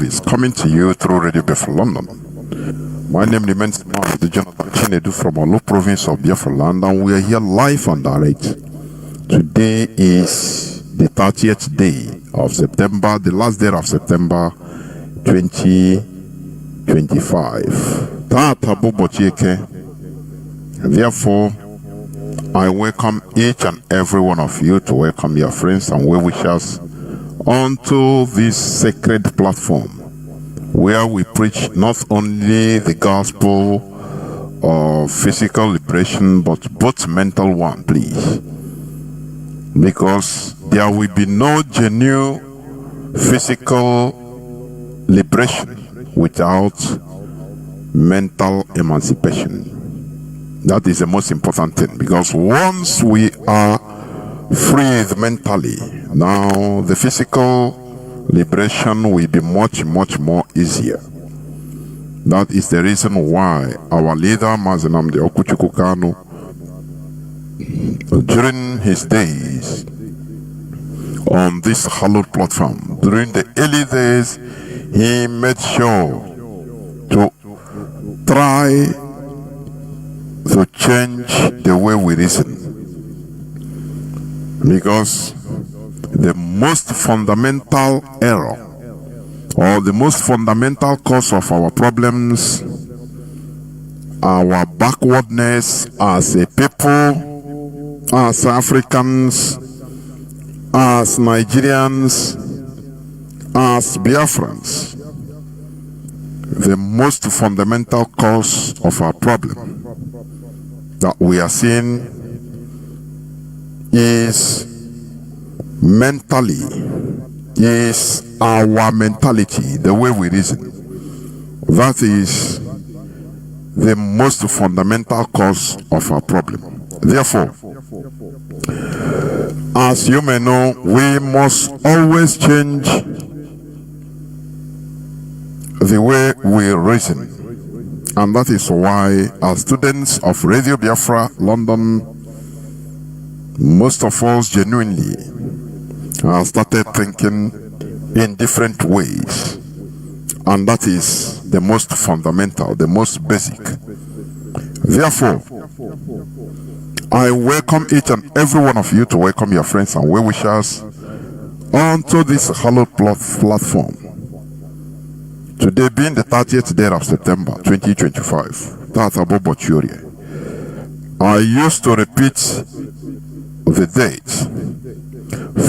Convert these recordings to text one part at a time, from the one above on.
is coming to you through Radio Biafra London. My name remains Mazi Jonathan Chinedu from Olu province of Biafran, and we are here live and direct. Today is the 30th day of September, the last day of September 2025. Therefore, I welcome each and every one of you to welcome your friends and well-wishers onto this sacred platform where we preach not only the gospel of physical liberation but both mental one, please, because there will be no genuine physical liberation without mental emancipation. That is the most important thing, because once we are freed mentally, now the physical liberation will be much more easier. That is the reason why our leader Mazi Jonathan Chinedu, during his days on this hallowed platform, during the early days, he made sure to try to change the way we reason. Because the most fundamental error or the most fundamental cause of our problems, our backwardness as a people, as Africans, as Nigerians, as Biafrans, the most fundamental cause of our problem that we are seeing is mentally, is our mentality, the way we reason. That is the most fundamental cause of our problem. Therefore, as you may know, we must always change the way we reason. And that is why, as students of Radio Biafra London, most of us genuinely started thinking in different ways. And that is the most fundamental, the most basic. Therefore, I welcome each and every one of you to welcome your friends and well-wishers onto this hallowed platform. Today being the 30th day of September 2025, I used to repeat the date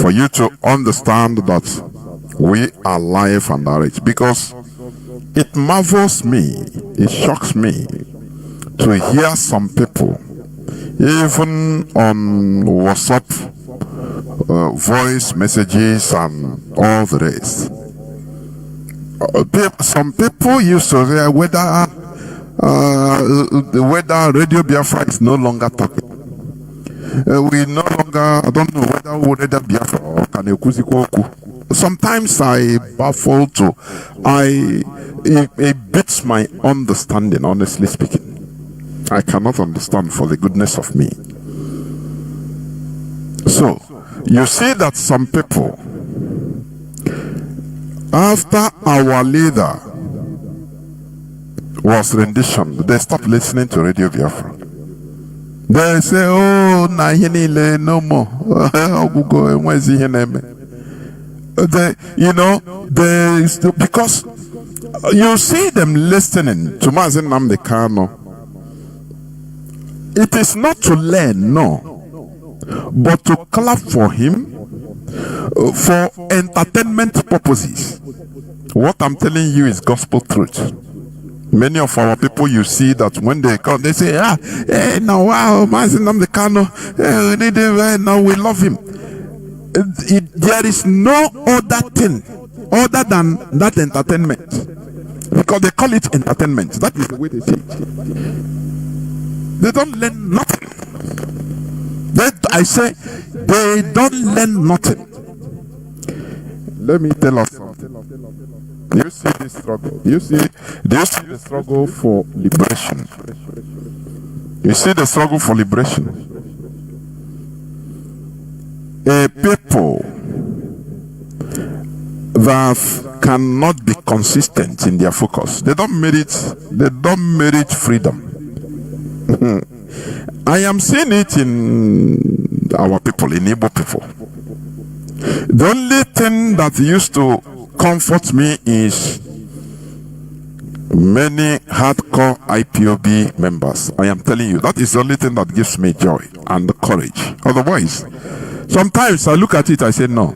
for you to understand that we are live and direct, because it marvels me, it shocks me to hear some people, even on WhatsApp, voice messages and all the rest. Some people used to say whether Radio Biafra is no longer talking. We no longer, I don't know whether Radio Biafra or Kanekuzikoku. Sometimes I baffle to, it beats my understanding, honestly speaking. I cannot understand for the goodness of me. So, you see that some people, after our leader was renditioned, they stopped listening to Radio Biafra. They say, oh, no more. Because you see them listening to Mazi Jonathan Chinedu. It is not to learn, no, but to clap for him for entertainment purposes. What I'm telling you is gospel truth. Many of our people, you see that when they come, they say, now wow, Mazi Jonathan Chinedu, now we love him. There is no other thing other than that entertainment, because they call it entertainment. That is the way they say it. They don't learn nothing. I say they don't learn nothing. Let me tell us something. You see this struggle. Do you see the struggle for liberation? You see the struggle for liberation. A people that cannot be inconsistent in their focus. They don't merit freedom. I am seeing it in our people, in Igbo people. The only thing that used to comfort me is many hardcore IPOB members. I am telling you, that is the only thing that gives me joy and courage. Otherwise, sometimes I look at it, I say, no.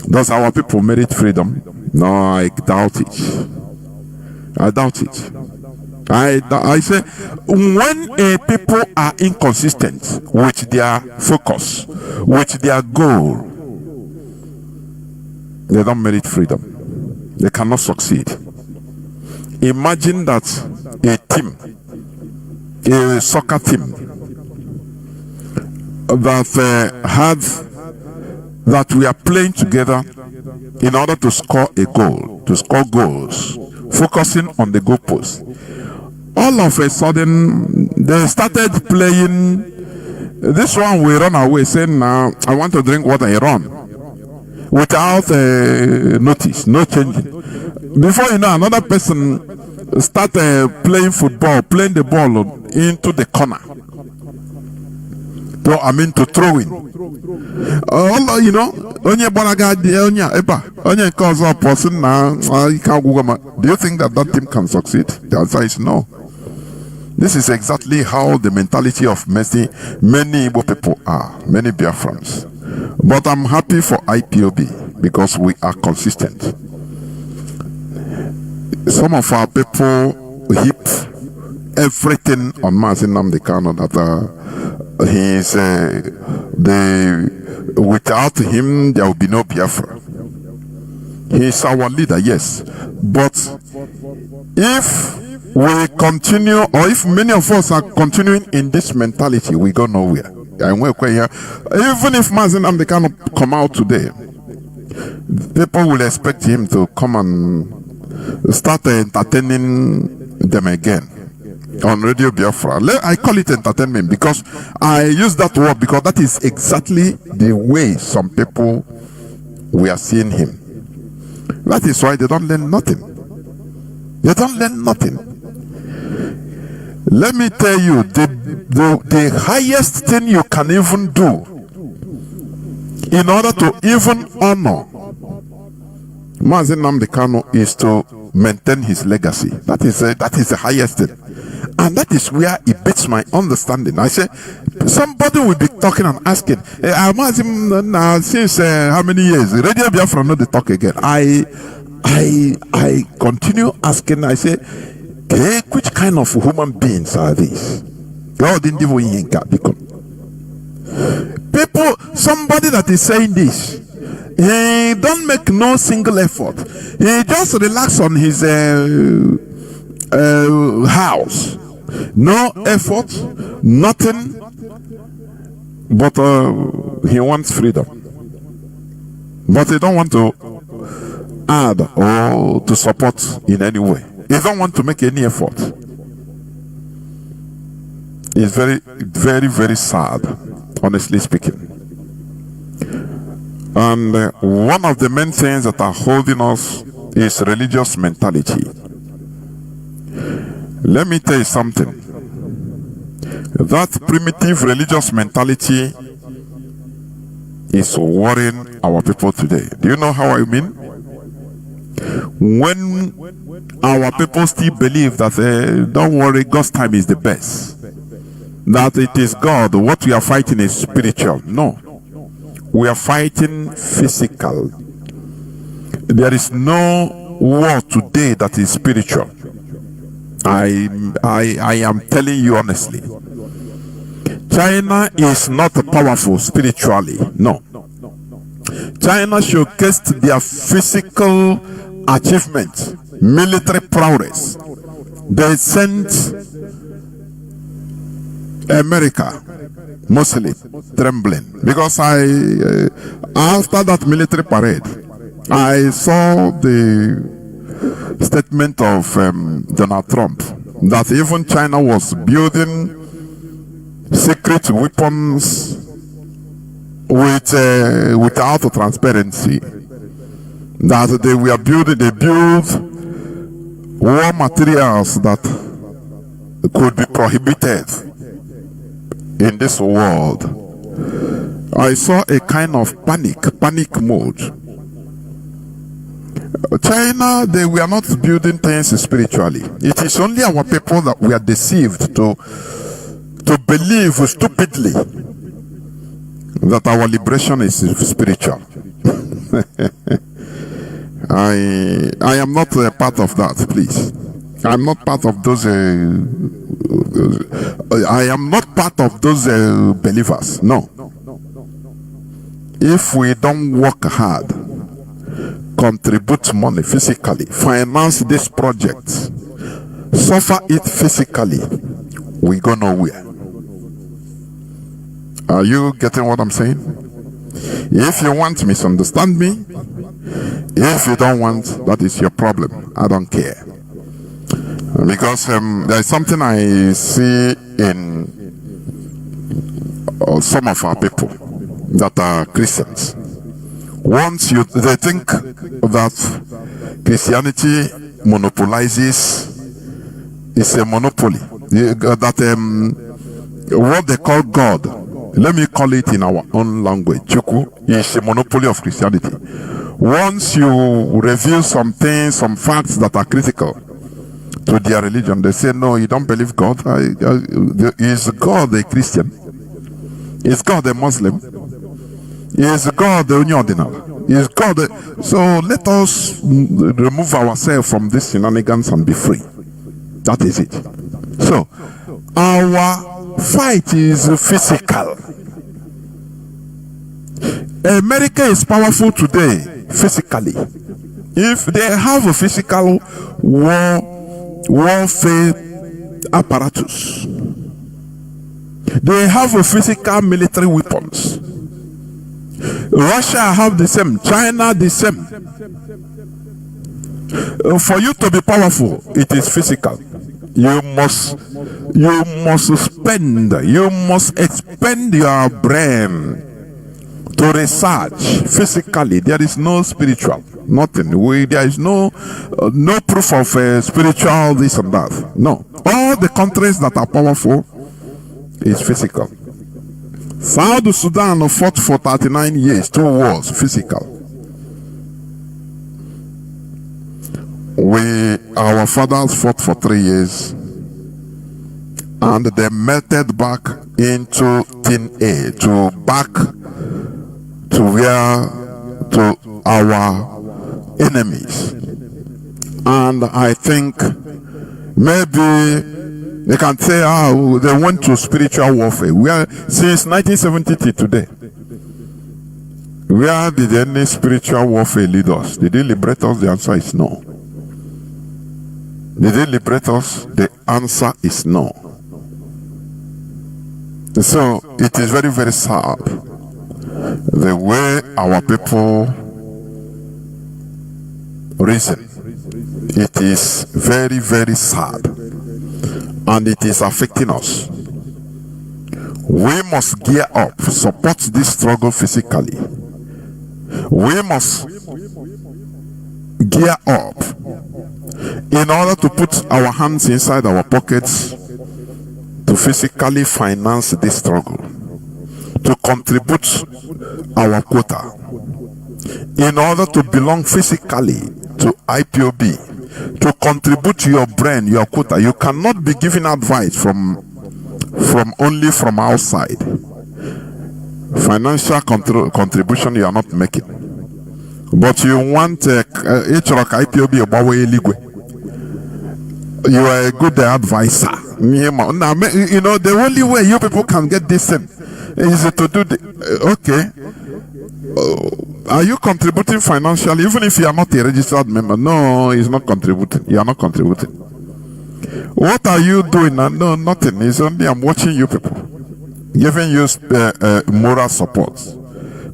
Does our people merit freedom? No, I doubt it. I doubt it. I say, when a people are inconsistent with their focus, with their goal, they don't merit freedom. They cannot succeed. Imagine that a team, a soccer team, that we are playing together in order to score a goal, to score goals, focusing on the goalpost. All of a sudden, they started playing. This one will run away, saying, "Now I want to drink water." I run without notice, no changing. Before you know, another person start playing football, playing the ball into the corner. To throwing. You know, do you think that team can succeed? The answer is no. This is exactly how the mentality of many Igbo people are, many Biafrans. But I'm happy for IPOB because we are consistent. Some of our people heap everything on Mazi Jonathan that without him there will be no Biafra. He is our leader, yes. But if we continue, or if many of us are continuing in this mentality, we go nowhere. Even if Mazi Jonathan come out today, people will expect him to come and start entertaining them again on Radio Biafra. I call it entertainment because I use that word because that is exactly the way some people we are seeing him. That is why they don't learn nothing. They don't learn nothing. Let me tell you, the highest thing you can even do in order to even honor Mazi Jonathan is to maintain his legacy. That is the highest thing. And that is where it beats my understanding. I say, somebody will be talking and asking, since how many years? Radio Biafra not the talk again. I continue asking, I say, hey, which kind of human beings are these? People, somebody that is saying this, he don't make no single effort. He just relax on his house. No effort, nothing. But he wants freedom. But he don't want to add or to support in any way. He don't want to make any effort. It's very, very, very sad, honestly speaking. And one of the main things that are holding us is religious mentality. Let me tell you something. That primitive religious mentality is worrying our people today. Do you know how I mean? When our people still believe that, don't worry, God's time is the best. That it is God, what we are fighting is spiritual. No. We are fighting physical. There is no war today that is spiritual. I am telling you honestly. China is not powerful spiritually. No. China showcased their physical achievement, military prowess. They sent America mostly trembling because after that military parade, I saw the statement of Donald Trump that even China was building secret weapons without transparency. That they build war materials that could be prohibited in this world, I saw a kind of panic mode. China, they were not building things spiritually. It is only our people that we are deceived to believe stupidly that our liberation is spiritual. I am not a part of that, please. I'm not part of those. I am not part of those believers. No. If we don't work hard, contribute money physically, finance this project, suffer it physically, we go nowhere. Are you getting what I'm saying? If you want, misunderstand me. If you don't want, that is your problem. I don't care. Because there is something I see in some of our people that are Christians. Once they think that Christianity monopolizes, is a monopoly. That what they call God, let me call it in our own language, Chuku, is a monopoly of Christianity. Once you reveal some things, some facts that are critical to their religion, they say, no, you don't believe God. Is God a Christian? Is God a Muslim? Is God the Unyordinal? Is God So let us remove ourselves from this shenanigans and be free. That is it. So our fight is physical. America is powerful today physically. If they have a physical warfare apparatus, they have a physical military weapons. Russia have the same, China the same. For you to be powerful, it is physical. You must expend your brain to research physically. There is no spiritual, nothing. There is no proof of spiritual this and that. No. All the countries that are powerful is physical. South Sudan fought for 39 years, 2 wars, physical. Our fathers fought for 3 years, and they melted back into thin air, back to our enemies. And I think maybe they can say, they went to spiritual warfare. Since 1970 to today, where did any spiritual warfare lead us? Did it liberate us? The answer is no. Did it liberate us? The answer is no. So it is very, very sad the way our people reason. It is very, very sad, and it is affecting us. We must gear up, support this struggle physically. We must gear up in order to put our hands inside our pockets to physically finance this struggle, to contribute our quota, in order to belong physically to IPOB, to contribute your brain, your quota. You cannot be giving advice from only from outside. Financial contribution you are not making, but you want IPOB. You are a good advisor. Now, you know, the only way you people can get this thing is to do are you contributing financially, even if you are not a registered member? No, he's not contributing. You are not contributing. What are you doing? No, nothing. It's only I'm watching you people, giving you moral support,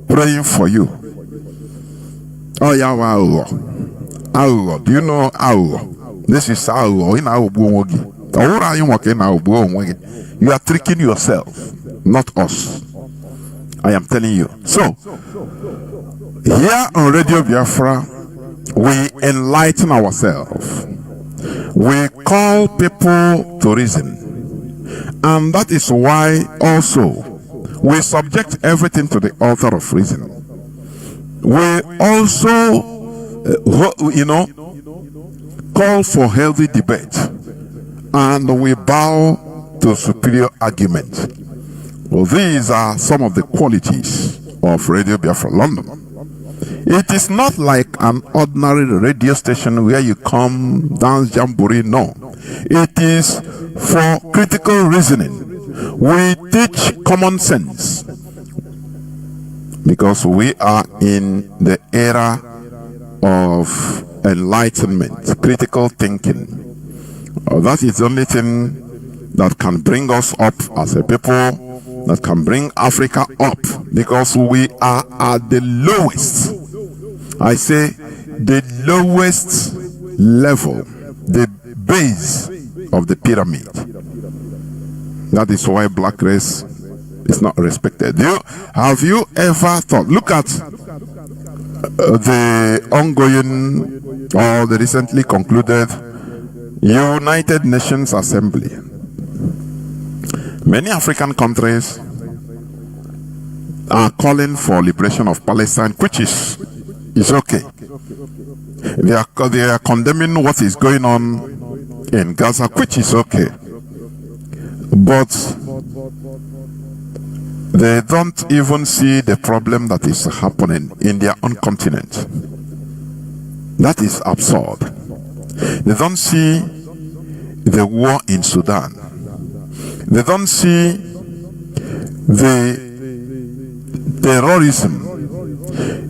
praying for you. Oh yeah, wow. Do you know how? This is how you are tricking yourself, not us. I am telling you. So, here on Radio Biafra, we enlighten ourselves. We call people to reason. And that is why also we subject everything to the author of reason. We also, call for healthy debate. And we bow to superior argument. Well, these are some of the qualities of Radio Biafra London. It is not like an ordinary radio station where you come, dance, jamboree. No. It is for critical reasoning. We teach common sense because we are in the era of enlightenment, critical thinking. That is the only thing that can bring us up as a people, that can bring Africa up, because we are at the lowest. I say the lowest level, the base of the pyramid. That is why black race is not respected. Have you ever thought, look at the ongoing or the recently concluded United Nations Assembly. Many African countries are calling for liberation of Palestine, which is okay. They are condemning what is going on in Gaza, which is okay. But they don't even see the problem that is happening in their own continent. That is absurd. They don't see the war in Sudan. They don't see the terrorism,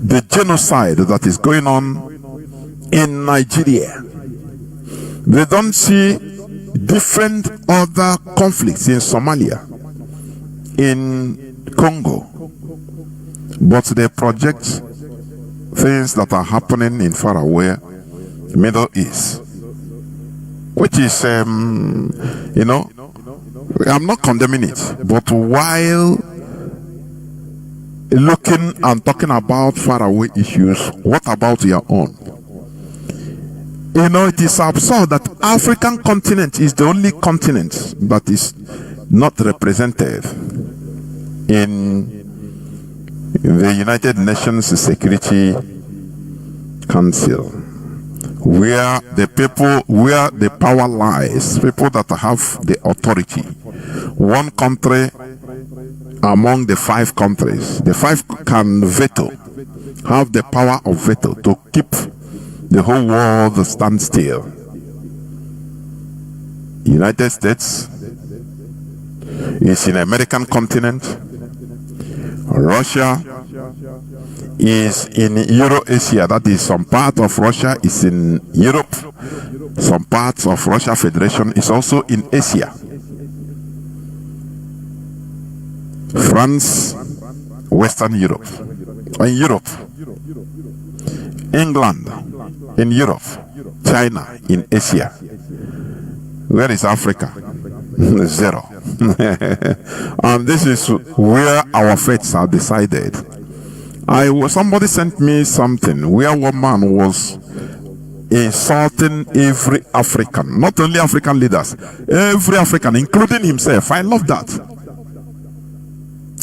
the genocide that is going on in Nigeria. They don't see different other conflicts in Somalia, in Congo. But they project things that are happening in faraway Middle East, which is, I'm not condemning it, but while looking and talking about faraway issues, what about your own? It is absurd that African continent is the only continent that is not represented in the United Nations Security Council, where the power lies, people that have the authority. One country among the 5 countries, the 5 can veto, have the power of veto to keep the whole world stand still. United States is in the American continent. Russia is in Euro-Asia. That is, some part of Russia is in Europe. Some parts of Russia Federation is also in Asia. France, Western Europe, in Europe. England, in Europe. China, in Asia. Where is Africa? Zero. And this is where our fates are decided. Somebody sent me something where one man was insulting every African, not only African leaders, every African, including himself. I love that.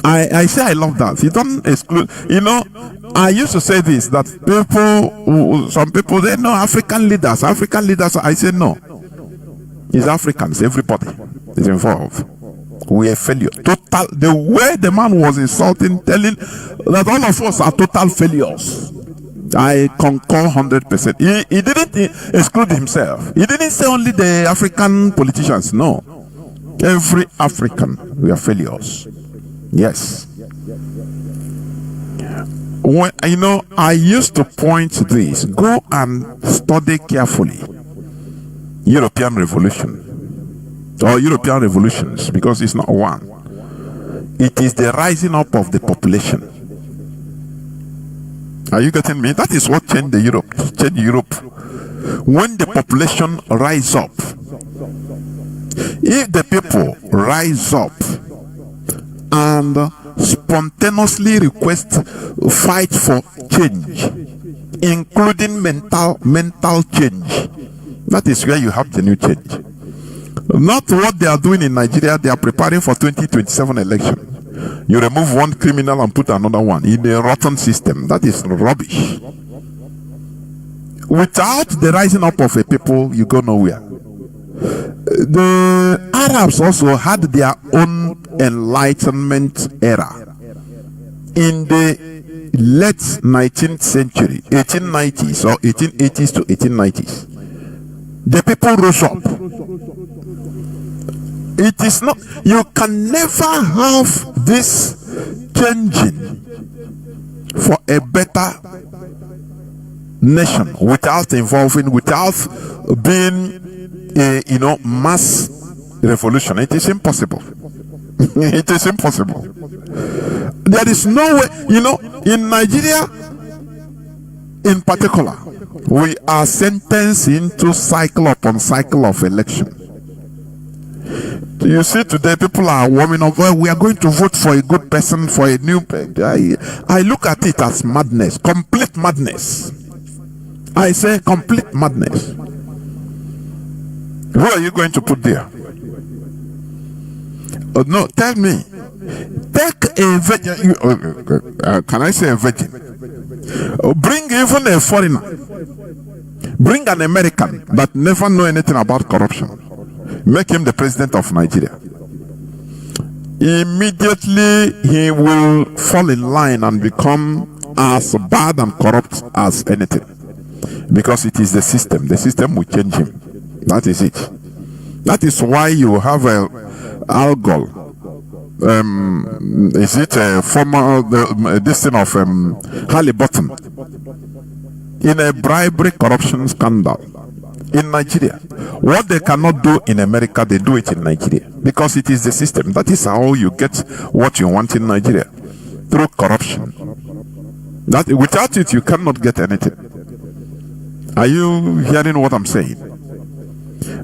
I say I love that. You don't exclude. I used to say this, that some people, they know African leaders. I say no. It's Africans, everybody is involved. We are failure. Total. The way the man was insulting, telling that all of us are total failures. I concur 100%. He didn't exclude himself. He didn't say only the African politicians. No. Every African, we are failures. Yes. I used to point to this. Go and study carefully European Revolution or European revolutions, because it's not one. It is the rising up of the population. Are you getting me? That is what changed Europe. When the population rise up, if the people rise up and spontaneously request fight for change, including mental change, That is where you have the new change. Not what they are doing in Nigeria. They are preparing for 2027 election. You remove one criminal and put another one in a rotten system. That is rubbish. Without the rising up of a people, you go nowhere. The Arabs also had their own enlightenment era. In the late 19th century, 1890s or 1880s to 1890s, the people rose up. It is not, you can never have this changing for a better nation without involving, without being a mass revolution. It is impossible. It is impossible. There is no way, in Nigeria in particular, we are sentenced into cycle upon cycle of election. You see, today people are warming up. Well, we are going to vote for a good person, for a new. I look at it as madness, complete madness. I say complete madness. Who are you going to put there? No, tell me. Take a virgin. Can I say a virgin? Bring even a foreigner. Bring an American that never know anything about corruption. Make him the president of Nigeria. Immediately he will fall in line and become as bad and corrupt as anything. Because it is the system. The system will change him. That is it. That is why you have Al Gore. Is it a former this thing of Halliburton in a bribery corruption scandal in Nigeria? What they cannot do in America, they do it in Nigeria because it is the system. That is how you get what you want in Nigeria, through corruption. That without it you cannot get anything. Are you hearing what I'm saying?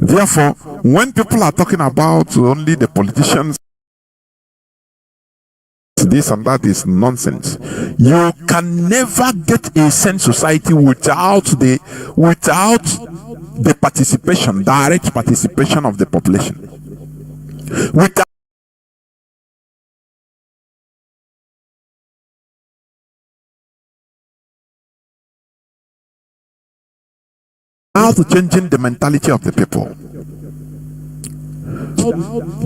Therefore, when people are talking about only the politicians, this and that is nonsense. You can never get a sane society without the participation, direct participation of the population. Without changing the mentality of the people,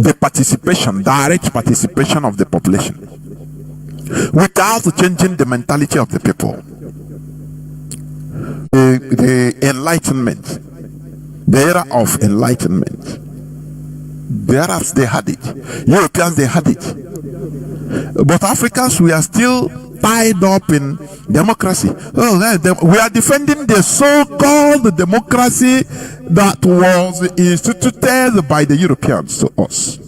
the participation, direct participation of the population, without changing the mentality of the people, the enlightenment, the era of enlightenment. The Arabs, they had it. Europeans, they had it. But Africans, we are still tied up in democracy. We are defending the so-called democracy that was instituted by the Europeans to us.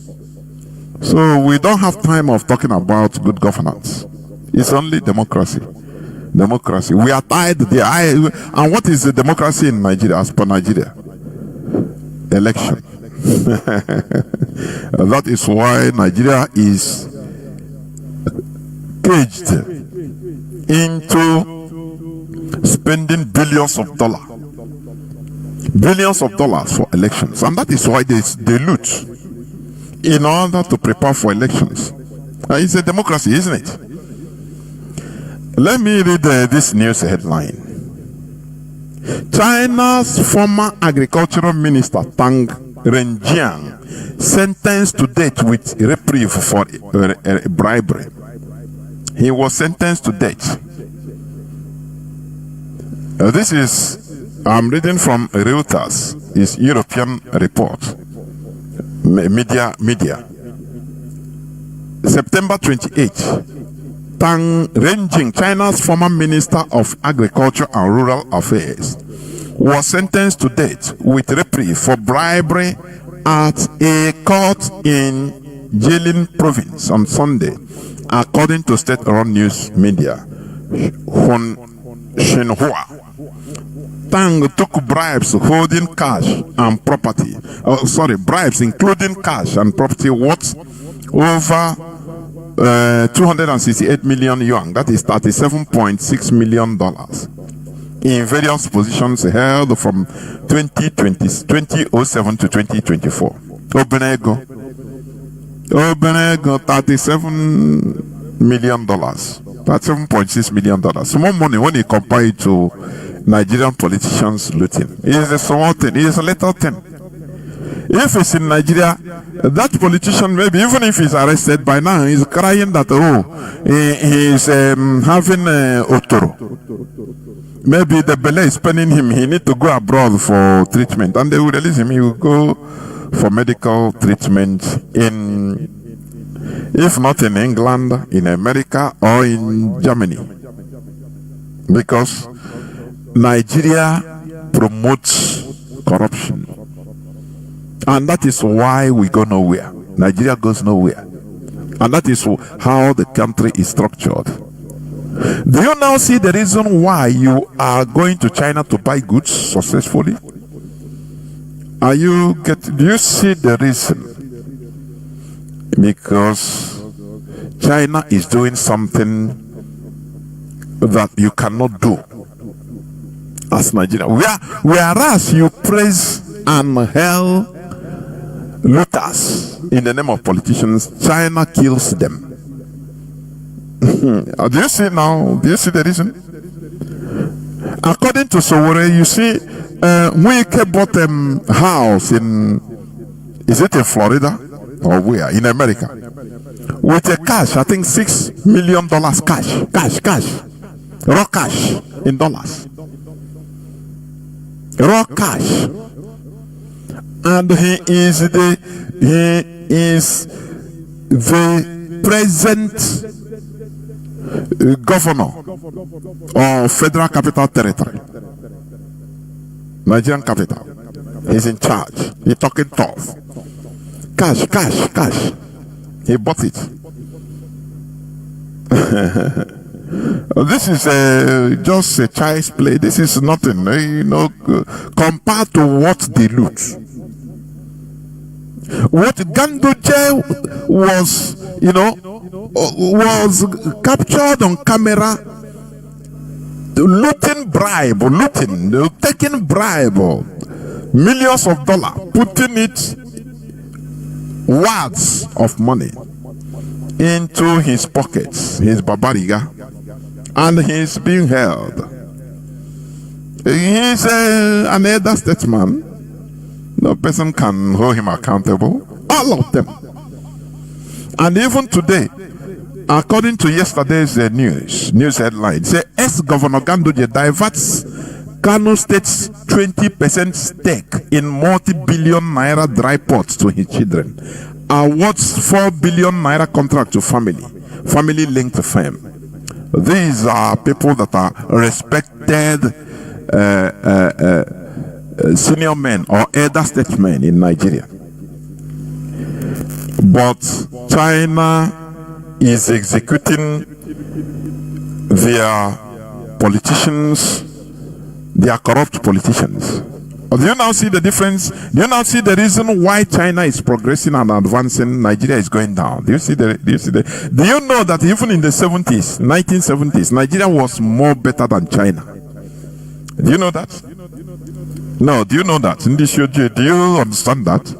So we don't have time of talking about good governance. It's only democracy. Democracy. We are tied there. And what is the democracy in Nigeria, as per Nigeria? Election. That is why Nigeria is caged into spending billions of dollars for elections, and that is why they loot in order to prepare for elections. It's a democracy, isn't it? Let me read this news headline. China's former agricultural minister Tang Renjiang sentenced to death with reprieve for bribery. He was sentenced to death. This is, I'm reading from Reuters, is European report, media. September 28, Tang Renjing, China's former Minister of Agriculture and Rural Affairs, was sentenced to death with reprieve for bribery at a court in Jilin province on Sunday, according to state-run news media Xinhua. Tang took bribes holding cash and property. Bribes including cash and property worth over 268 million yuan. That is $37.6 million. in various positions held from 2007 to 2024. Obenego, $37 million, $37.6 million. Small money when you compare it to Nigerian politicians looting. It is a small thing, it is a little thing. If it's in Nigeria, that politician, maybe even if he's arrested by now, he's crying that, he is having otoro. Maybe the belly is paining him, he need to go abroad for treatment, and they will release him. He will go for medical treatment if not in England, in America, or in Germany. Because Nigeria promotes corruption. And that is why we go nowhere. Nigeria goes nowhere. And that is how the country is structured. Do you now see the reason why you are going to China to buy goods successfully? Do you see the reason? Because China is doing something that you cannot do as Nigeria. Whereas you praise and hail looters in the name of politicians, China kills them. Do you see now? Do you see the reason? According to Sowore, you see, Wike bought a house is it in Florida or where? In America. With a cash, I think $6 million cash. Raw cash in dollars. Raw cash. And he is the present governor of Federal Capital Territory, Nigerian capital. He's in charge. He's talking tough. Cash. He bought it. This is just a child's play. This is nothing, compared to what they loot. What Ganduje was captured on camera taking bribe, millions of dollars, putting it wads of money into his pockets, his babariga, and he's being held. He's an elder statesman. No person can hold him accountable. All of them. And even today, according to yesterday's news headline, say ex-Governor Ganduje diverts Kano State's 20% stake in multi-billion naira dry ports to his children. Awards 4 billion naira contract to family linked firm. These are people that are respected senior men or elder statesmen in Nigeria. But China is executing their politicians, their corrupt politicians. Do you now see the difference? Do you now see the reason why China is progressing and advancing? Nigeria is going down. Do you know that even in the 1970s, Nigeria was more better than China? Do you know that? No, do you know that? Do you understand that?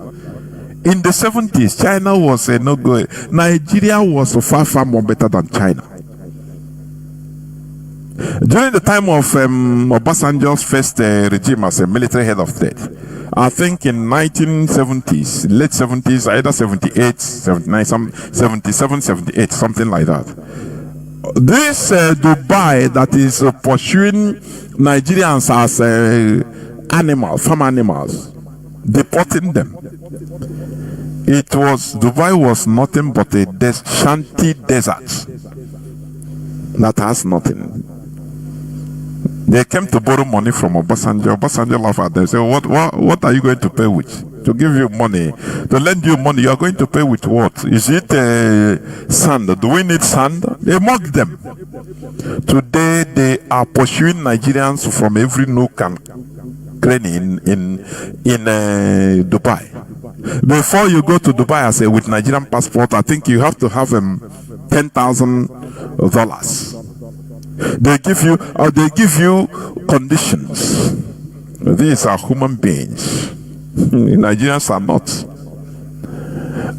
In the 70s, China was a no-go. Nigeria was far more better than China. During the time of Obasanjo's first regime as a military head of state, I think in 1970s, late 70s, either 78, 79, 77, 78, something like that. This Dubai that is pursuing Nigerians as farm animals, deporting them. Dubai was nothing but a shanty desert that has nothing. They came to borrow money from Obasanjo. Obasanjo laughed at them and said, what are you going to pay with? To give you money, to lend you money, you are going to pay with what? Is it sand? Do we need sand? They mocked them. Today they are pursuing Nigerians from every nook and cranny in Dubai. Before you go to Dubai with Nigerian passport, I think you have to have $10,000. They give you conditions. These are human beings. Nigerians are not.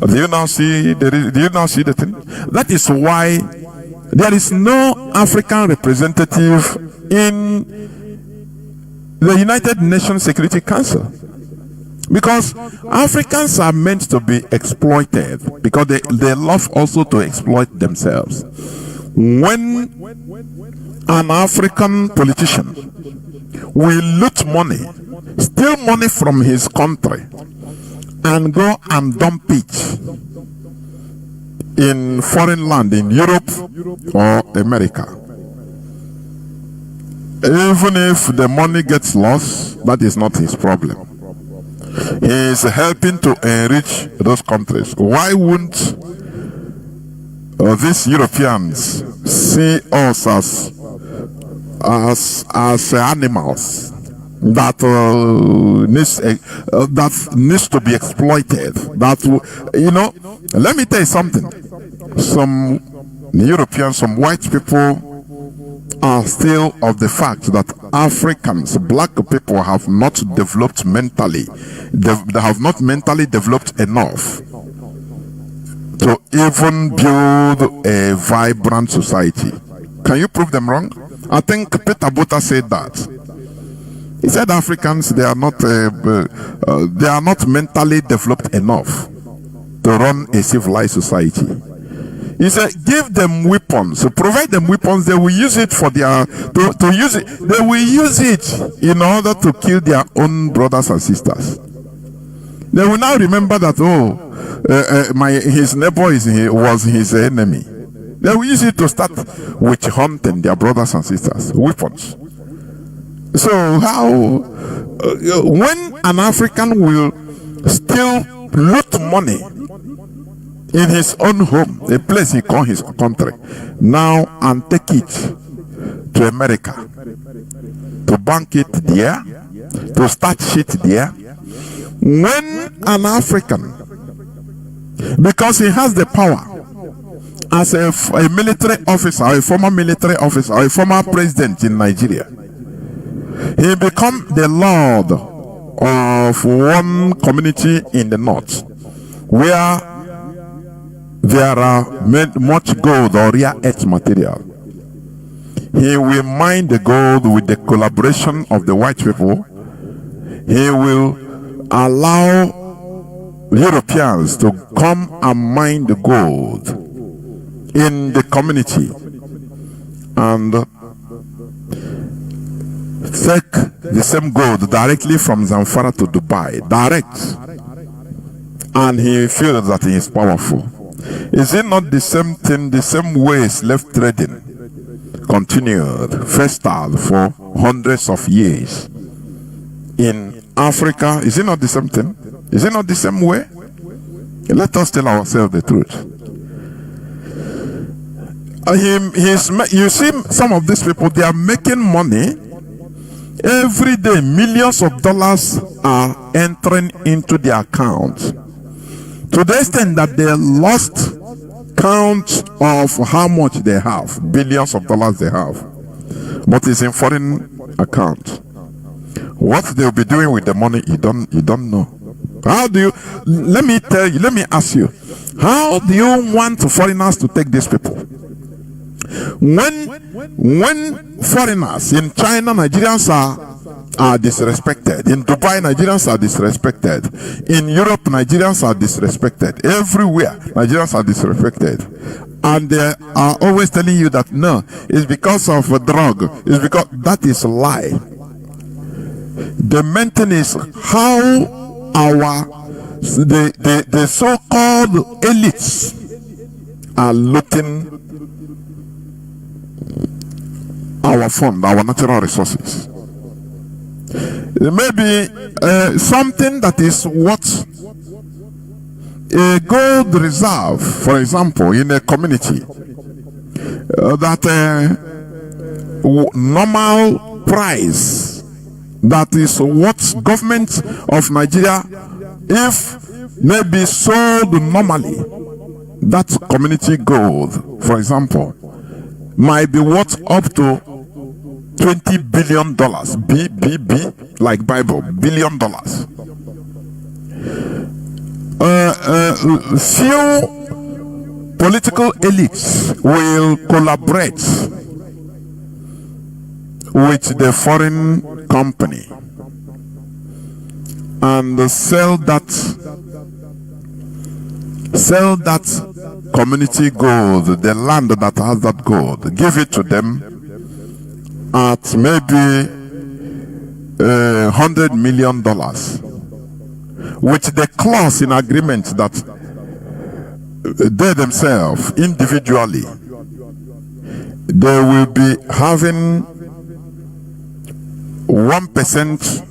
Do you now see the thing? That is why there is no African representative in the United Nations Security Council. Because Africans are meant to be exploited, because they love also to exploit themselves. When an African politician will loot money, steal money from his country, and go and dump it in foreign land, in Europe or America, even if the money gets lost, that is not his problem. He is helping to enrich those countries. Why wouldn't these Europeans see us as animals that needs to be exploited? That, you know, let me tell you something. Some Europeans, some white people are still of the fact that Africans, black people, have not developed mentally. They have not mentally developed enough to even build a vibrant society. Can you prove them wrong? I think Peter Botha said that. He said Africans, they are not mentally developed enough to run a civilized society. He said, give them weapons, provide them weapons, they will use it for their, to use it, they will use it in order to kill their own brothers and sisters. They will now remember that, his neighbor was his enemy. They will use it to start witch hunting their brothers and sisters, weapons. So how, when an African will still loot money in his own home, a place he calls his country, now, and take it to America, to bank it there, to start shit there, when an African, because he has the power as a military officer, a former military officer, or a former president in Nigeria, he becomes the lord of one community in the north, where there are much gold or rare earth material. He will mine the gold with the collaboration of the white people. He will allow Europeans to come and mine the gold in the community and take the same gold directly from Zamfara to Dubai, direct, and he feels that he is powerful. Is it not the same thing, the same way slave trading continued, festered for hundreds of years in Africa? Is it not the same thing? Is it not the same way? Let us tell ourselves the truth. You see, some of these people, they are making money every day. Millions of dollars are entering into their account, to the extent that they lost count of how much they have. Billions of dollars they have, but it's in foreign account. What they'll be doing with the money, you don't know. How do you, let me ask you, how do you want foreigners to take these people? When foreigners in China, Nigerians are disrespected. In Dubai, Nigerians are disrespected. In Europe, Nigerians are disrespected. Everywhere, Nigerians are disrespected. And they are always telling you that no, it's because of a drug. It's because that is a lie. The main thing is how the so-called elites are looting our fund, our natural resources. Maybe something that is what a gold reserve, for example, in a community, that normal price, that is what government of Nigeria, if maybe sold normally, that community gold, for example, might be worth up to $20 billion. B, like Bible, $1 billion. Few political elites will collaborate with the foreign company and sell that community gold, the land that has that gold, give it to them at maybe $100 million, with the clause in agreement that they themselves individually they will be having 1%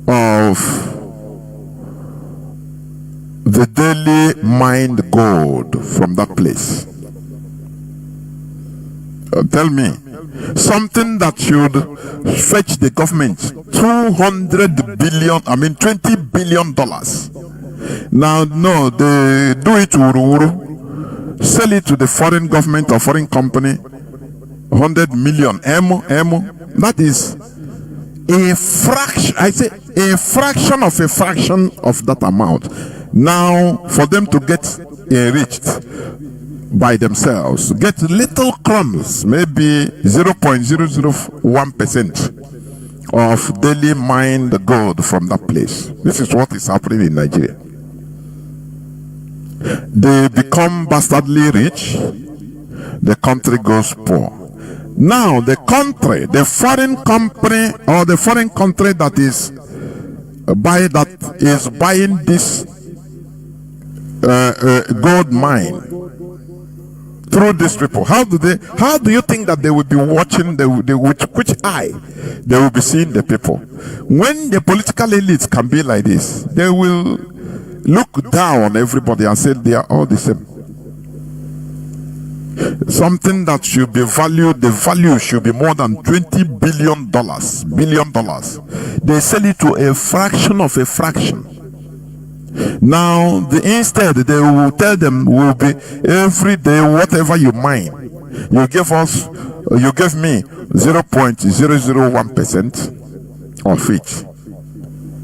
of the daily mined gold from that place. Tell me, something that should fetch the government $200 billion, $20 billion. Now, no, they do it uru, sell it to the foreign government or foreign company, 100 million, that is a fraction, I say a fraction of that amount. Now, for them to get enriched by themselves, get little crumbs, maybe 0.001% of daily mined gold from that place. This is what is happening in Nigeria. They become bastardly rich, the country goes poor. Now the country, the foreign company or the foreign country that is buying this gold mine through these people, how do you think that they will be watching, which eye they will be seeing the people? When the political elites can be like this, they will look down on everybody and say they are all the same. Something that should be valued, the value should be more than $20 billion. They sell it to a fraction of a fraction. Now, instead, they will tell them, will be every day, whatever you mine, you give me 0.001% of it.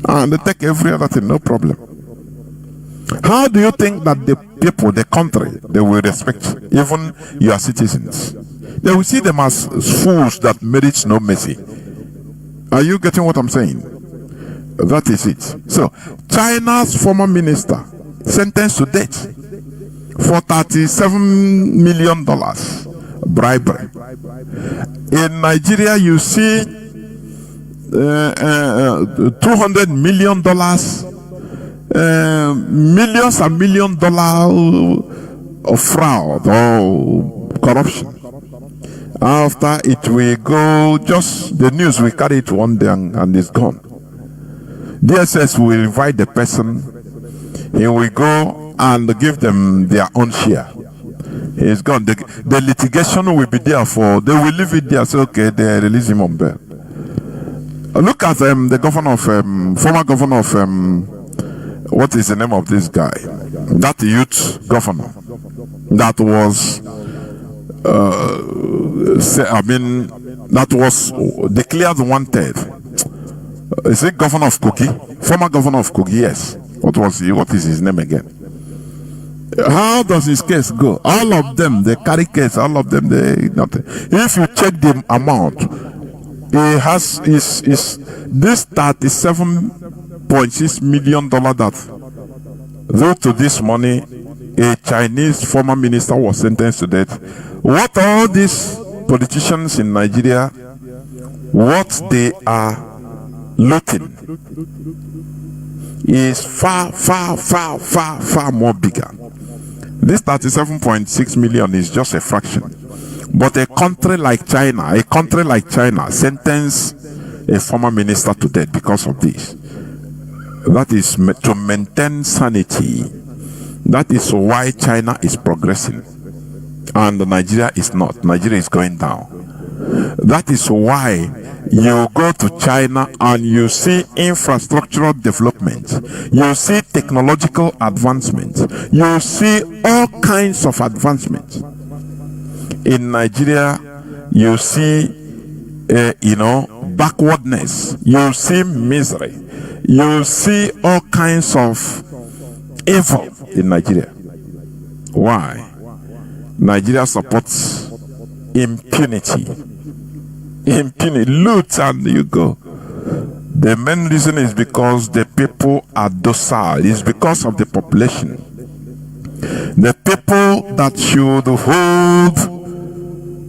And they take every other thing, no problem. How do you think that the people, the country, they will respect even your citizens? They will see them as fools that merits no mercy. Are you getting what I'm saying? That is it. So, China's former minister sentenced to death for $37 million bribery. In Nigeria, you see $200 million, millions and $1 million of fraud or corruption. After it will go, just the news will carry it one day and it's gone. DSS will invite the person, he will go and give them their own share. He's gone. The litigation will be there they will leave it there, say okay, they release him on bail. Look at the governor of, former governor of, what is the name of this guy? That youth governor that was, that was declared wanted. Is it governor of Kogi? Former governor of Kogi, yes. What was he? What is his name again? How does his case go? All of them, they carry case. All of them, they nothing. If you check the amount, he has this $37.6 million that, due to this money, a Chinese former minister was sentenced to death. What all these politicians in Nigeria, what they are looting is far more bigger. This 37.6 million is just a fraction. But a country like China sentenced a former minister to death because of this. That is to maintain sanity. That is why China is progressing and Nigeria is not. Nigeria is going down. That is why you go to China and you see infrastructural development, you see technological advancement, you see all kinds of advancement. In Nigeria, you see, backwardness. You see misery. You see all kinds of evil in Nigeria. Why? Nigeria supports impunity. Impunity. Loot and you go. The main reason is because the people are docile. It's because of the population. The people that should hold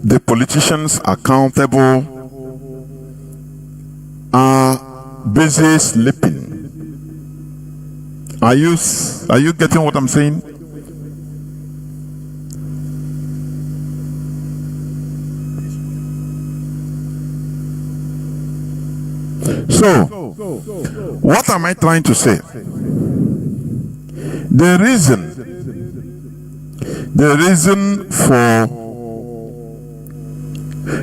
the politicians accountable are busy sleeping. Are you getting what I'm saying? So, what am I trying to say? The reason for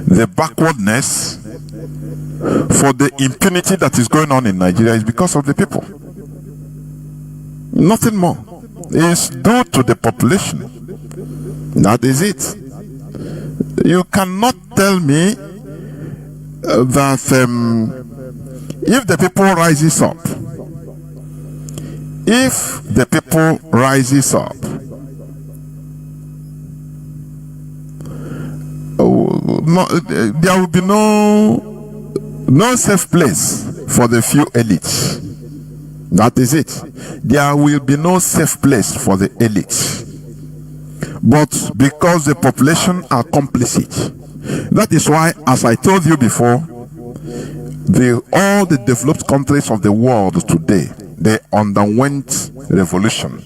the backwardness, for the impunity that is going on in Nigeria is because of the people. Nothing more. It's due to the population. That is it. You cannot tell me that if the people rises up, there will be no safe place for the few elites. That is it. There will be no safe place for the elites. But because the population are complicit, that is why, as I told you before, all the developed countries of the world today, they underwent revolution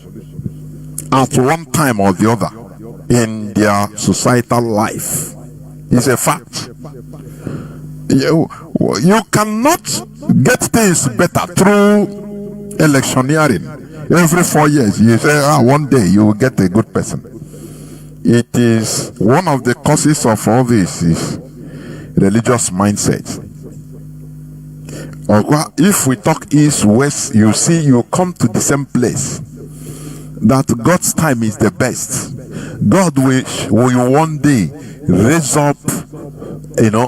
at one time or the other in their societal life. It's a fact. You cannot get things better through electioneering. Every 4 years, you say, one day you will get a good person. It is one of the causes of all this is religious mindset. Or if we talk east, west, you see, you come to the same place. That God's time is the best. God will one day raise up,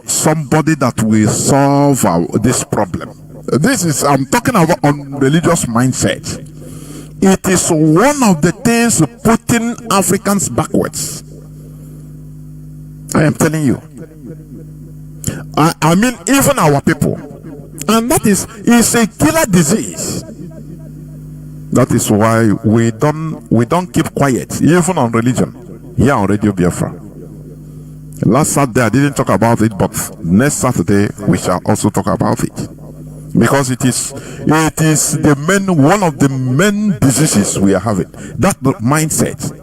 somebody that will solve this problem. I'm talking about on religious mindset. It is one of the things putting Africans backwards. I am telling you. I mean, even our people. And that is a killer disease. That is why we don't keep quiet, even on religion, here on Radio Biafra. Last Saturday I didn't talk about it, but next Saturday we shall also talk about it. Because it is one of the main diseases we are having. That mindset.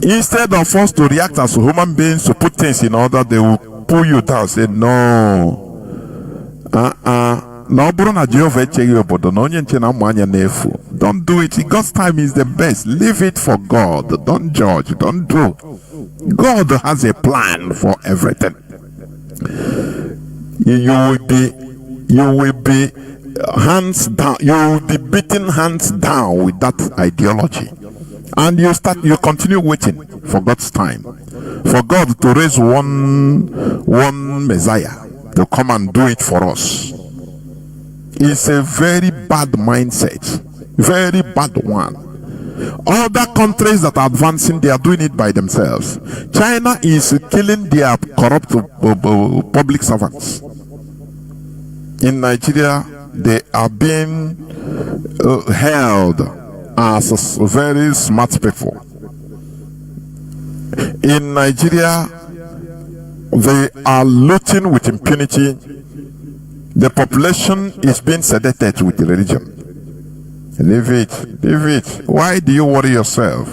Instead of us to react as human beings to put things in order, they will pull you down, say no. Don't do it. God's time is the best. Leave it for God. Don't judge. Don't do. God has a plan for everything. You will be hands down. You will be beaten hands down with that ideology, and you continue waiting for God's time, for God to raise one Messiah to come and do it for us. It's a very bad mindset, very bad one. Other countries that are advancing, they are doing it by themselves. China is killing their corrupt public servants. In Nigeria, they are being held as very smart people. In Nigeria, they are looting with impunity. The population is being sedated with religion. Leave it. Why do you worry yourself?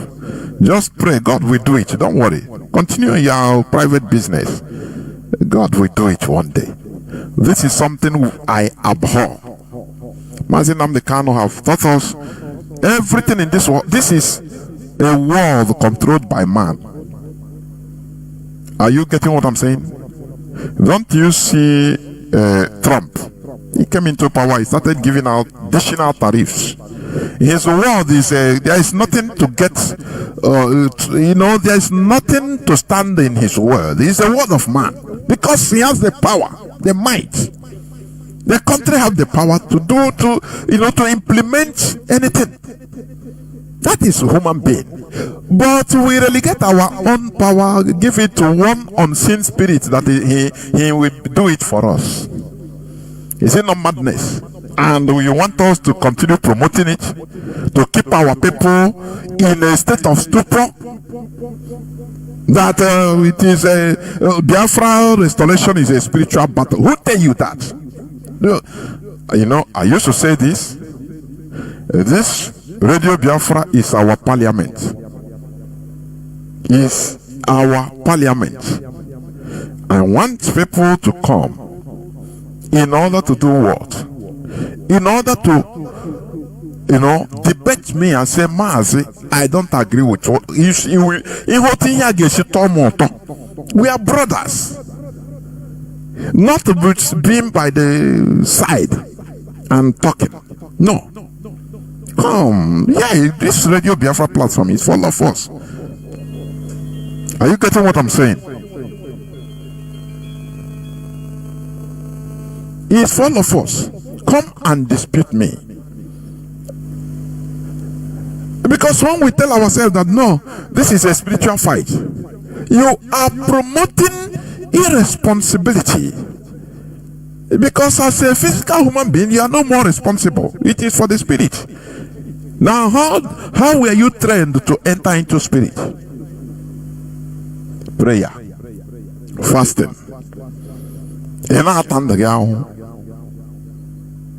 Just pray, God will do it. Don't worry. Continue your private business. God will do it one day. This is something I abhor. Mazi Jonathan Chinedu have taught us everything in this world. This is a world controlled by man. Are you getting what I'm saying? Don't you see Trump? He came into power, he started giving out additional tariffs His word is, there is nothing to get, there is nothing to stand in his word. It's a word of man. Because he has the power, the might. The country have the power to implement anything. That is human being. But we relegate our own power, give it to one unseen spirit that he will do it for us. Is it not madness? And you want us to continue promoting it, to keep our people in a state of stupor, that it is a Biafra restoration is a spiritual battle. Who tell you that? I used to say this. This Radio Biafra is our parliament. Is our parliament. I want people to come in order to do what? In order to, debate me and say, Mazi, I don't agree with what we are brothers. Not being by the side and talking. No. Come. Yeah, this Radio Biafra platform is full of us. Are you getting what I'm saying? It's full of us. Come and dispute me. Because when we tell ourselves that no, this is a spiritual fight, you are promoting irresponsibility. Because as a physical human being, you are no more responsible. It is for the spirit. Now, how were you trained to enter into spirit? Prayer, fasting.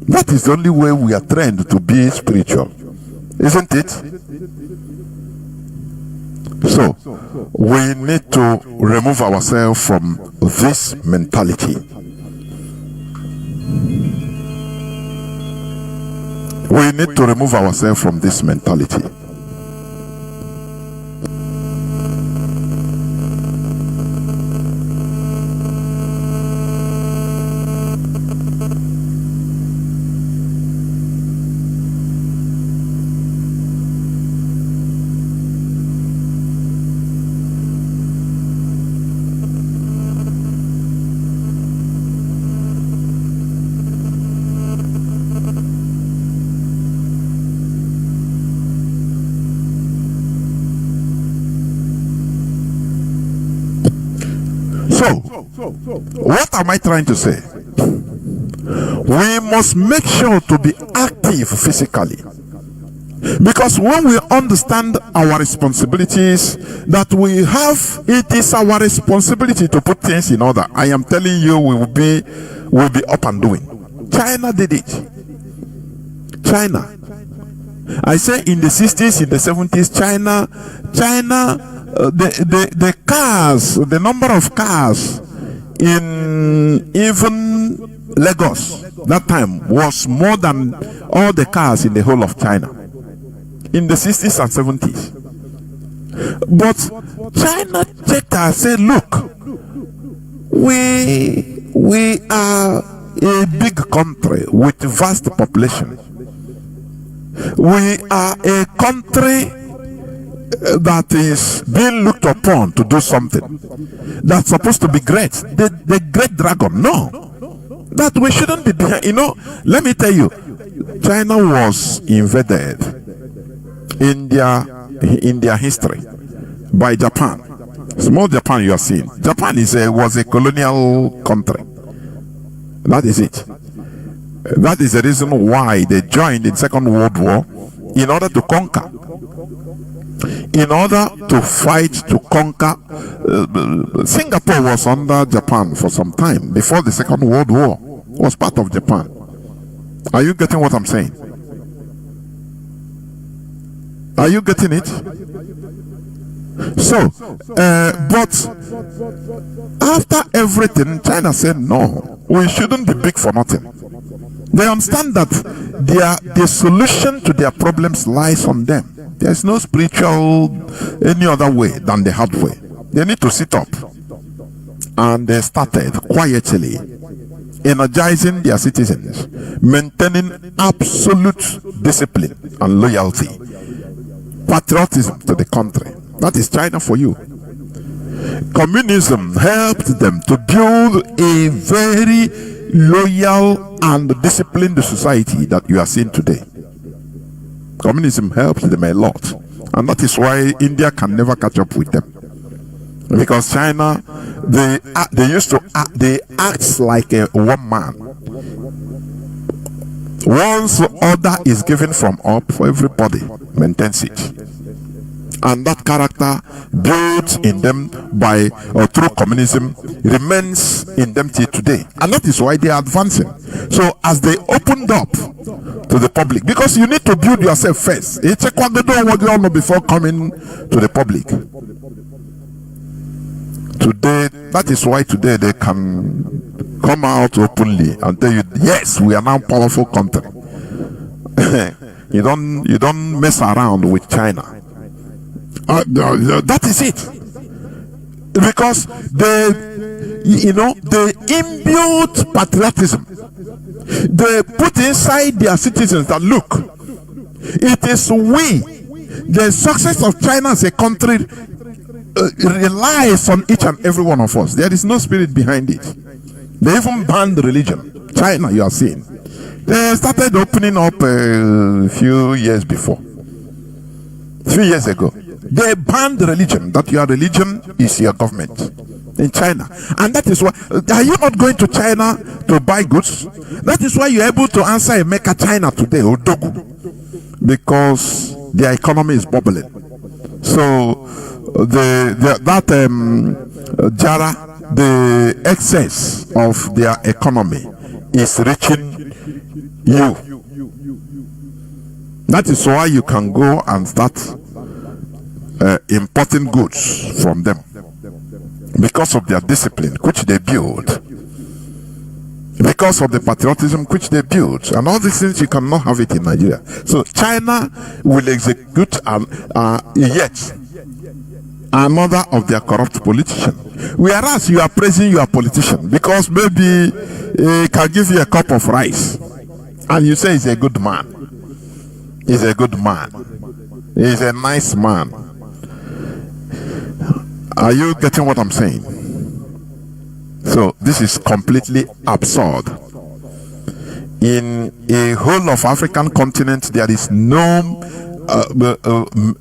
That is the only way we are trained to be spiritual, isn't it? So, we need to remove ourselves from this mentality. We need to remove ourselves from this mentality. So, what am I trying to say? We must make sure to be active physically. Because when we understand our responsibilities that we have, it is our responsibility to put things in order. I am telling you, we will be up and doing. China did it. China. I say in the 60s, in the 70s, China, the cars, the number of cars in even Lagos that time was more than all the cars in the whole of China in the 60s and 70s. But China checked and said, look, we are a big country with vast population. We are a country that is being looked upon to do something that's supposed to be great. The great dragon. No, that we shouldn't be behind. Let me tell you, China was invaded in their history by Japan. Small Japan you are seeing. Japan was a colonial country. That is it. That is the reason why they joined in Second World War in order to conquer. In order to fight, to conquer. Singapore was under Japan for some time before the Second World War. Was part of Japan. Are you getting what I'm saying? Are you getting it? So, but after everything, China said no, we shouldn't be big for nothing. They understand that the solution to their problems lies on them. There's no spiritual any other way than the hard way. They need to sit up. And they started quietly energizing their citizens, maintaining absolute discipline and loyalty, patriotism to the country. That is China for you. Communism helped them to build a very loyal and disciplined society that you are seeing today. Communism helped them a lot, and that is why India can never catch up with them. Because China, they act like a one man. Once order is given from up, everybody maintains it. And that character built in them by or through communism remains in them till today. And that is why they are advancing. So as they opened up to the public, because you need to build yourself first before coming to the public. Today, that is why today they can come out openly and tell you, yes, we are now a powerful country. You don't mess around with China. That is it. Because they imbued patriotism. They put inside their citizens that look, it is the success of China as a country relies on each and every one of us. There is no spirit behind it. They even banned religion. China, you are seeing. They started opening up a few years before. 3 years ago. They banned religion, that your religion is your government in China. And that is why, are you not going to China to buy goods? That is why you're able to answer a Mecca China today, Odoku, because their economy is bubbling. So the excess of their economy is reaching you. That is why you can go and start importing goods from them, because of their discipline which they build, because of the patriotism which they build, and all these things you cannot have it in Nigeria. So China will execute yet another of their corrupt politicians, whereas you are praising your politician because maybe he can give you a cup of rice and you say he's a good man. He's a good man. He's a nice man. Are you getting what I'm saying? So this is completely absurd. In a whole of African continent, there is no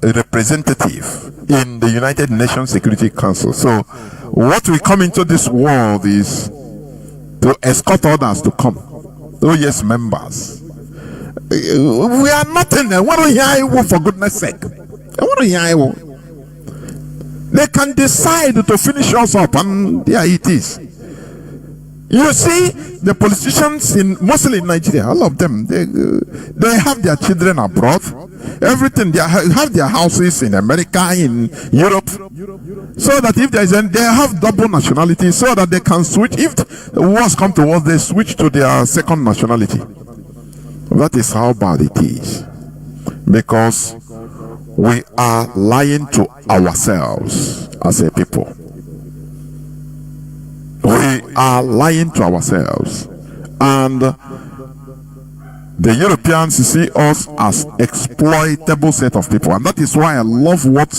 representative in the United Nations Security Council. So what we come into this world is to escort others to come. Oh yes, members. We are not in there. What do you hear, for goodness sake? What do you hear? They can decide to finish us up, and there it is. You see, the politicians mostly in Nigeria, all of them, they have their children abroad. Everything, they have their houses in America, in Europe, so that if there is they have double nationality, so that they can switch. If wars come to wars, they switch to their second nationality. That is how bad it is, because we are lying to ourselves as a people. We are lying to ourselves, and the Europeans see us as exploitable set of people, and that is why I love what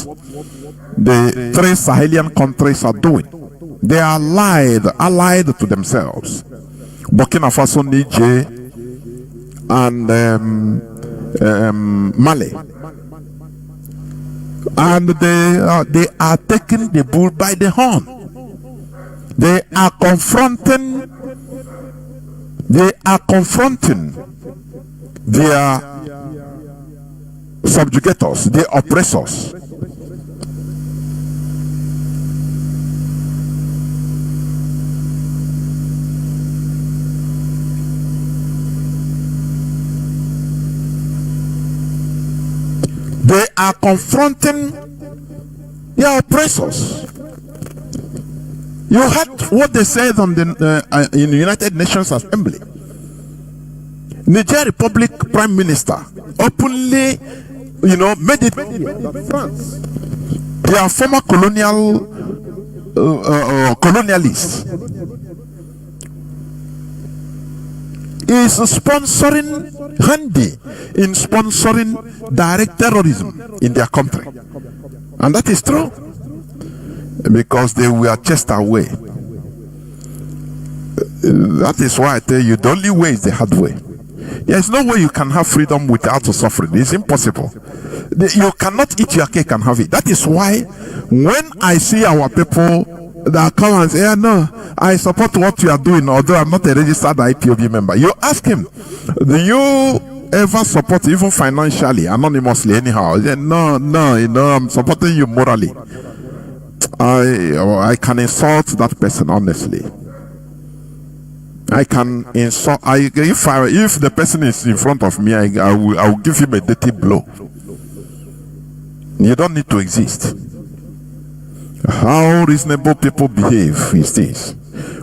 the 3 Sahelian countries are doing. They are allied to themselves. Burkina Faso, Niger, and Mali, and they are taking the bull by the horn. They are confronting their subjugators, their oppressors. They are confronting their oppressors. You heard what they said on in the United Nations Assembly. Niger Republic Prime Minister openly, made it that France, they are former colonialists. is sponsoring, handy in sponsoring direct terrorism in their country. And that is true, because they were chased away. That is why I tell you, the only way is the hard way. There is no way you can have freedom without suffering. It's impossible. You cannot eat your cake and have it. That is why when I see our people that come and say, yeah, no, I support what you are doing, although I'm not a registered IPOB member. You ask him, do you ever support, even financially, anonymously, anyhow? He said, no, I'm supporting you morally. I can insult that person, honestly. I can insult. If the person is in front of me, I will give him a dirty blow. You don't need to exist. How reasonable people behave is this: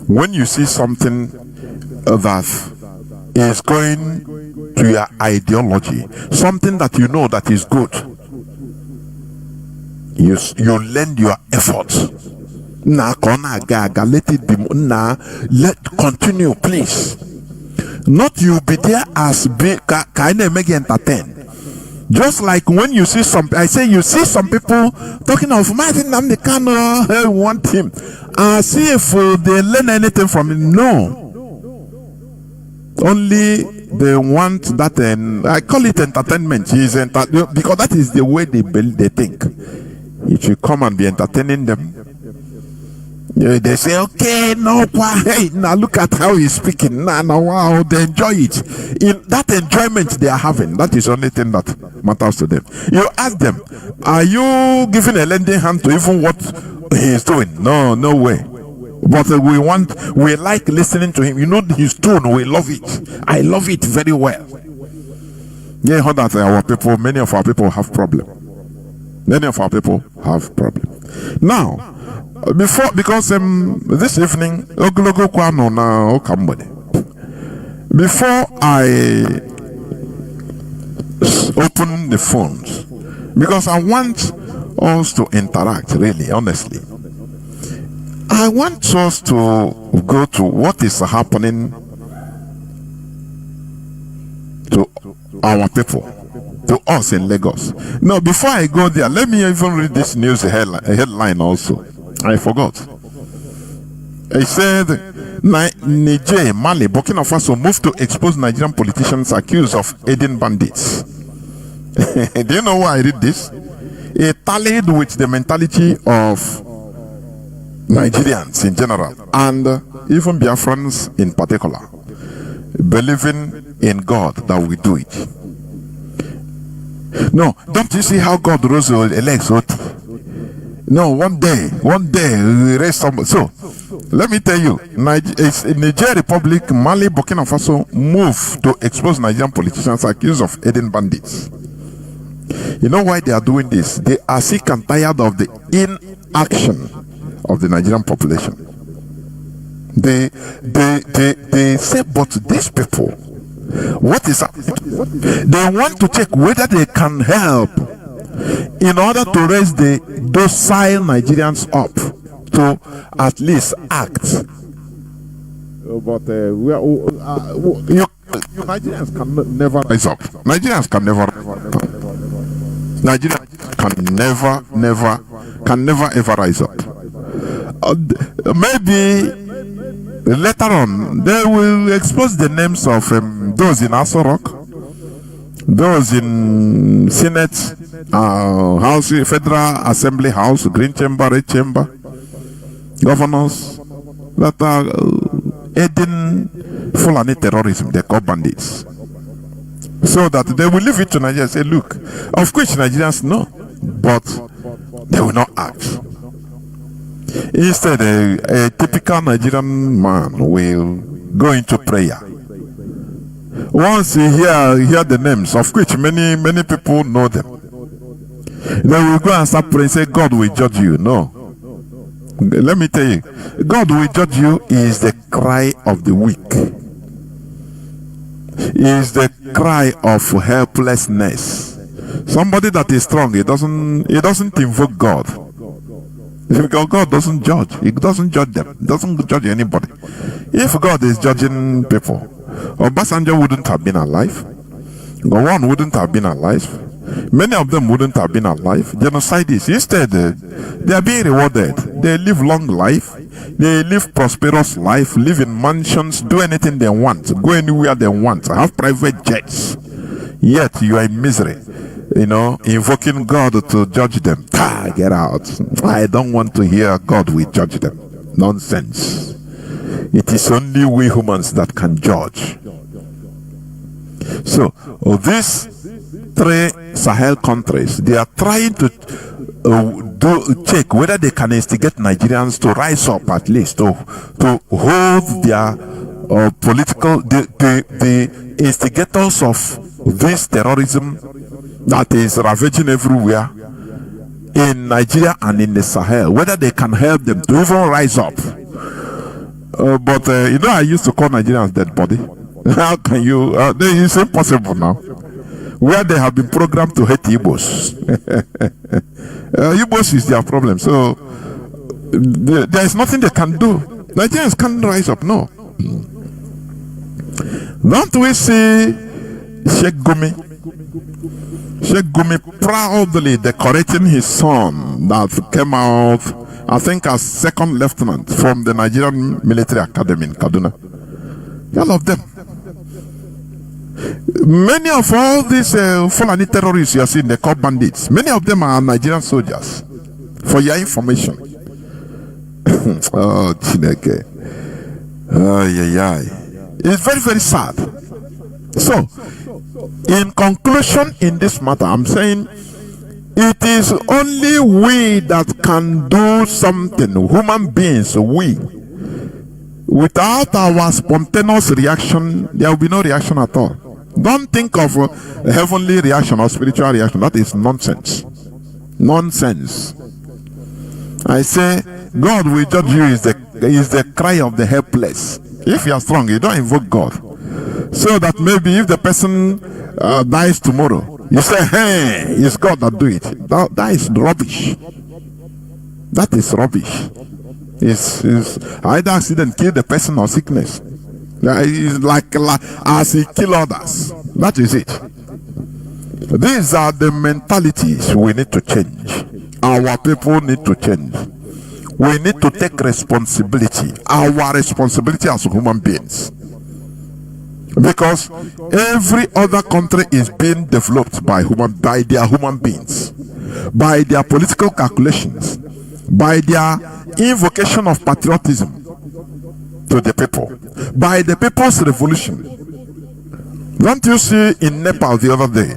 when you see something that is going to your ideology, something that you know that is good, you lend your efforts. Let it be. Let continue, please. Not you be there as big kind of make entertain. Just like when you see some, I say you see some people talking of Mazi Jonathan Chinedu, want him. See if they learn anything from him. No. Only they want that, and I call it entertainment. Because that is the way they think. If you come and be entertaining them, they say, okay, no, hey, now look at how he's speaking. Now, wow, they enjoy it. In that enjoyment they are having, that is the only thing that matters to them. You ask them, are you giving a lending hand to even what he is doing? No way. But we like listening to him. You know his tone, we love it. I love it very well. Yeah, how that many of our people have problem. Many of our people have problem. Now, because this evening, before I open the phones, because I want us to interact, really, honestly. I want us to go to what is happening to our people, to us in Lagos. Now, before I go there, let me even read this news headline also. I forgot. It said, Niger, Mali, Burkina Faso moved to expose Nigerian politicians accused of aiding bandits. Do you know why I read this? It tallied with the mentality of Nigerians in general, and even Biafrans in particular, believing in God that we do it. No, don't you see how God rose elects? No, one day we raise somebody. So let me tell you, Niger Republic, Mali, Burkina Faso moved to expose Nigerian politicians accused of aiding bandits. You know why they are doing this? They are sick and tired of the inaction of the Nigerian population. They say, but these people, what is that? They want to check whether they can help in order to raise the docile Nigerians up to at least act. But Nigerians can never rise up. Nigerians can never ever rise up. Maybe later on they will expose the names of those in Aso Rock, those in Senate House, Federal Assembly House, Green Chamber, Red Chamber, governors that are aiding Fulani terrorism, they call bandits. So that they will leave it to Nigeria and say, look, of course Nigerians know, but they will not act. Instead, a typical Nigerian man will go into prayer. Once you hear the names, of which many people know them, they will go and start praying, say, God will judge you. No. Let me tell you, God will judge you is the cry of the weak. Is the cry of helplessness. Somebody that is strong, he doesn't invoke God. Because God doesn't judge. He doesn't judge them. He doesn't judge anybody. If God is judging people, Obasanjo wouldn't have been alive. Gowon wouldn't have been alive. Many of them wouldn't have been alive. Genocides. Instead, they are being rewarded. They live long life. They live prosperous life, live in mansions, do anything they want, go anywhere they want, have private jets. Yet you are in misery, invoking God to judge them. Get out. I don't want to hear God will judge them. Nonsense. It is only we humans that can judge. So, these 3 Sahel countries, they are trying to check whether they can instigate Nigerians to rise up, at least to hold their political, the instigators of this terrorism that is ravaging everywhere in Nigeria and in the Sahel, whether they can help them to even rise up. But I used to call Nigerians dead body. How can you? It's impossible now. Where they have been programmed to hate Igbos. Igbos is their problem. So there is nothing they can do. Nigerians can't rise up. No. Don't we see Sheikh Gumi proudly decorating his son that came out, I think, as second lieutenant from the Nigerian Military Academy in Kaduna. All of them. Many of all these Fulani terrorists you are seeing, they call bandits. Many of them are Nigerian soldiers. For your information. Oh, Chineke. It's very, very sad. So, in conclusion in this matter, I'm saying it is only we that can do something. Human beings, we. Without our spontaneous reaction, there will be no reaction at all. Don't think of a heavenly reaction or spiritual reaction. That is nonsense. Nonsense. I say, God will judge you is the cry of the helpless. If you are strong, you don't invoke God. So that maybe if the person dies tomorrow, you say, hey, it's God that do it. That is rubbish. That is rubbish. It's either accident kill the person or sickness. It's like as he kill others. That is it. These are the mentalities we need to change. Our people need to change. We need to take responsibility. Our responsibility as human beings. Because every other country is being developed by their human beings, by their political calculations, by their invocation of patriotism to the people, by the people's revolution. Don't you see in Nepal the other day,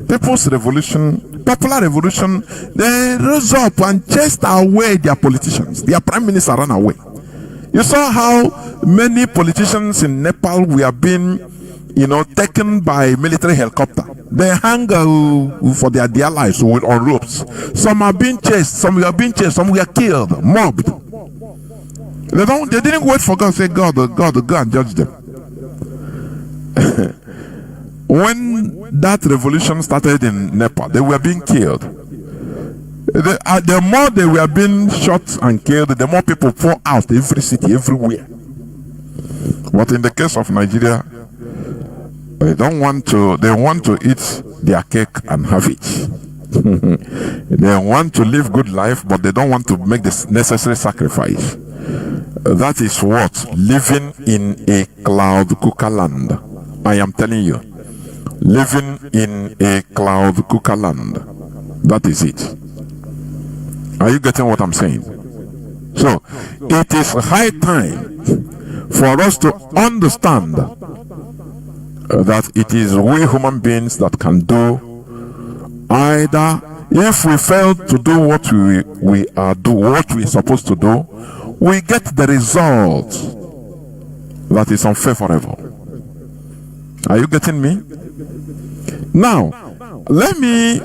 people's revolution, popular revolution, they rose up and chased away their politicians. Their prime minister ran away. You saw how many politicians in Nepal were being, taken by military helicopter. They hang for their dear lives on ropes. Some are being chased, some were being chased, some were killed, mobbed. They didn't wait for God to say, God, go and judge them. When that revolution started in Nepal, they were being killed. The more they were being shot and killed, the more people pour out every city, everywhere. But in the case of Nigeria, they want to eat their cake and have it. They want to live good life, but they don't want to make the necessary sacrifice. That is what living in a cloud cooker land. I am telling you, living in a cloud cooker land. That is it. Are you getting what I'm saying? So, it is high time for us to understand that it is we human beings that can do either. If we fail to do what we are supposed to do, we get the result that is unfavorable. Are you getting me? Now, let me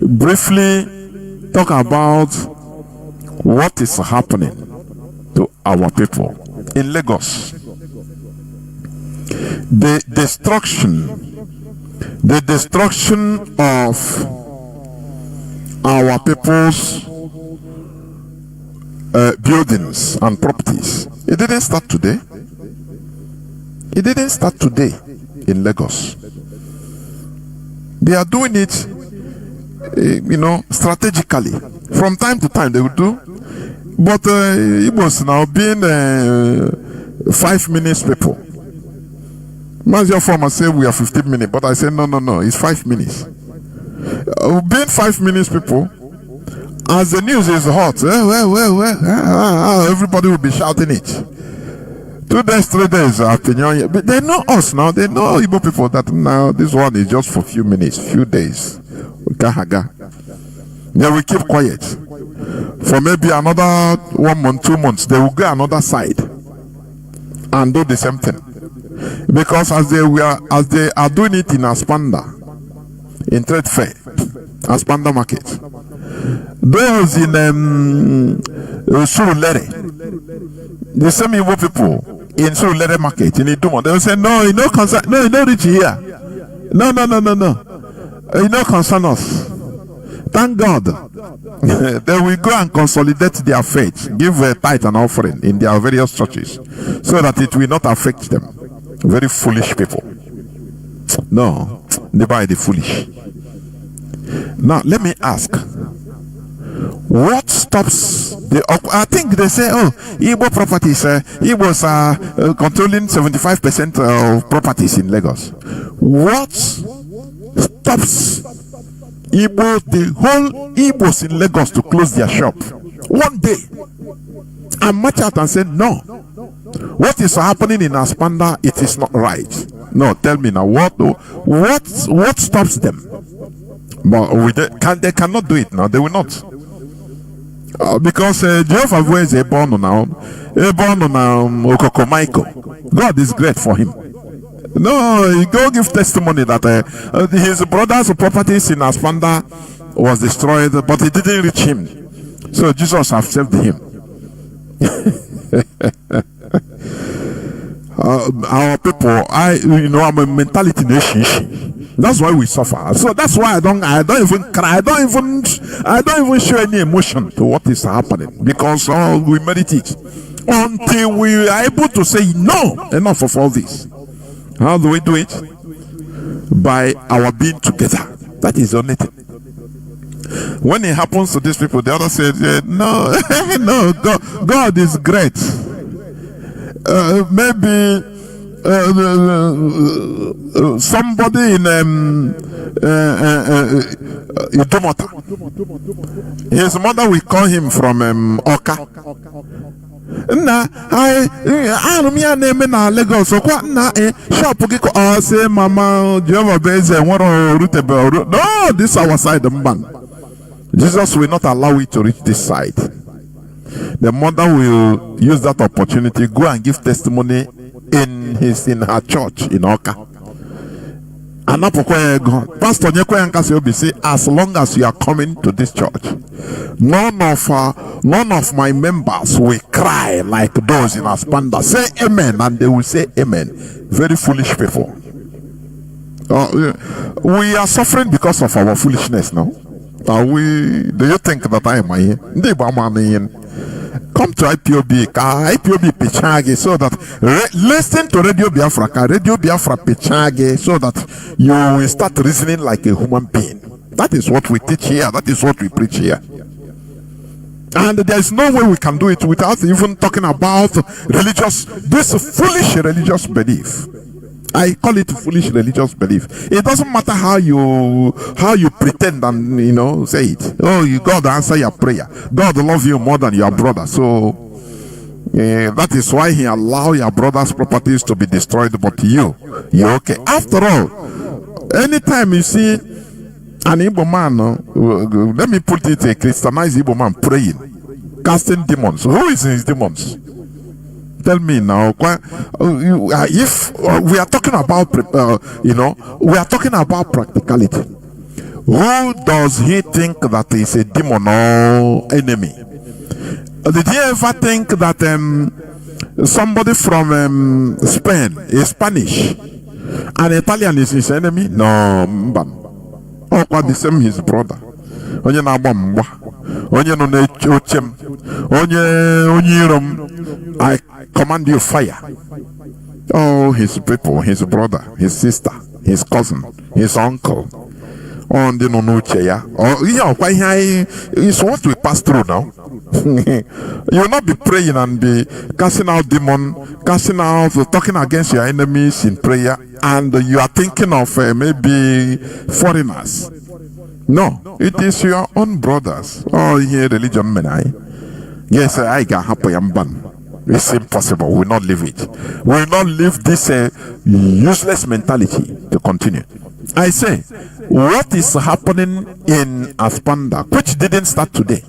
briefly talk about what is happening to our people in Lagos. The destruction of our people's buildings and properties. It didn't start today. It didn't start today in Lagos. They are doing it, strategically. From time to time they will do. But Igbos now being 5 minutes people. Mazi Jonathan say we are 15 minutes, but I say no, it's 5 minutes. Being 5 minutes people, as the news is hot, everybody will be shouting it. 2 days, 3 days, but they know us now. They know Igbo people that now this one is just for few minutes, few days. Then we keep quiet. For maybe another 1 month, 2 months, they will go another side and do the same thing. Because as they are doing it in Aspanda, in trade fair, Aspanda market, those in Surulere, the same Igbo people in Surulere market in Iduma, they will say, no, you don't concern, no, you don't reach here. No. You don't concern us. Thank God. They will go and consolidate their faith, give a tithe and offering in their various churches, so that it will not affect them. Very foolish people. No, they buy the foolish. Now, let me ask, what stops the... I think they say, Igbo properties, Igbos are controlling 75% of properties in Lagos. What stops the whole Igbos in Lagos to close their shop one day and march out and say, no, what is happening in Aspanda, it is not right? No, tell me now, what stops them? But they cannot do it now. They will not. Because Jehovah is a born now Okoko Michael. God is great for him. No, he go give testimony that his brother's properties in Aspanda was destroyed, but it didn't reach him. So Jesus have saved him. Our people, I'm a mentality nation. That's why we suffer. So that's why I don't even cry. I don't even show any emotion to what is happening, because we meditate until we are able to say no, enough of all this. How do we do it? By our being together. That is the only thing. When it happens to these people, the other said, no, no, God is great. Maybe somebody in Idumota, his mother will call him from Oka. Na I name na Lagos so kwa na shop go say mama Jehovah beze nworo rootable. No, this our side man. Jesus will not allow it to reach this side. The mother will use that opportunity, go and give testimony in her church in Oka. And Pastor Nyekwe say, as long as you are coming to this church, none of my members will cry like those in Aspanda. Say amen, and they will say amen. Very foolish people. We are suffering because of our foolishness now. Do you think that I am here? Come to IPOB Pechage, so that listen to Radio Biafra Pechage, so that you will start reasoning like a human being. That is what we teach here. That is what we preach here. And there is no way we can do it without even talking about this foolish religious belief. I call it foolish religious belief. It doesn't matter how you pretend and say it. Oh, God answer your prayer. God love you more than your brother. So that is why He allow your brother's properties to be destroyed, but you're okay. After all, anytime you see an Igbo man, let me put it, a Christianized Igbo man praying, casting demons. Who is in his demons? Tell me now, if we are talking about, we are talking about practicality. Who does he think that is a demon or enemy? Did he ever think that somebody from Spain is Spanish, an Italian is his enemy? No, oh, what the same his brother. Onye na-agba mgba, onye nọ n'ochem, onye irom, I command you fire. Oh, his people, his brother, his sister, his cousin, his uncle. On the nonucheya. Oh, yeah, why it's what we pass through now. You will not be praying and be casting out demon, casting out, talking against your enemies in prayer, and you are thinking of maybe foreigners. No, it is your own brothers. Oh, here religion men. Yes, I got happy and ban. It's impossible. We will not leave it. We will not leave this useless mentality to continue. I say, what is happening in Aspanda, which didn't start today?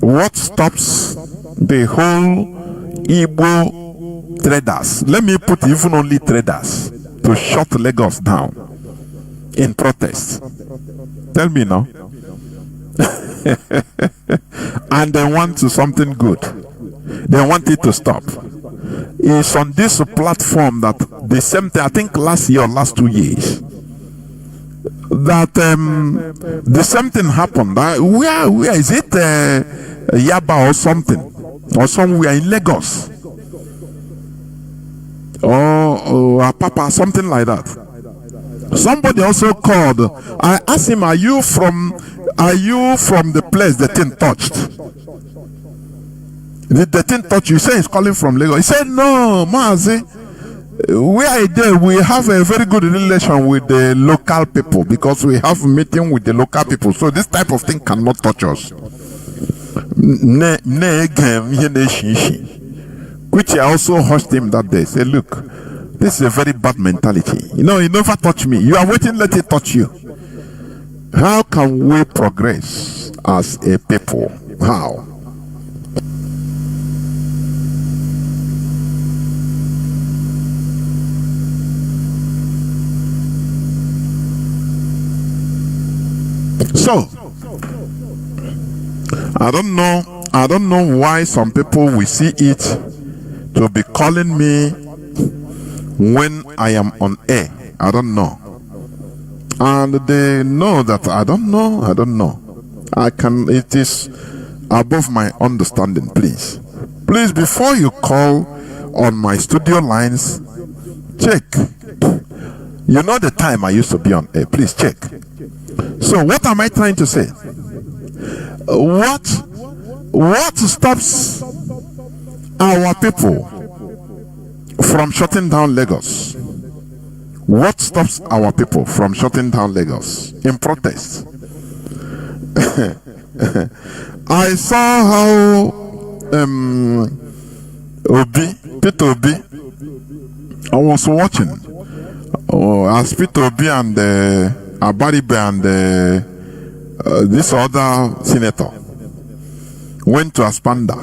What stops the whole Igbo traders? Let me put even only traders to shut Lagos down in protest. Tell me now. And they want something good. They want it to stop. It's on this platform that the same thing, I think last year or last 2 years, that the same thing happened. Where is it? Yaba or something, or somewhere in Lagos, or Papa, something like that. Somebody also called. I asked him, "Are you from the place the thing touched? Did the thing touch you?" He said he's calling from Lagos. He said, "No, Mazi, we are there. We have a very good relation with the local people because we have a meeting with the local people. So this type of thing cannot touch us." Which I also hushed him that day. Say, "Look, this is a very bad mentality. You know, you never touch me. You are waiting, let it touch you." How can we progress as a people? How? So, I don't know why some people will see it to be calling me when I am on air. I don't know. And they know that I don't know. It is above my understanding, please. Please, before you call on my studio lines, check. You know the time I used to be on air. Please check. So what am I trying to say? What stops our people from shutting down Lagos? What stops our people from shutting down Lagos in protest? I saw how Peter Obi, I was watching as Peter Obi and Abaribe and this other senator went to Aspanda.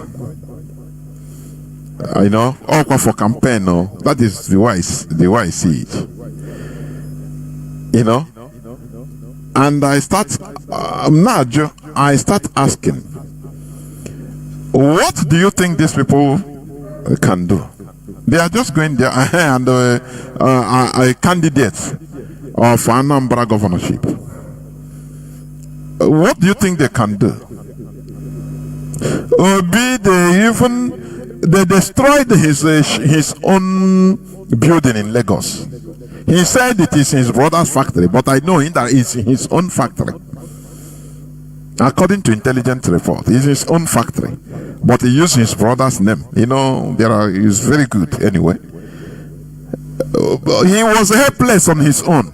You know, all for campaign. No, that is the way I see it. You know, and I start asking, what do you think these people can do? They are just going there and a candidate of Anambra governorship. What do you think they can do? They destroyed his own building in Lagos. He said it is his brother's factory, but I know that it's his own factory. According to intelligence report, it's his own factory, but he used his brother's name. You know, he's very good anyway. He was helpless on his own.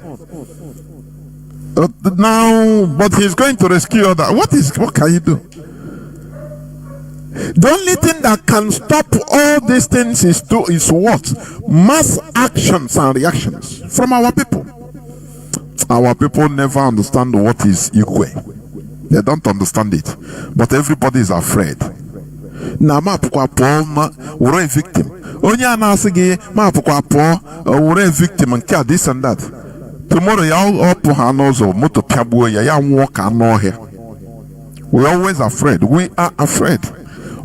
Now, but he's going to rescue others. What can you do? The only thing that can stop all these things is what? Mass actions and reactions from our people. Our people never understand what is Igwe. They don't understand it. But everybody is afraid. Na mapukwa po we're a victim. Onye anasigi mapukwa po we're a victim and care this and that. Tomorrow ya opu hanozo moto piabuo ya walk ano here. We're always afraid. We are afraid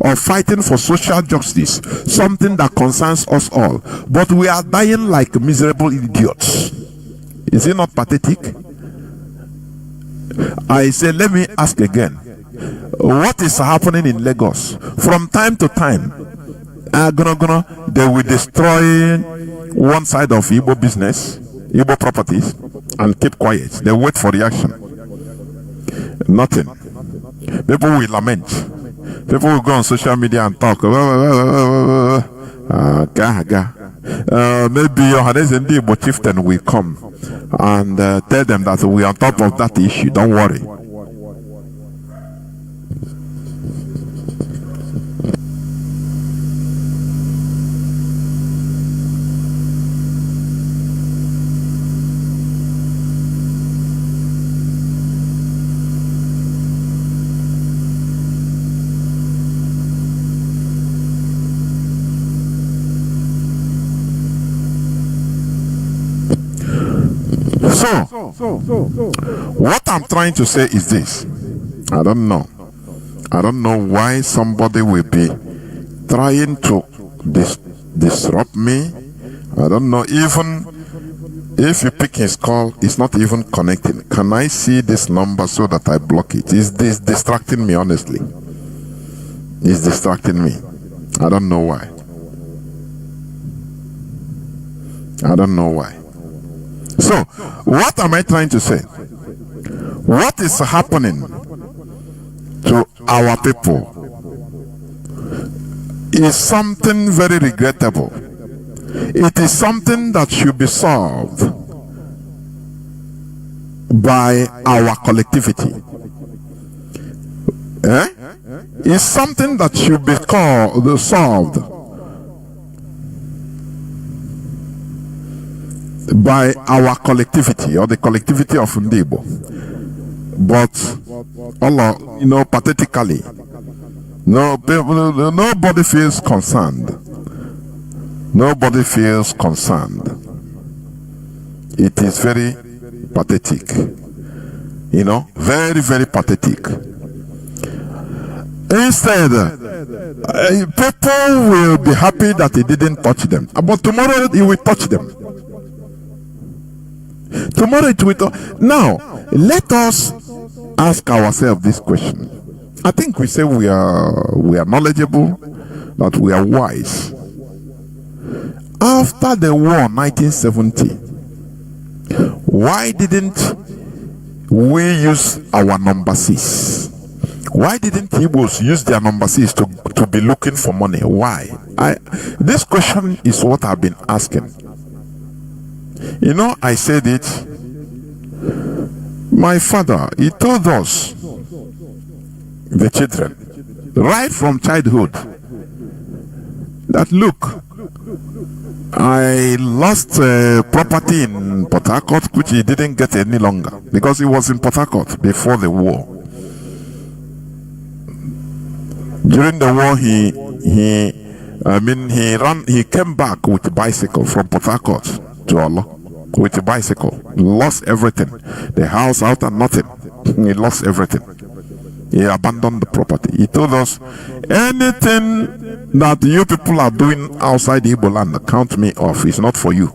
of fighting for social justice, something that concerns us all. But we are dying like miserable idiots. Is it not pathetic? I say, let me ask again. What is happening in Lagos? From time to time, They will destroy one side of Igbo business, Igbo properties, and keep quiet. They wait for reaction. Nothing. People will lament. People will go on social media and talk. Maybe Yohanes and the Igbo chieftain will come and tell them that we are on top of that issue. Don't worry. So, what I'm trying to say is this. I don't know why somebody will be trying to disrupt me. I don't know, even if you pick his call, it's not even connecting. Can I see this number so that I block it? Is this distracting me, honestly? It's distracting me. I don't know why. I don't know why. So, what am I trying to say? What is happening to our people is something very regrettable. It is something that should be solved by our collectivity. It's something that should be solved by our collectivity, or the collectivity of Ndibo. But pathetically, nobody feels concerned. Nobody feels concerned. It is very pathetic. Very, very pathetic. Instead, people will be happy that he didn't touch them. But tomorrow he will touch them. Tomorrow it will. Now, let us ask ourselves this question. I think we say we are knowledgeable, that we are wise. After the war, 1970, why didn't we use our number 6? Why didn't Igbos use their number 6 to be looking for money? Why? This question is what I've been asking. I said it. My father, he told us, the children, right from childhood, that look, I lost property in Port Harcourt, which he didn't get any longer because he was in Port Harcourt before the war. During the war, he came back with a bicycle from Port Harcourt to Allah with a bicycle. Lost everything, the house out and nothing. He lost everything. He abandoned the property. He told us, anything that you people are doing outside Igbo land, count me off. It's not for you.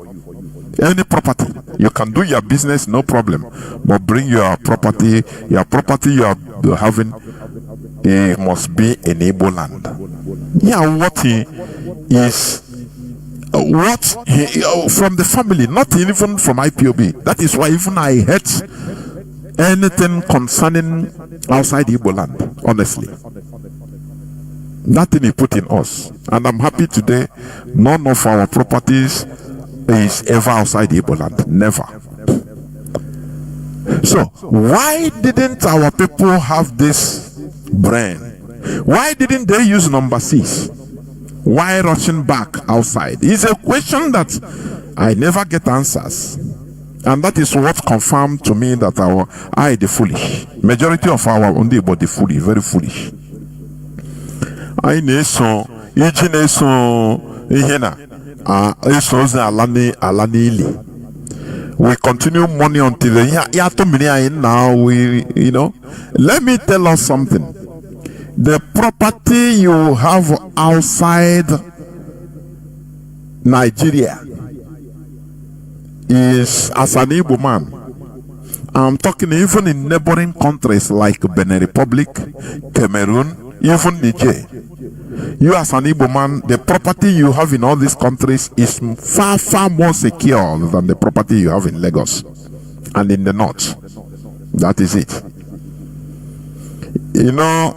Any property, you can do your business, no problem, but bring your property you are having, it must be in Igbo land. Yeah, what he is, from the family, not even from IPOB. That is why even I hate anything concerning outside Igbo land, honestly. Nothing he put in us. And I'm happy today, none of our properties is ever outside Igbo land. Never. So, why didn't our people have this brain? Why didn't they use number 6? Why rushing back outside? It's a question that I never get answers. And that is what confirmed to me that the foolish. Majority of our only body foolish, very foolish. I know we continue money until now let me tell us something. The property you have outside Nigeria is, as an Igbo man, I'm talking even in neighboring countries like Benin Republic, Cameroon, even Niger. you as an Igbo man, the property you have in all these countries is far, far more secure than the property you have in Lagos and in the north. That is it. You know,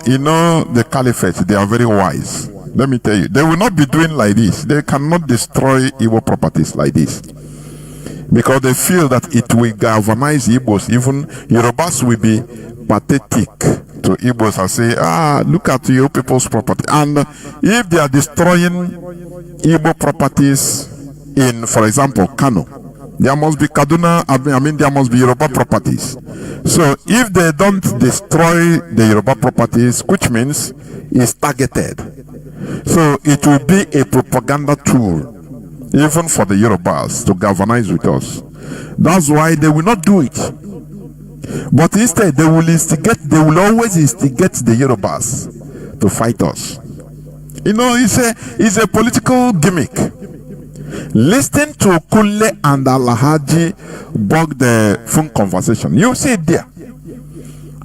the caliphate, they are very wise. Let me tell you, they will not be doing like this. They cannot destroy Igbo properties like this, because they feel that it will galvanize Igbos. Even Yorubas will be pathetic to Igbos and say, look at your people's property. And if they are destroying Igbo properties in, for example, Kano, there must be Kaduna, there must be Yoruba properties. So if they don't destroy the Yoruba properties, which means it's targeted, so it will be a propaganda tool even for the Yorubas to galvanize with us. That's why they will not do it. But instead, they will always instigate the Yorubas to fight us. You know, it's a political gimmick. Listen to Kule and Alhaji bug the phone conversation. You see it there.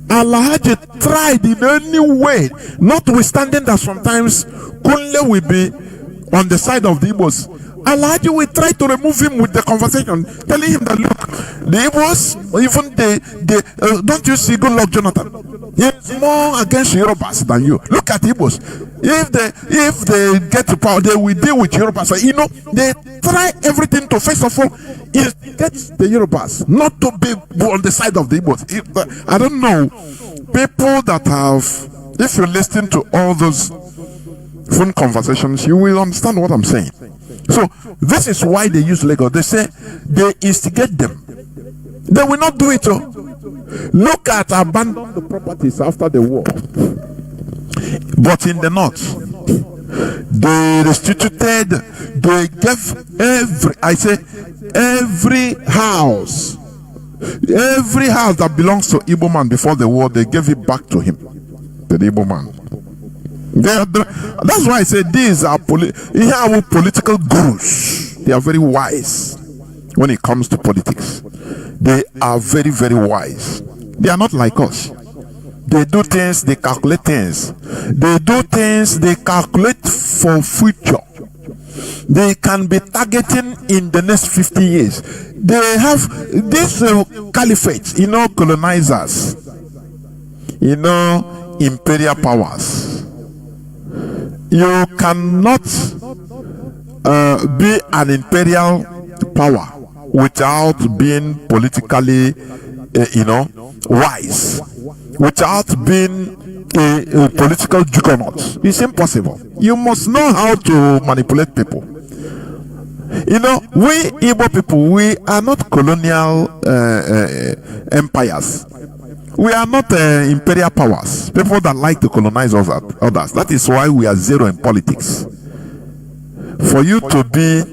Alhaji tried in any way, notwithstanding that sometimes Kule will be on the side of the Igbos. Alhaji will try to remove him with the conversation, telling him that, look, the Igbos, even don't you see good luck, Jonathan? He's more against Yorubas than you. Look at Igbos. If they get to power, they will deal with Yorubas. So, you know, they try everything to, first of all, get the Yorubas, not to be on the side of the Igbos. I don't know. People that have, if you listen to all those phone conversations, you will understand what I'm saying. So this is why they use Lagos. They say they instigate them. They will not do it. Look at abandoned the properties after the war. But in the north, they restituted, they gave every house that belongs to Igbo man before the war, they gave it back to him, the Igbo man. That's why I say these are political gurus. They are very wise when it comes to politics. They are very, very wise. They are not like us. They do things, they calculate things. They do things, they calculate for future. They can be targeting in the next 50 years. They have this caliphate, colonizers, imperial powers. You cannot be an imperial power without being politically, wise, without being a political juggernaut. It's impossible. You must know how to manipulate people. We Igbo people, we are not colonial empires. We are not imperial powers, people that like to colonize others. That is why we are zero in politics. For you to be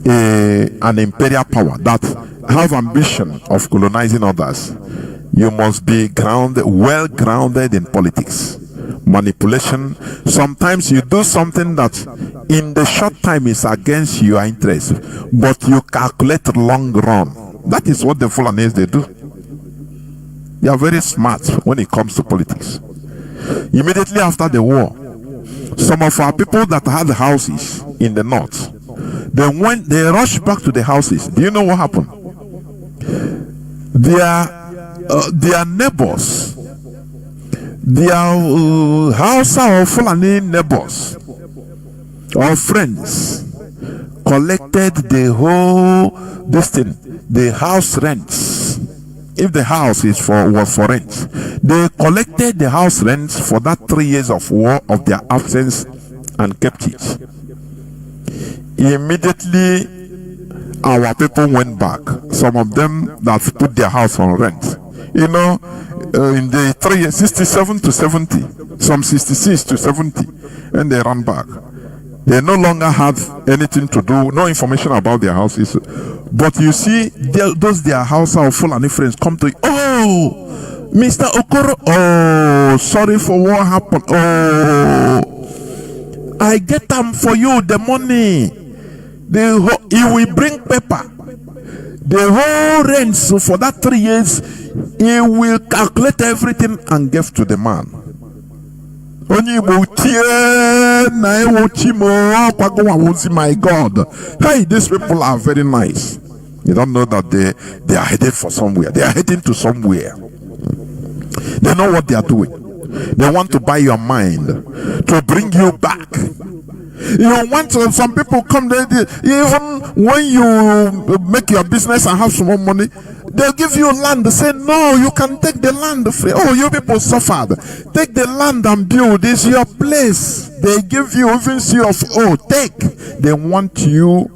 an imperial power that have ambition of colonizing others, you must be well grounded in politics, manipulation. Sometimes you do something that in the short time is against your interest, but you calculate long run. That is what the Fulanis they do. They are very smart when it comes to politics. Immediately after the war, some of our people that had houses in the north, they rushed back to the houses. Do you know what happened? Their neighbors, their Hausa or Fulani neighbors or friends collected the whole the house rents. If the house was for rent, they collected the house rents for that 3 years of war of their absence and kept it. Immediately, our people went back. Some of them that put their house on rent, in the 3 years, 67 to 70, some 66 to 70, and they ran back. They no longer have anything to do, no information about their houses. But you see, their house or Fulani friends come to you. Oh, Mr. Okoro, oh, sorry for what happened. Oh, I get them for you, the money. He will bring paper. The whole rent for that 3 years, he will calculate everything and give to the man. My God. Hey, these people are very nice. You don't know that they are headed for somewhere. They are heading to somewhere. They know what they are doing. They want to buy your mind to bring you back. You want some people come there, even when you make your business and have some more money, they'll give you land. They say, no, you can take the land free. Oh, you people suffered. Take the land and build. It's your place. They give you even take. They want you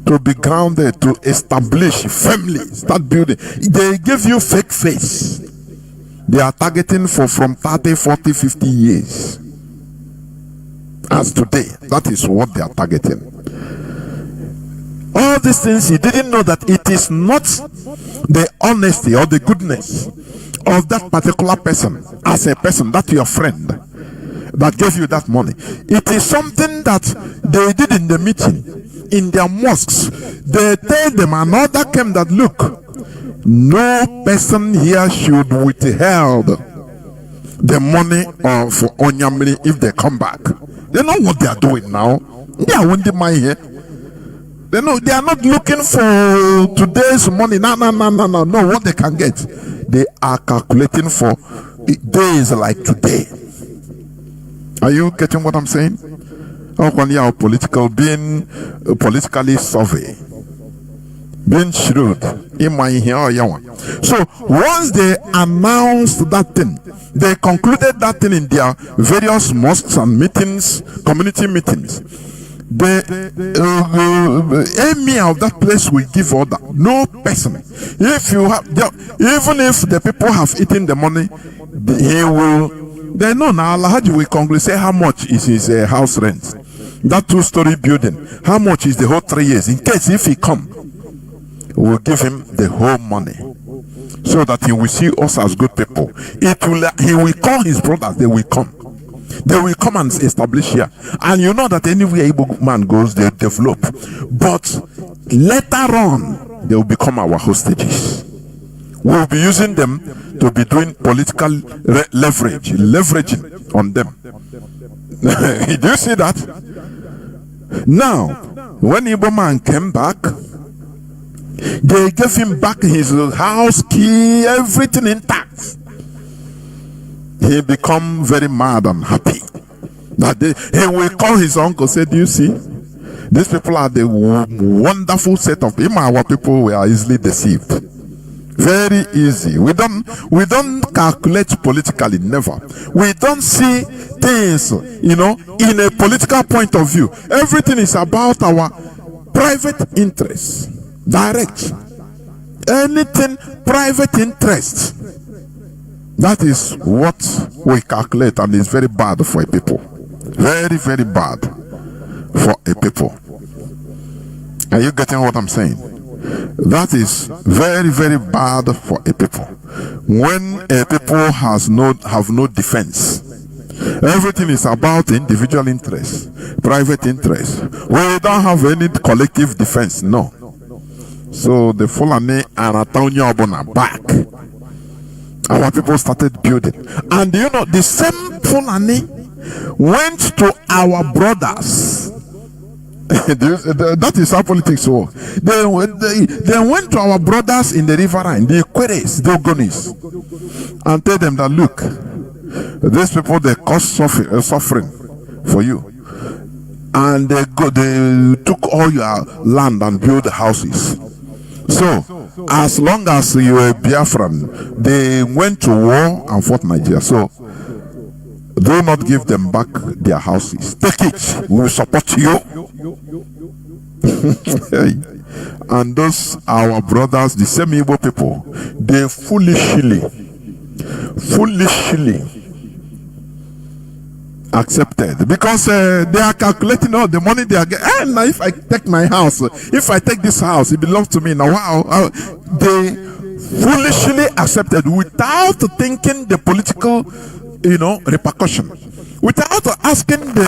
to be grounded, to establish firmly, start building. They give you fake face. They are targeting for from 30, 40, 50 years. As today, that is what they are targeting. All these things, you didn't know that it is not the honesty or the goodness of that particular person as a person, that your friend that gave you that money. It is something that they did in the meeting, in their mosques. They tell them, another came that, look, no person here should withhold the money of Onyamiri if they come back. They know what they are doing now. They are winning money here. They know they are not looking for today's money. No, what they can get. They are calculating for days like today. Are you getting what I'm saying? Being politically survey, being shrewd. So once they announced that thing, they concluded that thing in their various mosques and meetings, community meetings. The emir of that place will give order. No person. If you have, even if the people have eaten the money, he will. They know now. Alhaji will congregate. Say how much is his house rent? That 2-story building. How much is the whole 3 years? In case if he come, we'll give him the whole money, so that he will see us as good people. He will call his brothers. They will come and establish here. And you know that anywhere Igbo man goes, they develop. But later on, they will become our hostages. We'll be using them to be doing political leveraging on them. Do you see that? Now, when Igbo man came back, they gave him back his house key, everything intact. He become very mad and happy. He will call his uncle, say, do you see? These people are the wonderful set of people. Our people were easily deceived. Very easy. We don't calculate politically, never. We don't see things, in a political point of view. Everything is about our private interests. Direct. Anything private interest. That is what we calculate, and it's very bad for a people. Very, very bad for a people. Are you getting what I'm saying? That is very, very bad for a people. When a people have no defense, everything is about individual interest, private interest. We don't have any collective defense, no. So the Fulani and Ataunya Obona back. Our people started building. And the same Fulani went to our brothers. That is how politics work. They went to our brothers in the riverine, the Equeres, the Ogonis, and tell them that, look, these people, they cause suffering for you. And they took all your land and built houses. So, as long as you are Biafran, they went to war and fought Nigeria. So, do not give them back their houses. Take it. We will support you. And those our brothers, the same Igbo people, they foolishly accepted, because they are calculating all the money they are getting. Now if I take my house, if I take this house, it belongs to me. Now wow, they foolishly accepted without thinking the political repercussion, without asking the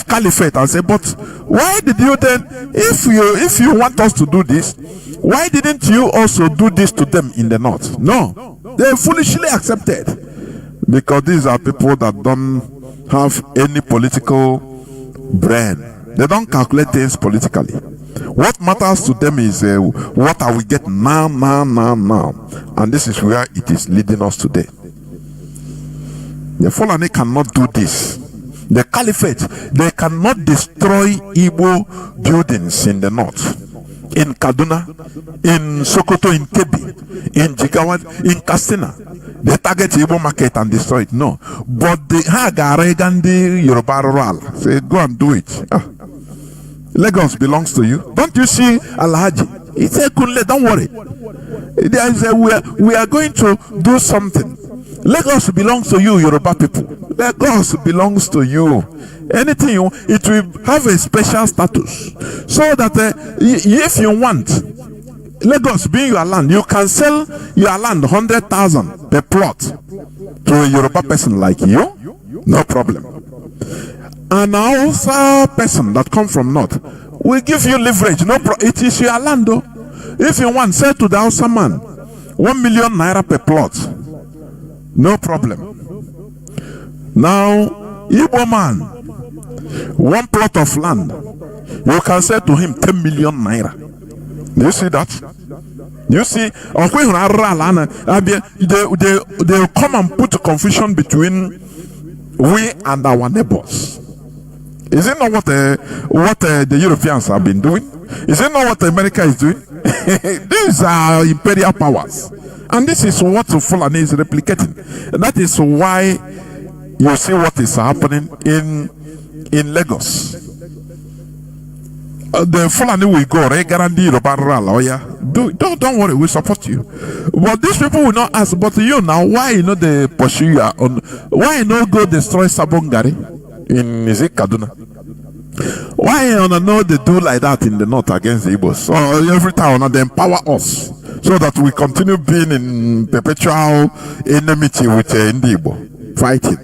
caliphate and say, but why did you then, if you want us to do this, why didn't you also do this to them in the north? No, they foolishly accepted. Because these are people that don't have any political brain. They don't calculate things politically. What matters to them is what are we getting now. And this is where it is leading us today. The Fulani cannot do this. The Caliphate, they cannot destroy Igbo buildings in the north. In Kaduna, in Sokoto, in Kebbi, in Jigawa, in Katsina. They target Igbo market and destroy it. No. But the Hagaragandi Yoruba Rural say, go and do it. Lagos belongs to you. Don't you see Alhaji? He said, Kunle, don't worry. There is we are going to do something. Lagos belongs to you, Yoruba people. Lagos belongs to you. Anything you, it will have a special status. So that if you want Lagos being your land, you can sell your land 100,000 per plot to a Yoruba person like you. No problem. An Hausa person that come from north will give you leverage. It is your land though. If you want, sell to the Hausa man 1 million naira per plot. No problem. Now, Igbo man, 1 plot of land, you can sell to him 10 million naira. Do you see that? You see, they come and put confusion between we and our neighbors. Is it not what the Europeans have been doing? Is it not what America is doing? These are imperial powers. And this is what Fulani is replicating. And that is why you see what is happening in Lagos. The Fulani will go, don't worry, we support you. But these people will not ask, but you now, why they pursue you on, why go destroy Sabongari in Kaduna? Why they do like that in the north against the Igbos? So every time they empower us so that we continue being in perpetual enmity with the Igbo, fighting.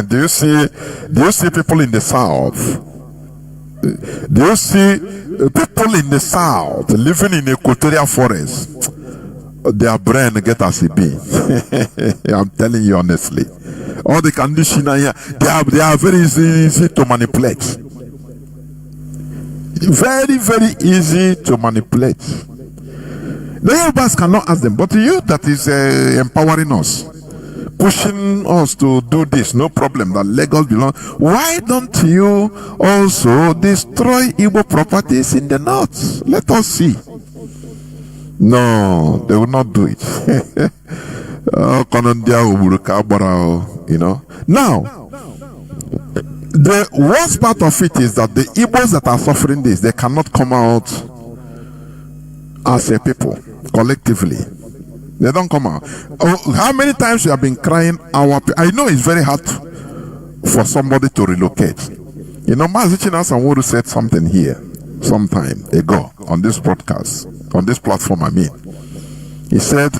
Do you see people in the south? Do you see people in the south living in equatorial forest? Their brain get as it be. I'm telling you honestly. All the conditions here, they are very easy to manipulate. Very, very easy to manipulate. The Yorubas cannot ask them, but you that is empowering us, pushing us to do this, no problem, that Lagos belongs. Why don't you also destroy Igbo properties in the north? Let us see. No, they will not do it. Now, the worst part of it is that the Igbos that are suffering this, they cannot come out as a people, collectively. They don't come out. How many times you have been crying? I know it's very hard for somebody to relocate. Mazi Jonathan said something here some time ago on this broadcast, on this platform. He said,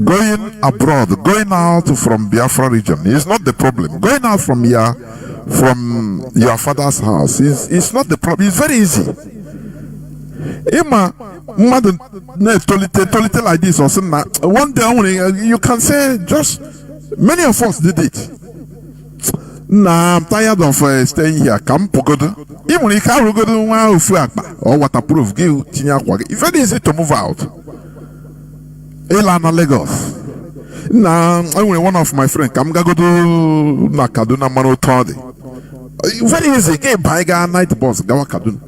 going abroad, going out from Biafra region is not the problem. Going out from here, from your father's house, is not the problem. It's very easy. Like this or something. One day only, you can say, just many of us did it. Nah, I'm tired of staying here. Come pogodo. Even if I go or waterproof, it's very easy to move out. Elana Lagos. Nah, one of my friends, come go to Kaduna Mano Todi. Very easy. Get Baiga night bus, Gawa Kaduna.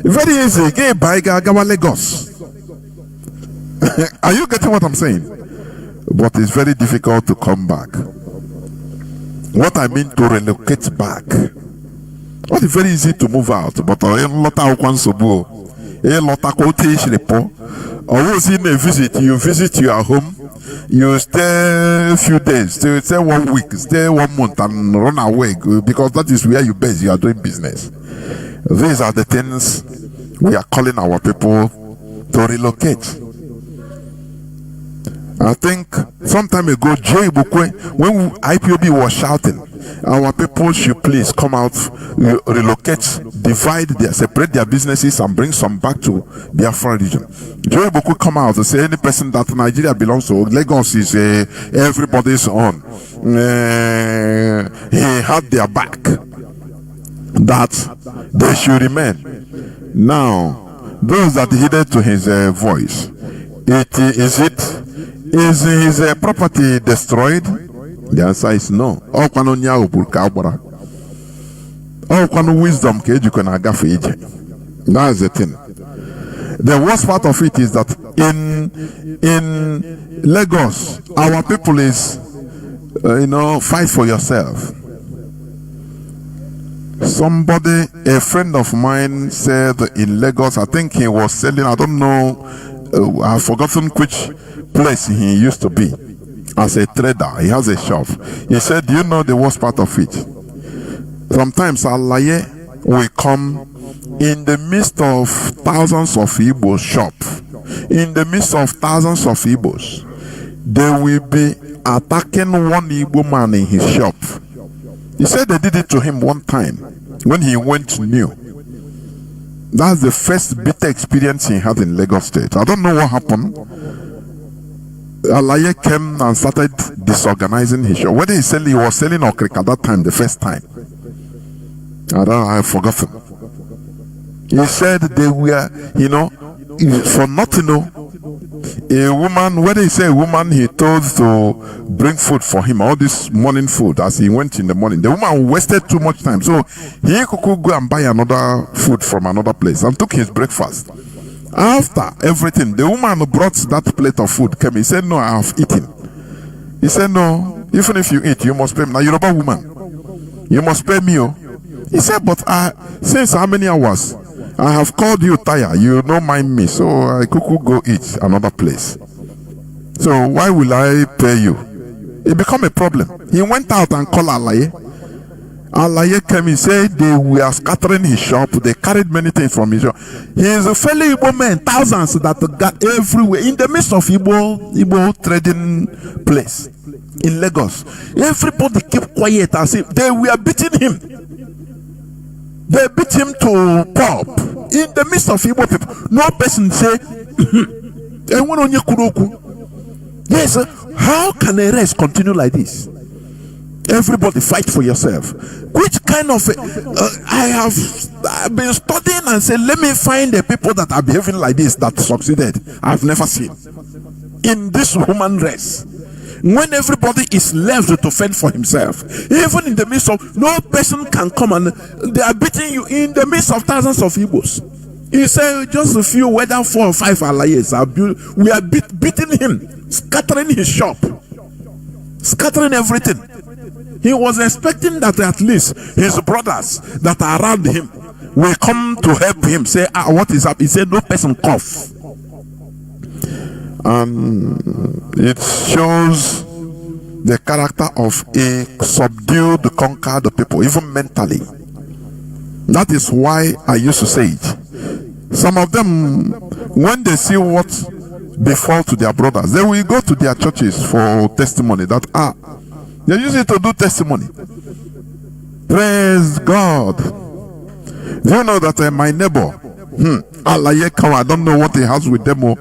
Very easy. Get Baiga Gawa Lagos. Are you getting what I'm saying? But it's very difficult to come back. What I mean to relocate back. What is very easy to move out, but a lot of Kwansobu, a lot of quotation report. Always in a visit, you visit your home, you stay a few days, stay 1 week, stay 1 month, and run away because that is where you base. You are doing business. These are the things we are calling our people to relocate. I think some time ago, Joe Ibukwe, when IPOB was shouting, our people should please come out, relocate, separate their businesses and bring some back to Biafran region. Joe Boku come out to say any person that Nigeria belongs to, Lagos is everybody's own. He had their back, that they should remain. Now, those that heeded to his voice, is his property destroyed? The answer is no. All wisdom that's the thing. The worst part of it is that in Lagos, our people is fight for yourself. Somebody, a friend of mine, said in Lagos, I think he was selling, I don't know, I've forgotten which place he used to be, as a trader. He has a shop. He said, do you know the worst part of it? Sometimes Alaye will come in the midst of thousands of Igbos shop. In the midst of thousands of Igbos, they will be attacking one Igbo man in his shop. He said they did it to him one time when he went new. That's the first bitter experience he had in Lagos State. I don't know what happened. Alaye came and started disorganizing his shop. Whether he was selling okrika at that time, the first time, I've forgotten. He said they were, for nothing. A woman, whether he say a woman, he told to bring food for him, all this morning food as he went in the morning. The woman wasted too much time, so he could go and buy another food from another place and took his breakfast. After everything, the woman who brought that plate of food came. He said, no, I have eaten. He said, no, even if you eat, you must pay me. Now, you're a woman. You must pay me. He said, but since how many hours? I have called you tired. You don't mind me. So I could go eat another place. So why will I pay you? It became a problem. He went out and called Alaye. Alaye came, he said they were scattering his shop. They carried many things from his shop. He is a fellow Igbo man, thousands that got everywhere in the midst of Igbo trading place in Lagos. Everybody kept quiet as if they were beating him. They beat him to pulp in the midst of Igbo people. No person say, yes, how can a race continue like this? Everybody fight for yourself. Which kind of I've been studying and said, let me find the people that are behaving like this that succeeded. I've never seen in this human race. When everybody is left to fend for himself, even in the midst of, no person can come and they are beating you in the midst of thousands of Igbos. He said just a few, whether 4 or 5 allies we are beating him, scattering his shop, scattering everything. He was expecting that at least his brothers that are around him will come to help him. Say, what is up? He said, no person cough. And it shows the character of a subdued, conquered people, even mentally. That is why I used to say it. Some of them, when they see what befall to their brothers, they will go to their churches for testimony that they use it to do testimony. Praise God. Do you know that my neighbor, I don't know what he has with them.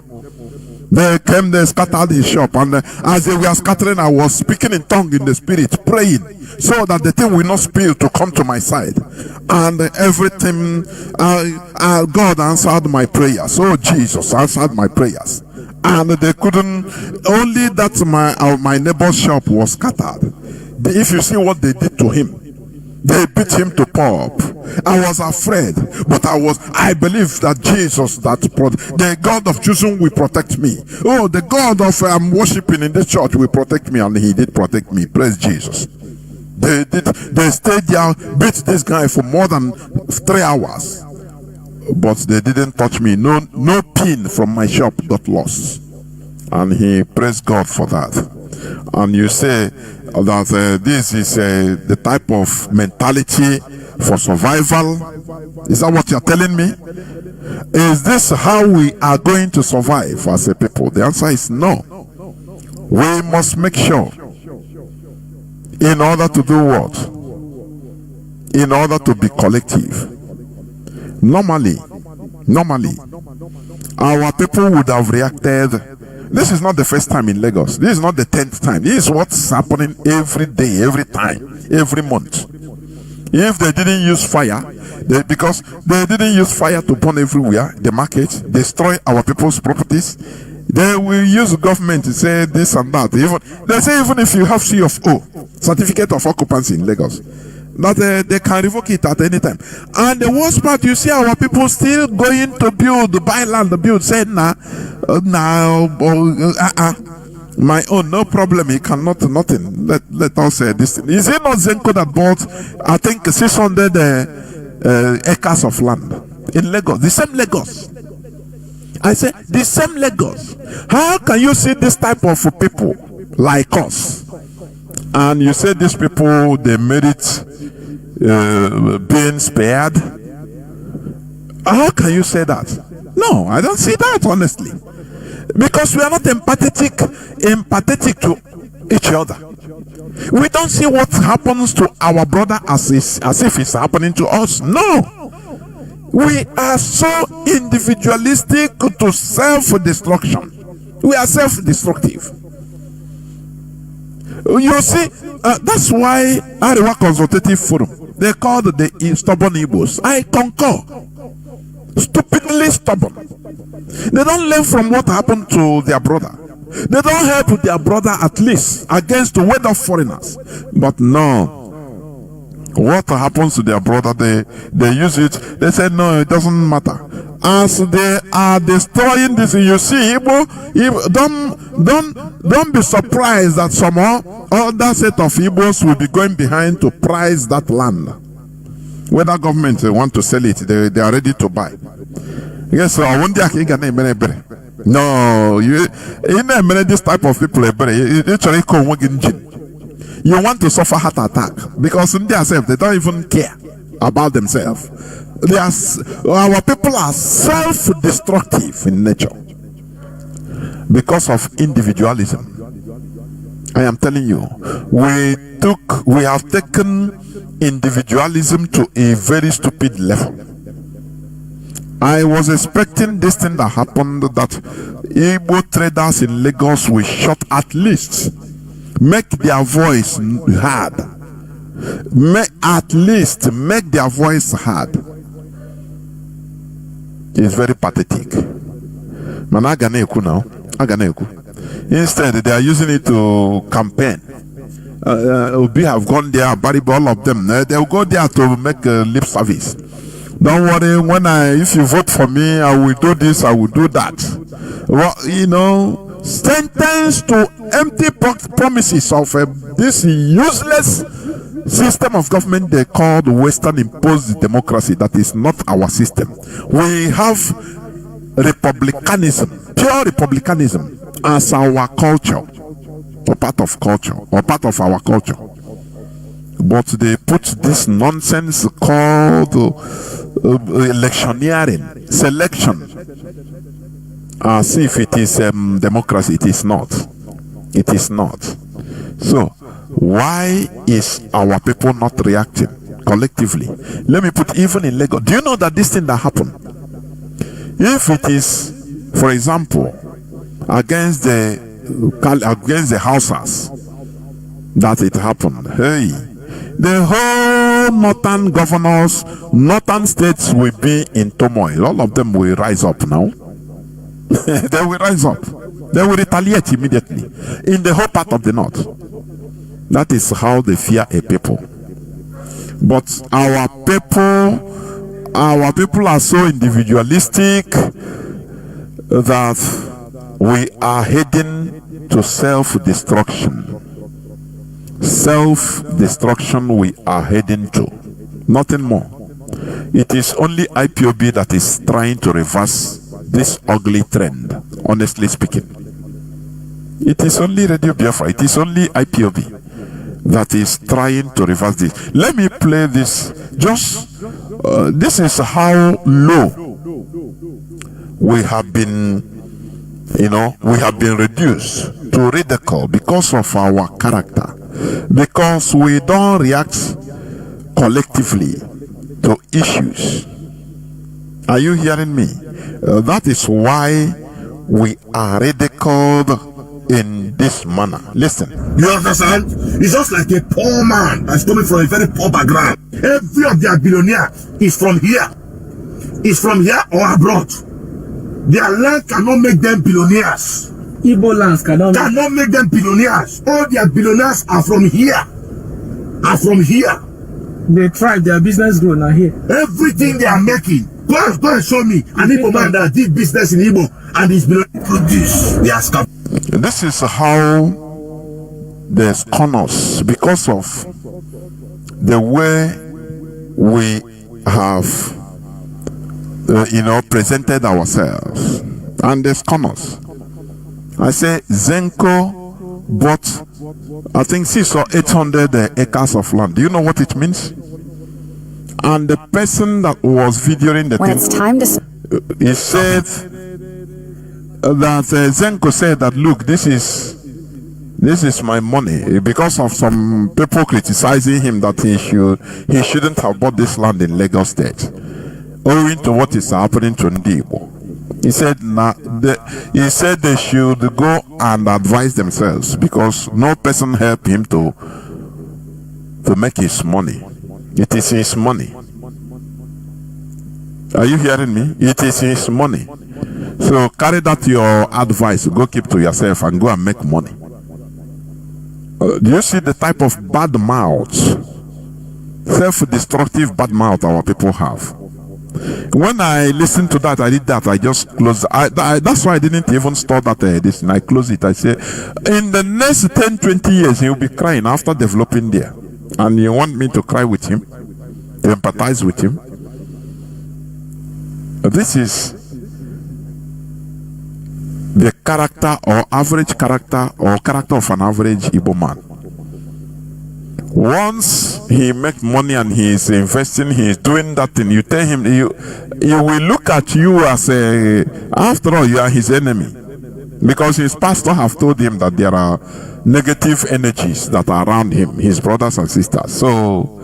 They came, they scattered his shop, and as they were scattering, I was speaking in tongue in the spirit, praying, so that the thing will not spill to come to my side. And everything, God answered my prayers. So Jesus answered my prayers. And they couldn't, only that my neighbor's shop was scattered. If you see what they did to him, they beat him to pulp. I was afraid, but I believe that Jesus, the God of choosing will protect me. Oh, the God of I'm worshiping in this church will protect me, and he did protect me. Praise Jesus. They stayed there, beat this guy for more than 3 hours, but they didn't touch me. No pin from my shop got lost, and he praised God for that. And you say that this is the type of mentality for survival. Is that what you're telling me? Is this how we are going to survive as a people? The answer is no. We must make sure In order to do what? In order to be collective. Normally, our people would have reacted. This is not the first time in Lagos. This is not the 10th time. This is what's happening every day, every time, every month. If they didn't use fire, because they didn't use fire to burn everywhere, the market, destroy our people's properties, they will use government to say this and that. They say even if you have CFO, certificate of occupancy in Lagos, that they can revoke it at any time. And the worst part, you see our people still going to build, buy land, build, say my own, no problem, he cannot, nothing. Let us say this thing. Is it not Zenko that bought, I think, 600 acres of land in Lagos? The same Lagos. I say, the same Lagos. How can you see this type of people like us? And you say these people, they merit being spared? How can you say that? No, I don't see that, honestly. Because we are not empathetic to each other. We don't see what happens to our brother as if it's happening to us. No. We are so individualistic to self-destruction. We are self-destructive. You see, that's why Arewa Consultative Forum, they called the stubborn Igbos. I concur. Stupidly stubborn. They don't learn from what happened to their brother. They don't help their brother at least against the weight of foreigners. But no. What happens to their brother, they use it. They say no, it doesn't matter. As they are destroying this, you see, don't be surprised that some other set of Igbos will be going behind to price that land. Whether government want to sell it, they are ready to buy. Yes, so I wonder no, you this type of people you want to suffer heart attack because in themselves they don't even care about themselves. Our people are self-destructive in nature because of individualism. I am telling you, we have taken individualism to a very stupid level. I was expecting this thing that happened, that Igbo traders in Lagos will shut, at least make their voice heard. At least make their voice heard. It's very pathetic. Instead, they are using it to campaign. Obi have gone there, all of them. They will go there to make lip service. Don't worry, if you vote for me, I will do this, I will do that. Well, sentenced to empty promises of this useless system of government they called Western imposed democracy. That is not our system. We have republicanism, pure republicanism as our culture, or part of our culture. But they put this nonsense called electioneering, selection, as if it is democracy. It is not. It is not. So, why is our people not reacting collectively? Let me put, even in Lagos. Do you know that this thing that happened, if it is, for example, against the houses that it happened, hey, the whole northern governors, northern states will be in turmoil. All of them will rise up now. They will rise up. They will retaliate immediately in the whole part of the north. That is how they fear a people. But our people are so individualistic that we are heading to self-destruction. Self-destruction we are heading to. Nothing more. It is only IPOB that is trying to reverse this ugly trend, honestly speaking. It is only Radio Biafra, it is only IPOB that is trying to reverse this. Let me play this. This is how low we have been, we have been reduced to ridicule because of our character. because we don't react collectively to issues. Are you hearing me? That is why we are ridiculed in this manner. Listen. You understand? It's just like a poor man that's coming from a very poor background. Every of their billionaire is from here. Is from here or abroad. Their land cannot make them billionaires. Igbo lands cannot make them billionaires. All their billionaires are from here. Are from here. They thrive, their business grow now here. Everything they are making. Go and show me an Igbo man that did business in Igbo and is billionaire produce. They are scam. This is how they scorn us because of the way we have presented ourselves, and they scorn us. I say Zenko bought, I think 600 or 800 acres of land. Do you know what it means? And the person that was videoing the thing, it's time to he said that Zenko said that, look, this is my money, because of some people criticizing him that he shouldn't have bought this land in Lagos State, owing to what is happening to Ndibo. He said they should go and advise themselves, because no person helped him to make his money. It is his money. Are you hearing me? It is his money. So carry that your advice, go keep to yourself and go and make money. Do you see the type of bad mouth, self-destructive bad mouth our people have? When I listened to that, I did that. I just closed. That's why I didn't even start that this. And I closed it. I say, in the next 10, 20 years, he will be crying after developing there. And you want me to cry with him, to empathize with him? This is the character or average character or character of an average Igbo man. Once he makes money and he is investing, he is doing that thing, you tell him, he will look at you as after all, you are his enemy. Because his pastor have told him that there are negative energies that are around him, his brothers and sisters. So,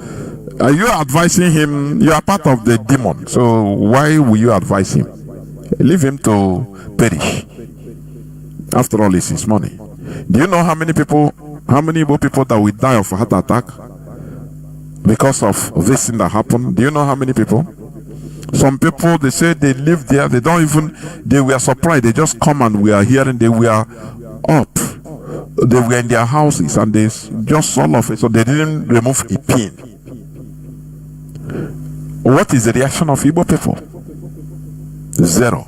you are advising him, you are part of the demon. So, why will you advise him? Leave him to perish. After all, it's his money. Do you know how many Igbo people that will die of a heart attack because of this thing that happened? Do you know how many people? Some people, they say they live there, they were surprised, they just come and we are hearing they were up. They were in their houses and they just all of it, so they didn't remove a pin. What is the reaction of Igbo people? Zero.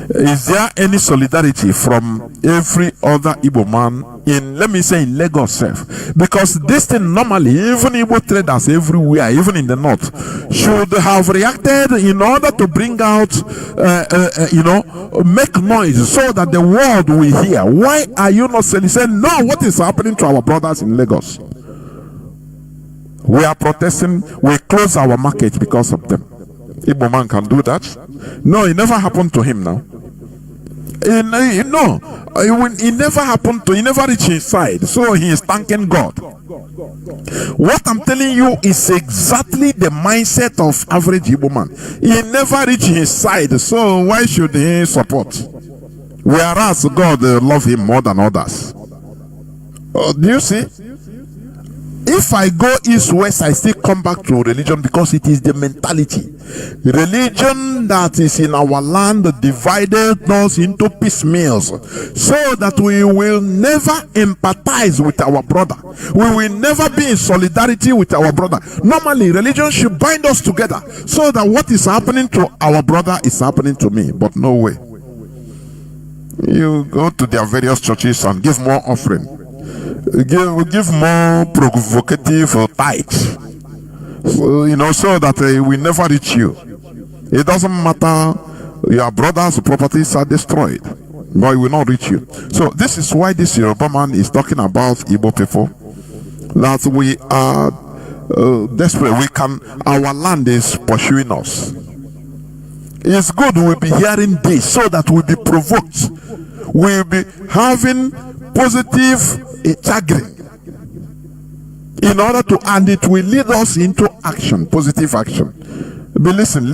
Is there any solidarity from every other Igbo man in, let me say, in Lagos self? Because this thing normally, even Igbo traders everywhere, even in the north, should have reacted in order to bring out, make noise so that the world will hear. Why are you not saying, no, what is happening to our brothers in Lagos? We are protesting, we close our market because of them. Igbo man can do that? No, it never happened to him now. It never happened to, he never reached his side. So he is thanking God. What I'm telling you is exactly the mindset of average Igbo man. He never reached his side, so why should he support? Whereas God loves him more than others. Do you see? If I go east-west, I still come back to religion because it is the mentality. Religion that is in our land divided us into piecemeals so that we will never empathize with our brother. We will never be in solidarity with our brother. Normally, religion should bind us together so that what is happening to our brother is happening to me. But no way. You go to their various churches and give more offering. Give more provocative tithes, so that we never reach you. It doesn't matter, your brother's properties are destroyed, but it will not reach you. So this is why this Yoruba man is talking about Igbo people, that we are desperate. Our land is pursuing us. It's good we'll be hearing this so that we'll be provoked. We'll be having positive a chagrin. In order to, and it will lead us into action, positive action. But listen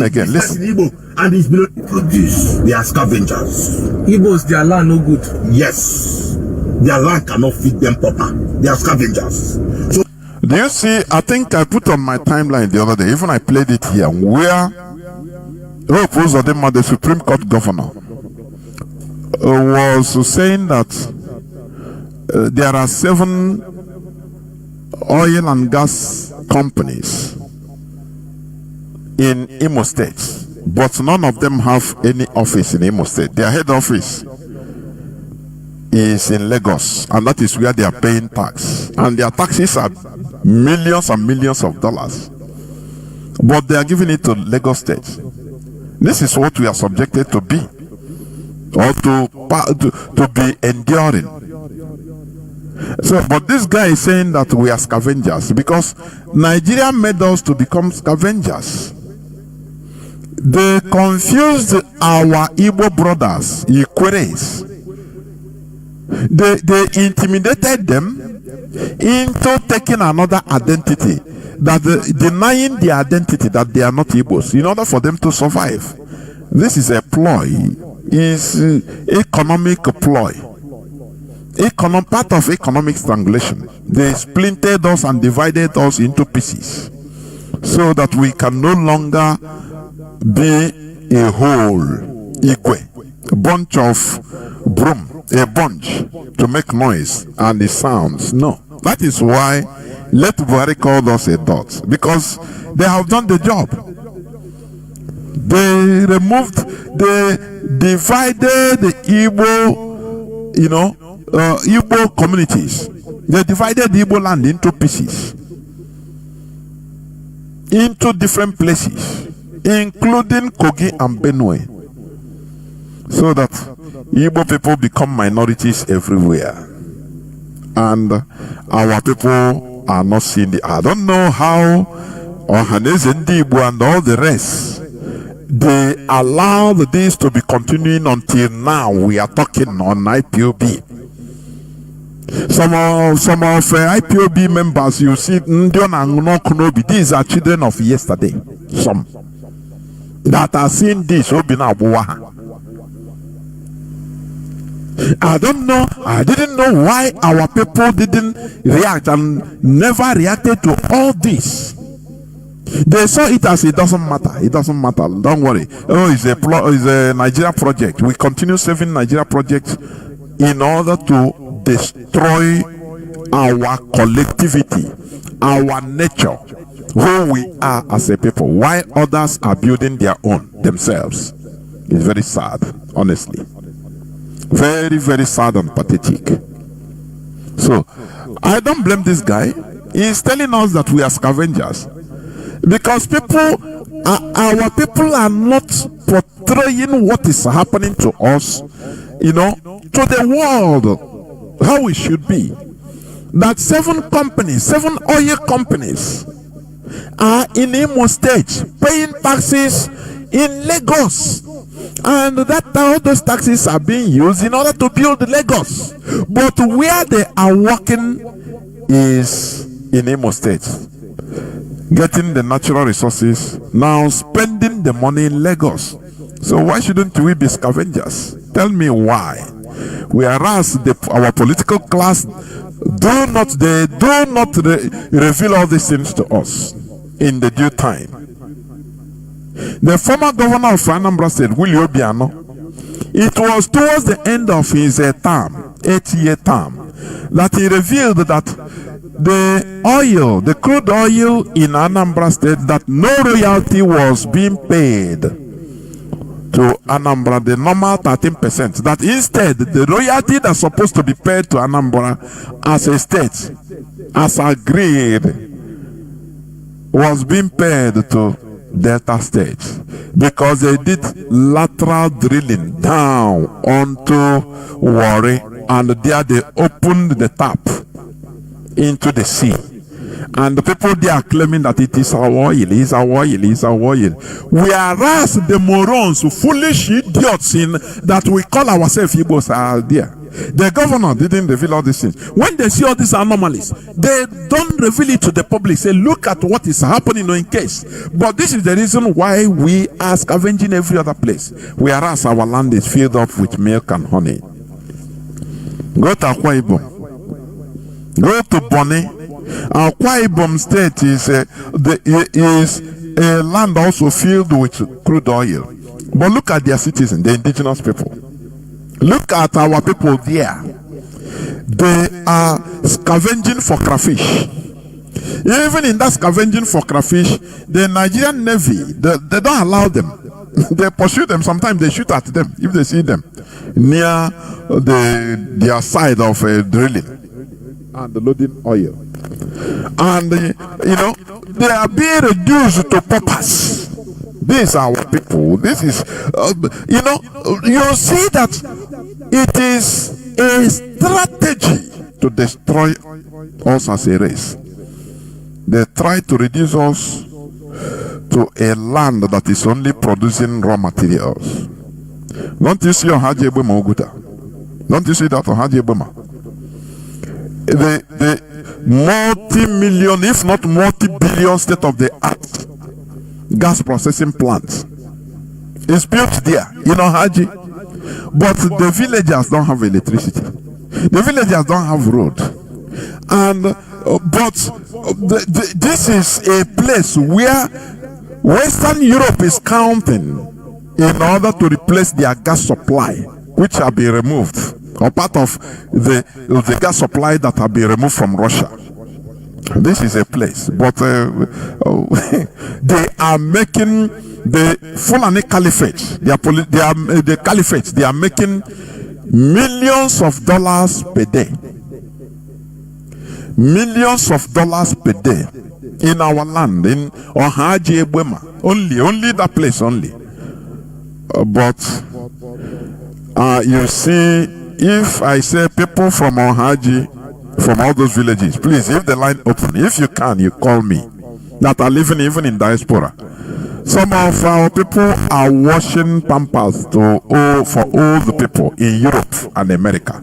again, listen. Igbo and his below produce, they are scavengers. Igbos, their land no good. Yes, their land cannot feed them proper. They are scavengers. So, do you see? I think I put on my timeline the other day. Even I played it here, where the Supreme Court governor was saying that there are 7 oil and gas companies in Imo State, but none of them have any office in Imo State. Their head office is in Lagos, and that is where they are paying tax. And their taxes are millions and millions of dollars, but they are giving it to Lagos State. This is what we are subjected to be, or to be enduring. So, but this guy is saying that we are scavengers because Nigeria made us to become scavengers. They confused our Igbo brothers, Ikweres. They intimidated them into taking another identity, that denying the identity that they are not Igbos in order for them to survive. This is a ploy, is economic ploy. Part of economic strangulation. They splintered us and divided us into pieces so that we can no longer be a whole Igwe, a bunch of broom, a bunch to make noise and it sounds. No, that is why let Buhari call us a dot, because they have done the job. They divided the Igbo, Igbo communities. They divided the Igbo land into pieces, into different places, including Kogi and Benue, so that Igbo people become minorities everywhere, and our people are not seen. I don't know how Ohaneze Ndi Igbo and all the rest, they allowed this to be continuing until now. We are talking on IPOB. Some of IPOB members, you see, these are children of yesterday. Some that are seeing this. I don't know. I didn't know why our people didn't react and never reacted to all this. They saw it as it doesn't matter. It doesn't matter. Don't worry. Oh, it's a Nigeria project. We continue saving Nigeria projects in order to destroy our collectivity, our nature, who we are as a people, while others are building their own themselves. It's very sad, honestly. Very, very sad and pathetic. So, I don't blame this guy. He's telling us that we are scavengers. Because our people are not portraying what is happening to us, to the world, how it should be. That 7 oil companies are in Imo State paying taxes in Lagos, and that all those taxes are being used in order to build Lagos, but where they are working is in Imo State, getting the natural resources, now spending the money in Lagos. So why shouldn't we be scavengers? Tell me why. Whereas our political class do not reveal all these things to us in the due time. The former governor of Anambra State, Willie Obiano, it was towards the end of his term, 8-year term, that he revealed that the crude oil in Anambra State, that no royalty was being paid to Anambra, the normal 13%, that instead the royalty that's supposed to be paid to Anambra as a state, as agreed, was being paid to Delta State, because they did lateral drilling down onto Warri, and there they opened the tap into the sea, and the people there are claiming that it is our oil, it's our oil, it's our oil. Whereas the morons, foolish idiots in that we call ourselves Igbos, are there. The governor didn't reveal all these things. When they see all these anomalies, they don't reveal it to the public. Say, look at what is happening in case. But this is the reason why we are scavenging every other place, whereas our land is filled up with milk and honey. Go to Akwa Ibom. Go to Bonny. Akwa Ibom State is a land also filled with crude oil. But look at their citizens, the indigenous people. Look at our people there. They are scavenging for crayfish. Even in that scavenging for crayfish, the Nigerian Navy, they don't allow them. They pursue them. Sometimes they shoot at them if they see them near their side of drilling and loading oil. And they are being reduced to paupers. These are our people. This is, you see that it is a strategy to destroy us as a race. They try to reduce us to a land that is only producing raw materials. Don't you see Haji Ebema Oguta? Don't you see that on Haji Ebema? The multi-million, if not multi-billion state-of-the-art gas processing plant is built there, Haji. But the villagers don't have electricity. The villagers don't have road. And this is a place where Western Europe is counting in order to replace their gas supply, which have been removed, or part of the gas supply that have been removed from Russia. This is a place, but they are making the Fulani Caliphate. The Caliphate. They are making millions of dollars per day. Millions of dollars per day in our land, in Ohaji Ebwema. Only that place only. But you see, if I say people from Ohaji, from all those villages, please, if the line open, if you can, you call me, that are living even in diaspora. Some of our people are washing pampers for all the people in Europe and America.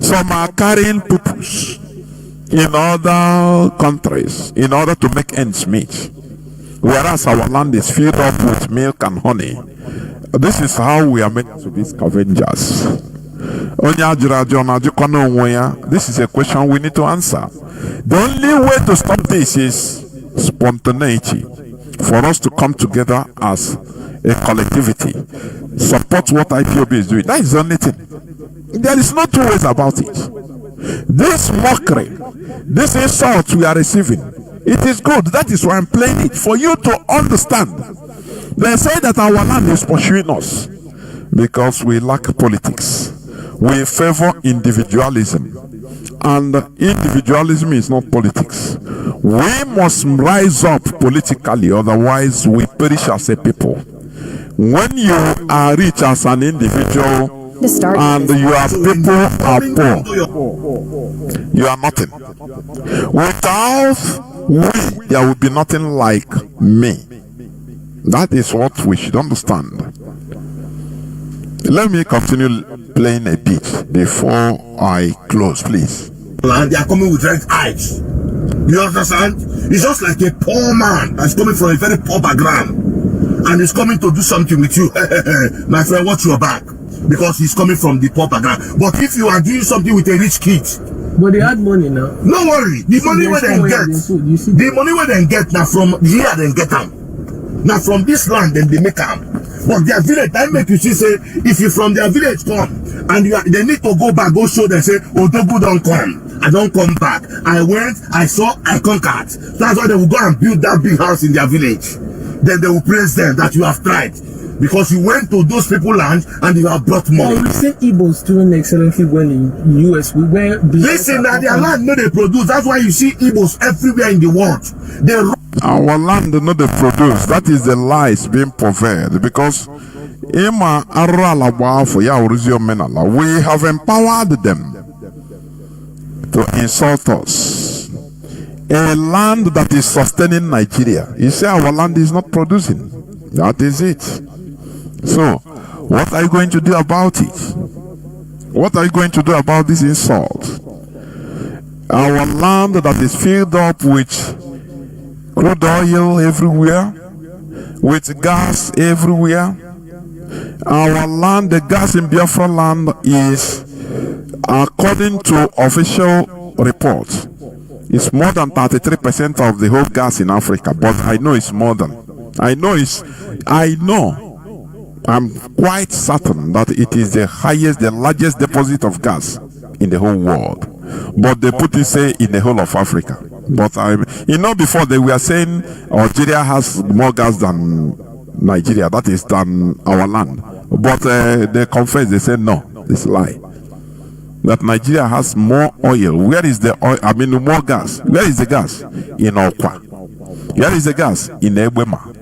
Some are carrying pupus in other countries in order to make ends meet, whereas our land is filled up with milk and honey. This is how we are meant to be scavengers. This is a question we need to answer. The only way to stop this is spontaneity, for us to come together as a collectivity, support what IPOB is doing. That is the only thing. There is no two ways about it. This mockery, this insult we are receiving, it is good. That is why I'm playing it, for you to understand. They say that our land is pursuing us because we lack politics. We favor individualism, and individualism is not politics. We must rise up politically, otherwise we perish as a people. When you are rich as an individual and your people are poor, you are nothing. Without we, there will be nothing like me. That is what we should understand. Let me continue playing a bit before I close, please. And they are coming with red eyes. You understand? It's just like a poor man that's coming from a very poor background and he's coming to do something with you. My friend, watch your back, because he's coming from the poor background. But if you are doing something with a rich kid, but they had money now. No worry. The money where they get, the money where they get now from here they get them. Now from this land then they make them. But their village, that make you see, say, if you from their village come and they need to go back, go show them, say, Odogu don't come. I don't come back. I went, I saw, I conquered. That's why they will go and build that big house in their village. Then they will praise them that you have tried, because you went to those people's land and you have brought money. Oh, we see Igbos doing excellently well in US. We were listen, that their land no they produce. That's why you see Igbos everywhere in the world. Our land no they produce. That is the lies being purveyed, because we have empowered them to insult us. A land that is sustaining Nigeria. You say our land is not producing. That is it. So, what are you going to do about it? What are you going to do about this insult? Our land that is filled up with crude oil everywhere, with gas everywhere. Our land, the gas in Biafra land is, according to official reports, it's more than 33% of the whole gas in Africa. But I know it's more than. I'm quite certain that it is the highest, the largest deposit of gas in the whole world. But they put it, say, in the whole of Africa. But before they were saying Algeria has more gas than Nigeria, that is than our land. But they confess, they say no, it's a lie. That Nigeria has more oil. Where is the oil? More gas. Where is the gas? In Okwa. Where is the gas? In Ebema.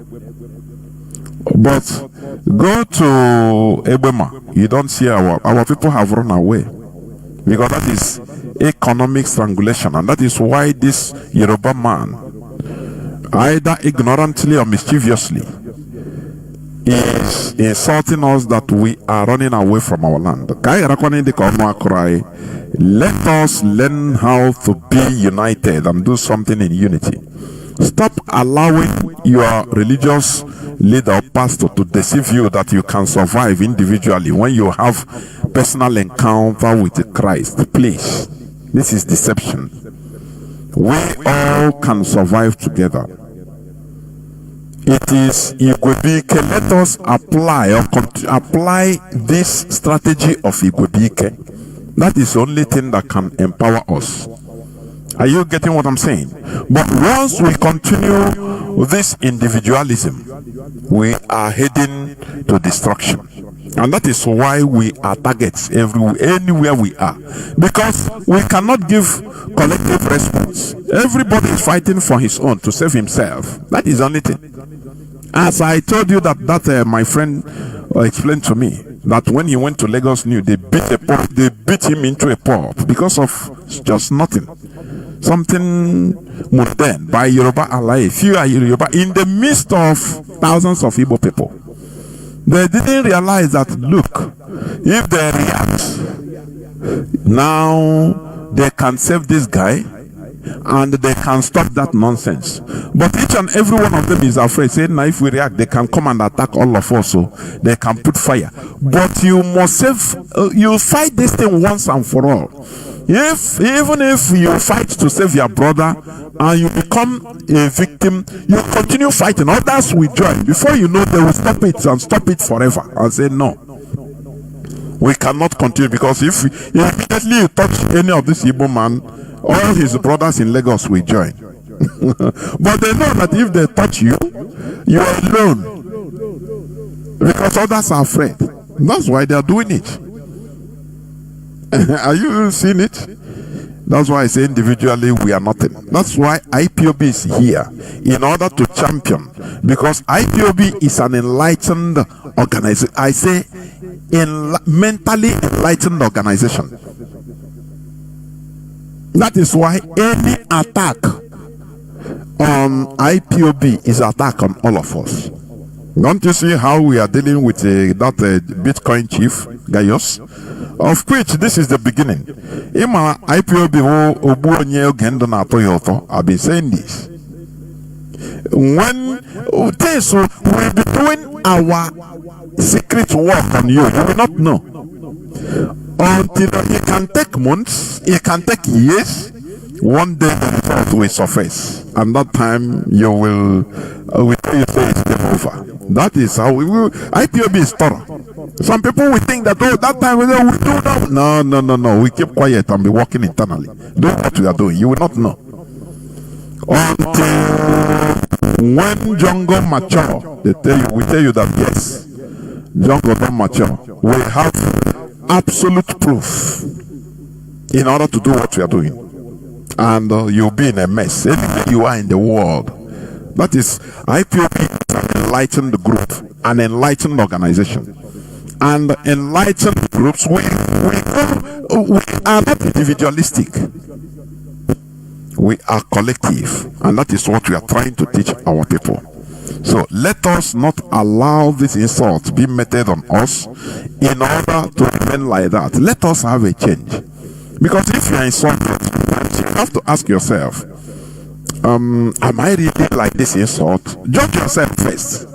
But go to Ebema, you don't see our people have run away. Because that is economic strangulation, and that is why this Yoruba man, either ignorantly or mischievously, is insulting us that we are running away from our land. Let us learn how to be united and do something in unity. Stop allowing your religious leader or pastor to deceive you that you can survive individually when you have personal encounter with Christ. Please, this is deception. We all can survive together. It is Igwebike. Let us apply this strategy of Igwebike. That is the only thing that can empower us. Are you getting what I'm saying? But once we continue this individualism, we are heading to destruction. And that is why we are targets anywhere we are. Because we cannot give collective response. Everybody is fighting for his own to save himself. That is the only thing. As I told you that my friend explained to me that when he went to Lagos New, they beat him into a pulp because of just nothing. Something mundane by Yoruba ally. Few are Yoruba in the midst of thousands of Igbo people. They didn't realize that, look, if they react, now they can save this guy and they can stop that nonsense. But each and every one of them is afraid, saying, now if we react, they can come and attack all of us, so they can put fire. But you must you fight this thing once and for all. Even if you fight to save your brother and you become a victim, you continue fighting. Others will join. Before you know, they will stop it and stop it forever and say no. We cannot continue, because if immediately you touch any of this Igbo man, all his brothers in Lagos will join. But they know that if they touch you, you are alone, because others are afraid. That's why they are doing it. Are you seeing it? That's why I say individually we are nothing. That's why IPOB is here, in order to champion, because IPOB is an enlightened organization. I say mentally enlightened organization. That is why any attack on IPOB is an attack on all of us. Don't you see how we are dealing with that Bitcoin chief, Gaius? Of which this is the beginning. I've been saying this. When this will be doing our secret work on you, you will not know. Until it can take months, it can take years. One day the result will surface, and that time you will say it's game over. That is how we will. IPOB is thorough. Some people will think that, oh, that time we do that. No. We keep quiet and be working internally. Do what we are doing. You will not know until when jungle mature. We tell you that yes, jungle don't mature. We have absolute proof in order to do what we are doing. And you'll be in a mess anywhere you are in the world. That is, IPOB is an enlightened group, an enlightened organization. And enlightened groups, we are not individualistic. We are collective. And that is what we are trying to teach our people. So let us not allow this insult to be meted on us in order to remain like that. Let us have a change. Because if you are insulted, you have to ask yourself, am I really like this insult? Judge yourself first.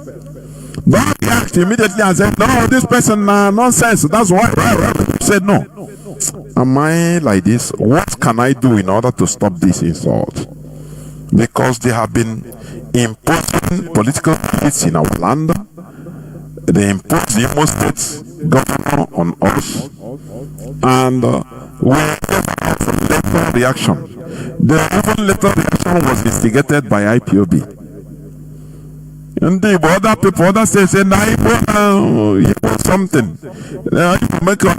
Don't react immediately and say, no, this person nonsense. That's why. Say no. Am I like this? What can I do in order to stop this insult? Because they have been imposing political elites in our land. They imposed the Imo State governor on us, and we never had a later reaction. The even later reaction was instigated by IPOB. And the other people, other states say, nah, you want something. Make on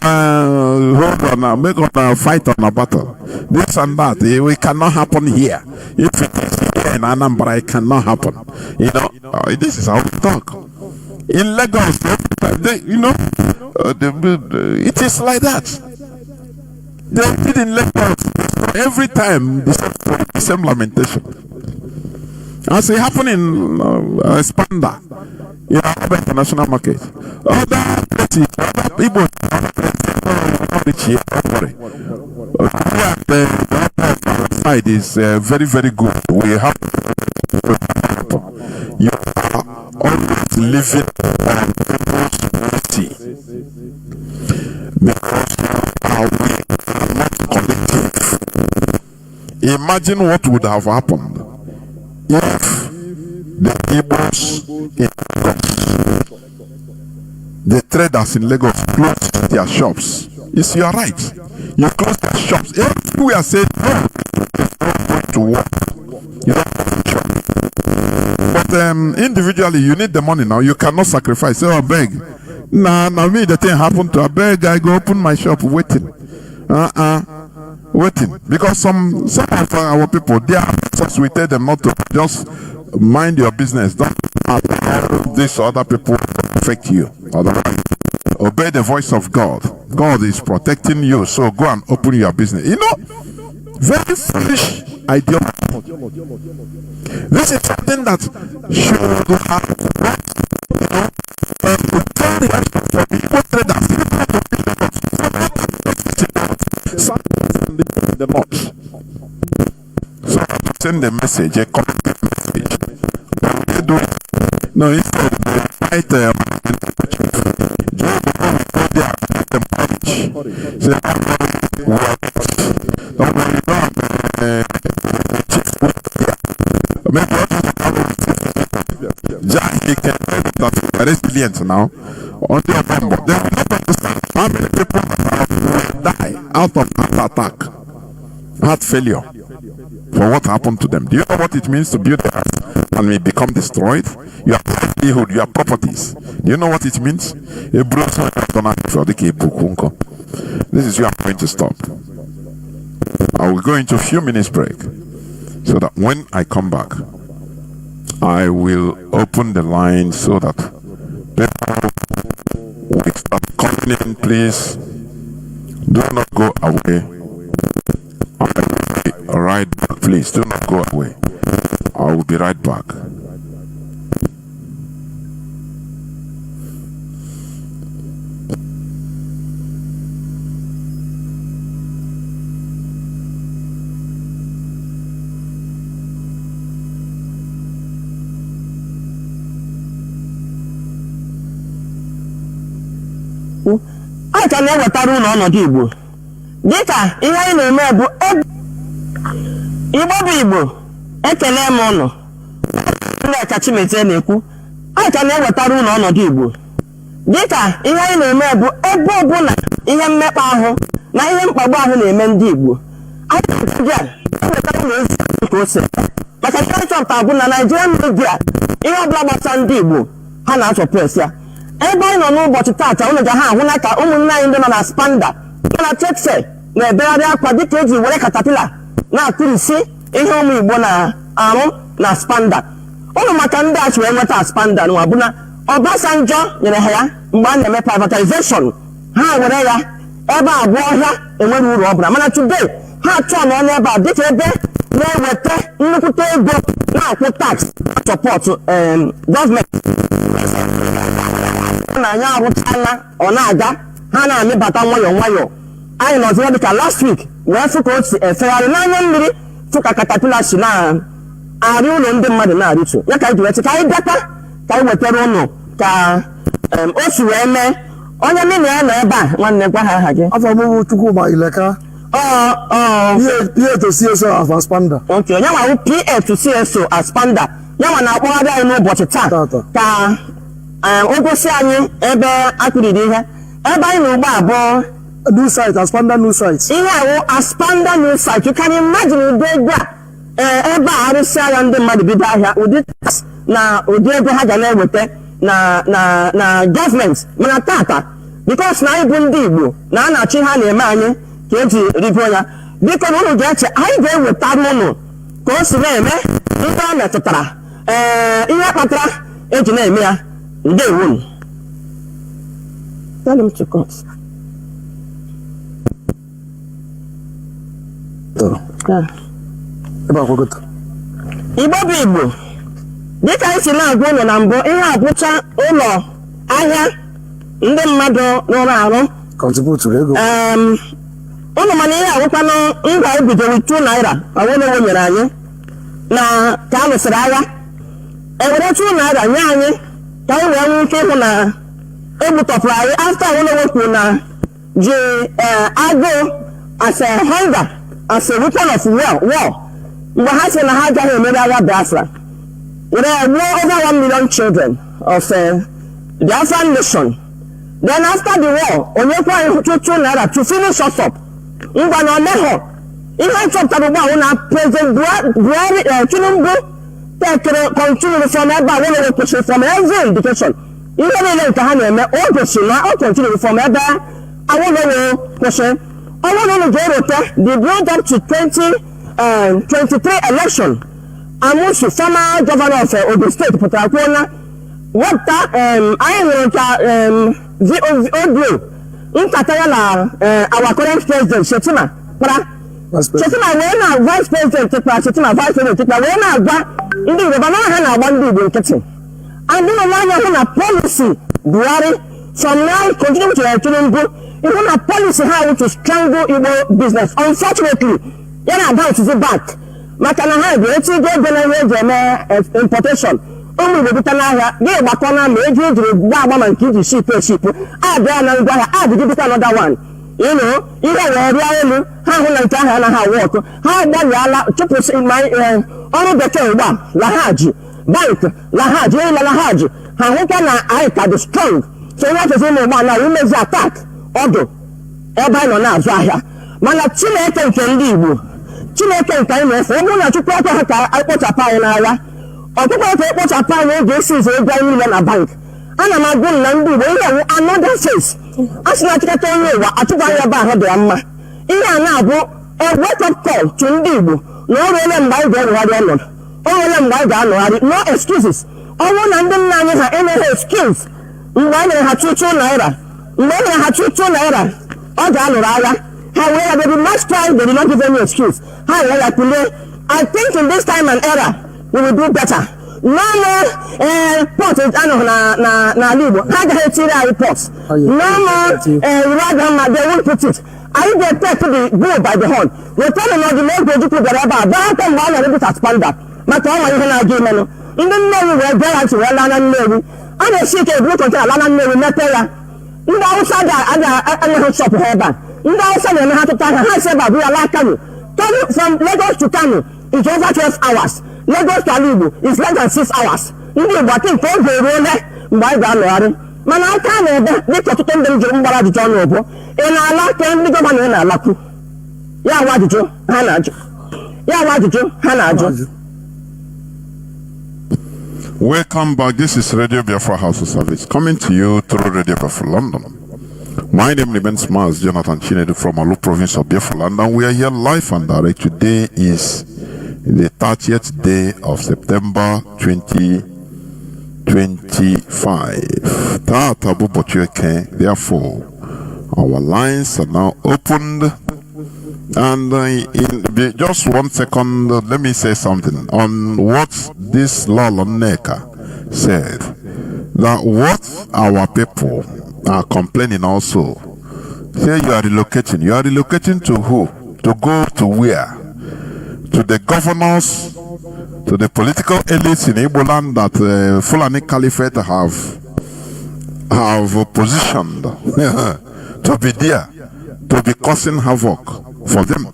a fight on a battle. This and that. It cannot happen here. If it is here in Anambra, it cannot happen. You know, this is how we talk. In Lagos, it is like that. They did in Lagos every time the same lamentation. As it happened in Spanda, in our international market. Other places, other people, the side is very, very good. We have you are always living on people's mercy because you are weak and not collective. Imagine what would have happened if the Igbos in Lagos, the traders in Lagos closed their shops. Yes, you are right. You close their shops. If we are saying no, it's not going to work. You don't have a job. But individually, you need the money now. You cannot sacrifice. Say, oh, beg. Nah, me, the thing happened to a beg. I go open my shop waiting. Waiting. Because some of our people, they are such, we tell them not to just mind your business. Don't allow this other people to affect you. Otherwise, obey the voice of God. God is protecting you, so go and open your business. You know, very foolish ideology. This is something that should have the Lord. So I send a message, a corrective message. What they do? No, instead they write them say, don't worry about he can tell that we are resilient now. On the other hand, they will not understand how many people will die out of heart attack, heart failure, for what happened to them. Do you know what it means to build a house and may become destroyed? Your livelihood, your properties. Do you know what it means? This is where I'm going to stop. I will go into a few minutes break so that when I come back, I will open the line so that people will start coming in. Please do not go away. I will be right back. Please do not go away. I will be right back. I can never tell you no Igbo. Data, ihe anyị na-eme bụ Igbo ekele m ụnụ. Ndị Chachimete na-ekwu, a ka na-ewetara ụlọ ọnọdụ Igbo. Dịka ihe anyị na-eme bụ ebe ọbụla ihe mmekpa ahụ na ihe mkpagbu ahụ na-eme ndị Igbo. Anyị na-ewetara ụlọ ezi ka ose. Maka chọpụta bụ na Nigerian media ihe ọbụla gbasara ndị Igbo ha na-asọpres ya. Ebe anyị nọ n'ụbọchị taata ụlọ ga ha ahụ na ka ụmụnne anyị ndị nọ na Spanda nọ na Texas na-ebegharị akwa dịka eji were katapila na-akụrisi ihe ụmụ Igbo na-arụ na Spanda. Ụlọ maka ndị a chọrọ enweta Spanda nwa bụ na Obasanjo nyere ha ya mgbe a na-eme privatization ha were ya ebe abụọ ọhịa enwere uru ọbụla mana today ha ha chọọ na onye ebe a dịka ebe na-eweta nnukwute ego na-akwụ tax support gọọmenti na anyị arụchala ọ na-aga ha na-amịbata nwayọọ nwayọọ anyị nọzụwa dịka last week wee fụ ka o si efegharị n'anya mmiri fụ ka katapila si na-arị ụlọ ndị mmadụ na-arịtu ya ka anyị ji wetị ka anyị bịakwa ka anyị wetara ụlọ ka o si wee mee onye mmiri ya nọ ebe a nwanne gwa ha aha gị afọ mụ Chukwuma Ileka PA to CSO of Aspanda. Okay, onye nwa PA to CSO Aspanda ya nwa na-akpọgharị anyị n'ụbọchị taa ka o gosi anyị ebe akụriri ihe ebe anyị na ugbo abụọ new site Aspanda new site ihe awụ Aspanda new site. You can imagine ụdị ego a ebe a arụsịa ya ndị mmadụ bido ahịa ụdị tax na ụdị ego ha ga na-eweta na gọọmenti mana tata because na anyị bụ ndị Igbo na a na-achọ ha na-eme anyị ka eji rigo ya biko na ụnụ ga-eche anyị ga-ewetara ụnụ ka o si na-eme ndị ọ metụtara ihe kpatara eji na-eme ya ndewo. Tell him to cut. Igbo bụ Igbo dịka anyị si na-agwa ụlọ na mbụ ihe abụcha ụlọ ahịa ndị mmadụ rụrụ arụ ụlọ mana ihe awụkwanụ ngwa ebidoro 2 naira Awolowo nyere anyị na ka a lụsịrị agha ewere 2 naira nye anyị ka anyị wee nwee ike ịhụ na egbutọpụrụ anyị afta Awolowo kwuru na ji agụụ as a hunger as a weapon of war mgbe ha sị na ha agaghị emeri agha Biafra were gbuo over 1 million children of Biafran nation. Then after the war onye kwa anyị 2 naira to finish us up ngwa na omeho ihe nchọpụtara ugbu ahụ na President Buhari Tinubu tekere continue from ebe Awolowo kwụsịrị from every indication ihe niile nke ha na-eme o gosi na o continue from ebe Awolowo kwụsịrị. Awolowo ga-erote the build up to 2023 election Amusu former governor of Ogun State pụtara kwuo na wepụta anyị hụrụ ka Odio nkata ya na our current president Shetima kpara Shetima wee na vice president kpara Shetima vice president kpara wee na-agwa ndị Igbo na ha na-agba ndị Igbo nkịtị and ụlọ anya hụ na policy Buhari from now continue to Tinubu ịhụ na policy ha to strangle Igbo business unfortunately ya na bounce back maka na ha ga-eti ego na ihe eji eme importation ụmụ Igbo bita n'ahịa ga-agbakọ na ma ego ejiri gba ma nke iji ship abịa na ngwa ahịa adịghị bita another one ihe wee rịa elu ha hụ na nke ahịa na ha wọtụ ha gbalịala chụpụsị ọrụ bekee ugba lahaji bank lahaji lahaji ha hụkwa na anyị ka dị strong so nwa chezi ụmụ ụgbọala imezi attack ọdụ ebe anyị nọ na-azụ ahịa mana Chineke nke ndị Igbo Chineke nke anyị na-efe ọ bụrụ na Chukwu aka ha ka anyị kpochapụ anyị n'agha ọkpụkpọ ka ekpochapụ anyị oge esi ize ego anyị niile na bank ana m agụ na ndị Igbo ihe wụ another face a sị na achịkọta onye ụwa achụkwa anyị ebe ahụ dị ya mma ihe a na-abụ a wake up call to ndị Igbo na o ruole mgbe anyị ga-enwegharị ọnọdụ o ruole mgbe anyị ga-anọgharị no excuses ọ bụrụ na ndị nna anyị ha enweghị excuse mgbe a nyere ha 2 naira mgbe e nyere ha 2 naira ọ ga-alụrụ agha ha wee ya baby last time they did not give any excuse ha wee ya kulie. I think in this time and era we will do better. No more port anọ na Igbo ha agaghị etiri anyị port no more radama they won't put it anyị ga-ete the bull by the horn wetara na ọdịna ego Ojukwu bịara ebe a baa aka mgbe a nọrọ dịka Aspanda maka ọnwa ihe na-aga imenụ ndị Nnewi wee bịa ya ntị wee laa na Nnewi a na-esi ike eburu kọntena ala na Nnewi mepee ya ndị Awụsa anaghị shop ha ebe a ndị Awụsa na-eme ha tụta ahịa ha esi ebe a bụ ya laa Kano from Lagos to Kano is over 12 hours Lagos to Ala Igbo is less than 6 hours ndị Igbo atị nke oge eruole mgbe anyị ga-anọgharị mana aka na-ebe dịka ọtụtụ ndị m jiri mgbara ajụjụ ọnụ bụ ị na-ala ka ndị gọvanọ ị na-alakwu ya nwa ajụjụ ha na-ajụ. Welcome back. This is Radio Biafra House of Service coming to you through Radio Biafra London. My name remains Mazi Jonathan Chinedu from Alu province of Biafra Land, and we are here live and direct. Today is the 30th day of September 2025. Therefore, our lines are now opened And just 1 second, let me say something on what this Lolo Neka said. That what our people are complaining also. Here you are relocating. You are relocating to who? To go to where? To the governors, to the political elites in Igbo land that Fulani Caliphate have positioned to be there, to be causing havoc for them,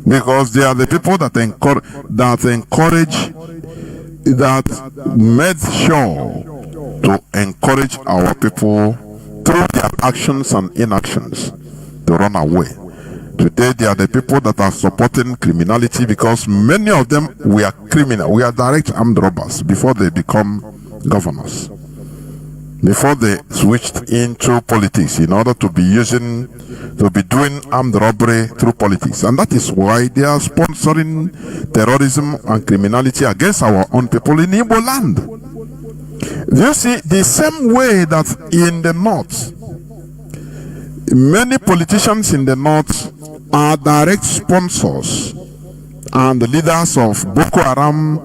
because they are the people that made sure to encourage our people through their actions and inactions to run away. Today they are the people that are supporting criminality, because many of them were criminal. We are direct armed robbers before they become governors, before they switched into politics in order to be doing armed robbery through politics. And that is why they are sponsoring terrorism and criminality against our own people in Igbo land. You see, the same way that in the north, many politicians in the north are direct sponsors and the leaders of Boko Haram,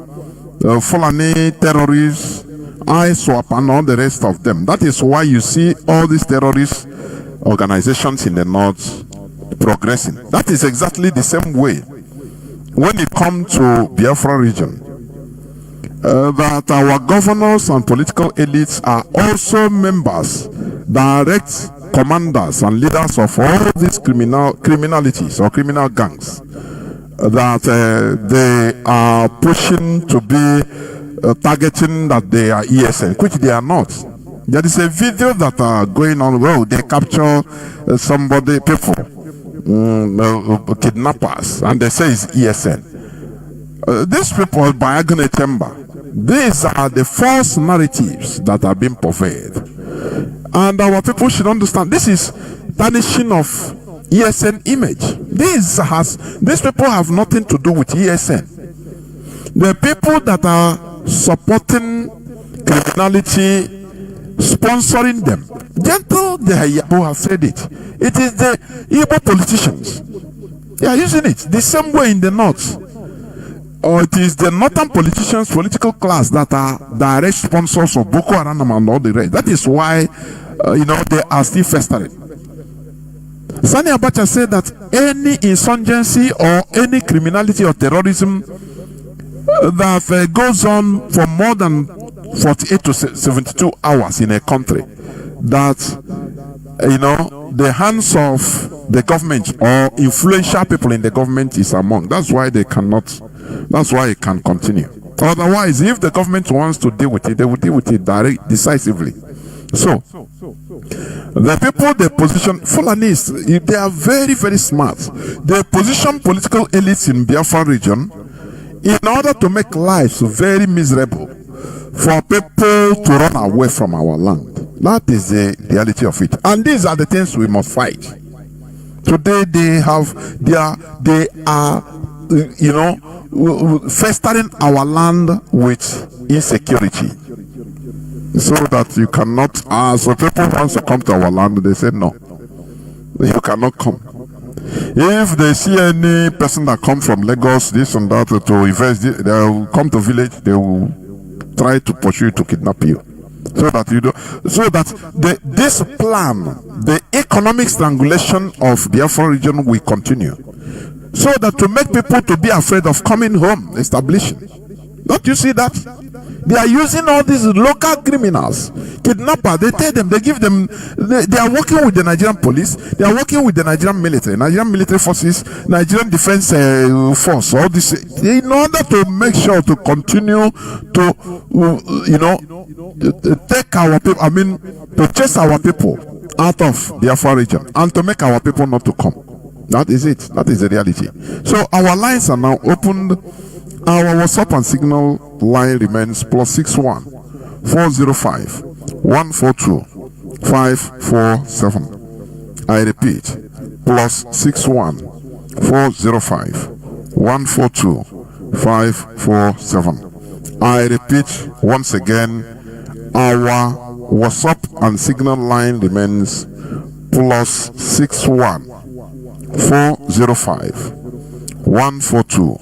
Fulani terrorists, ISWAP, and all the rest of them. That is why you see all these terrorist organizations in the north progressing. That is exactly the same way when it comes to Biafra region. That our governors and political elites are also members, direct commanders and leaders of all these criminalities or criminal gangs that they are pushing to be targeting that they are ESN, which they are not. There is a video that are going on where they capture people, kidnappers, and they say it's ESN. These people, by Agnes Temba, these are the false narratives that are being purveyed. And our people should understand this is tarnishing of ESN image. These people have nothing to do with ESN. The people that are supporting criminality, sponsoring them, gentle the Yabo have said it. It is the Igbo politicians. They are using it the same way in the north. Or it is the northern politicians, political class that are direct sponsors of Boko Haram and all the rest. That is why, they are still festering. Sani Abacha said that any insurgency or any criminality or terrorism that goes on for more than 48 to 72 hours in a country, that, the hands of the government or influential people in the government is among. That's why it can continue. Otherwise, if the government wants to deal with it, they will deal with it decisively. So, the people they position, Fulanis, they are very, very smart. They position political elites in Biafra region in order to make lives very miserable for people to run away from our land. That is the reality of it. And these are the things we must fight. Today they are festering our land with insecurity, so that you cannot. So people want to come to our land, they say no, you cannot come. If they see any person that come from Lagos, this and that, to invest, they will come to village. They will try to pursue you, to kidnap you, so that this plan, the economic strangulation of the Biafra region, will continue. So that to make people to be afraid of coming home, establishing. Don't you see that? They are using all these local criminals, kidnappers. They tell them, they give them, they are working with the Nigerian police, they are working with the Nigerian military forces, Nigerian defense force, all this, in order to make sure to continue to, take our people, to chase our people out of the Biafra region and to make our people not to come. That is it. That is the reality. So our lines are now opened. Our WhatsApp and Signal line remains +61 405 142 547. I repeat, +61 405 142 547. I repeat once again, our WhatsApp and Signal line remains +61 405 142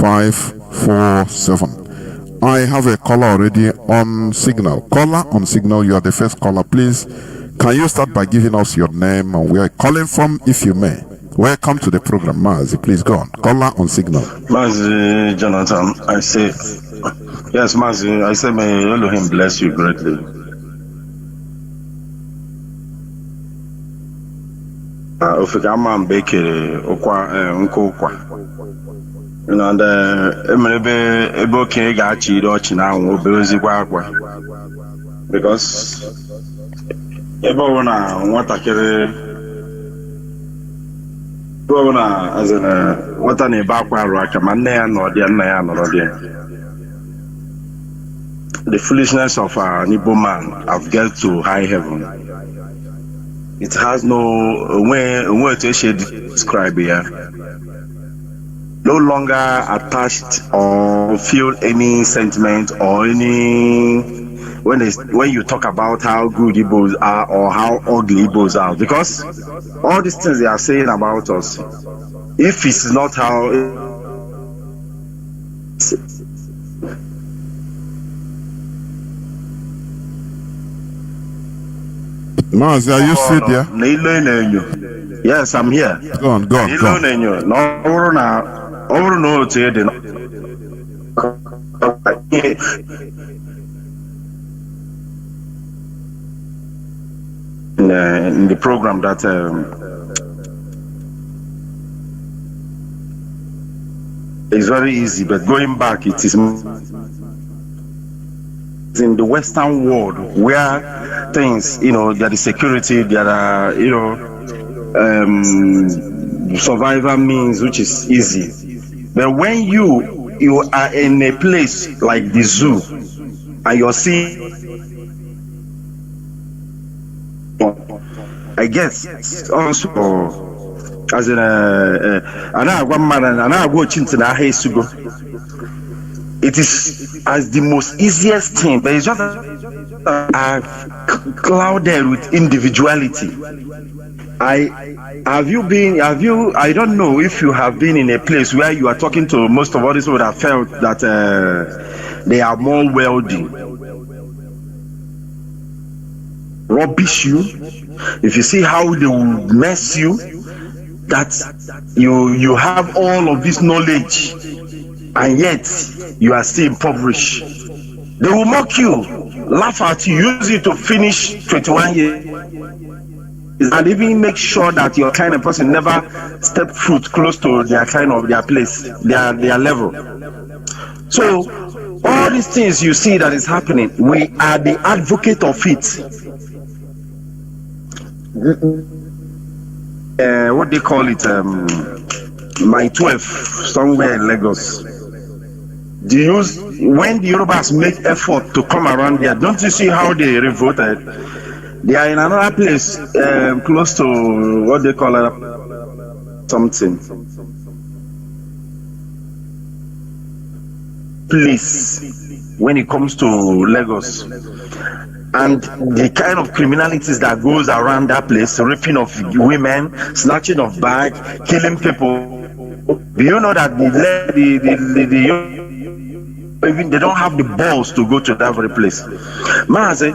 547. I have a caller already on signal. Caller on signal, you are the first caller. Please, can you start by giving us your name and where you're calling from, if you may? Welcome to the program, Mazi. Please go on. Caller on signal. Mazi Jonathan, I say, yes, Mazi, I say, may Elohim bless you greatly. Ofigama mbekere okwa nkokwa. You know, emerebe eboke gachi irochi na anwo obezigwa akwa. Because ebo na nwatakere as in what an ebakwa raka manne ya no dia nna ya no dia. The foolishness of an Igbo man have get to high heaven. It has no way to describe here. No longer attached or feel any sentiment or any when you talk about how good Igbos are or how ugly Igbos are, because all these things they are saying about us, if it's not how Mazi, are you still there? Yes, I'm here. Go on. In the program that is very easy, but going back, it is in the Western world where things, there is security, there are, survival means, which is easy. But when you are in a place like the zoo and you're seeing, I guess also as in it is as the most easiest thing, but it's just clouded with individuality. I don't know if you have been in a place where you are talking to most of all these people that felt that they are more wealthy, rubbish you. If you see how they will mess you, that you have all of this knowledge and yet you are still impoverished. They will mock you, laugh at you, use you to finish 21 years, and even make sure that your kind of person never step foot close to their place, their level. So all these things you see that is happening, we are the advocate of it. What they call it, my 12 somewhere in Lagos. When the Yorubas make effort to come around there, don't you see how they revolted? They are in another place close to what they call something. Place when it comes to Lagos. And the kind of criminalities that goes around that place, raping of women, snatching of bags, killing people. Do you know that even they don't have the balls to go to that very place? Mazi,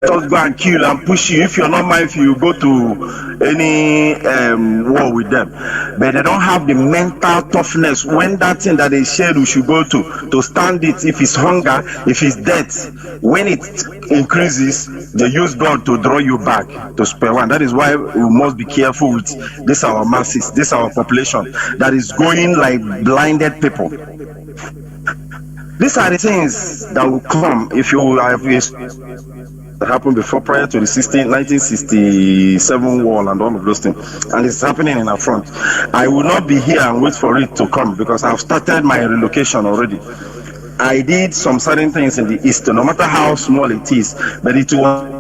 just go and kill and push you. If you're not mindful, you go to any war with them. But they don't have the mental toughness when that thing that they said we should go to stand it. If it's hunger, if it's death, when it increases, they use God to draw you back to square one. That is why we must be careful with this our masses, this our population that is going like blinded people. These are the things that will come if you have happened before, prior to the 1967 war and all of those things, and it's happening in our front. I will not be here and wait for it to come because I've started my relocation already. I did some certain things in the east, no matter how small it is, but it will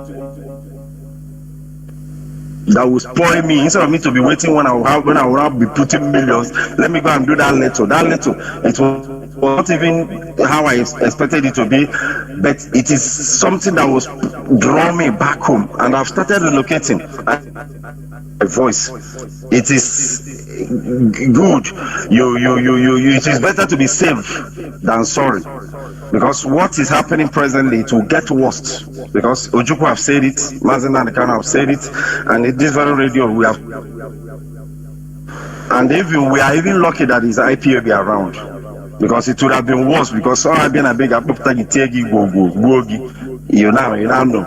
that will spoil me. Instead of me to be waiting when I will be putting millions, let me go and do that little. That little, it was not even how I expected it to be, but it is something that was draw me back home, and I've started relocating. My voice, it is good. It is better to be safe than sorry, because what is happening presently, it will get worse. Because Ojukwu have said it, Mazi Jonathan Chinedu have said it, and in this very radio we have. And even we are even lucky that his IPOB around, because it would have been worse. Because all I've been a big you now know.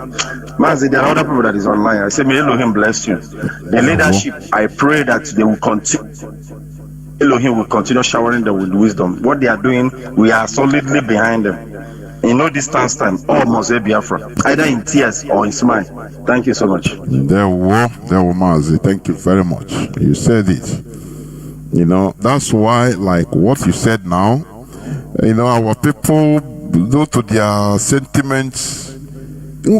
Mazi, there are other people that is online. I say, may Elohim bless you. The leadership, I pray that they will continue. Elohim will continue showering them with wisdom. What they are doing, we are solidly behind them. In no distance time, all Mazi Biafra, either in tears or in smile. Thank you so much. There were Mazi. Thank you very much. You said it. You know, that's why, like what you said now, you know, our people, due to their sentiments, when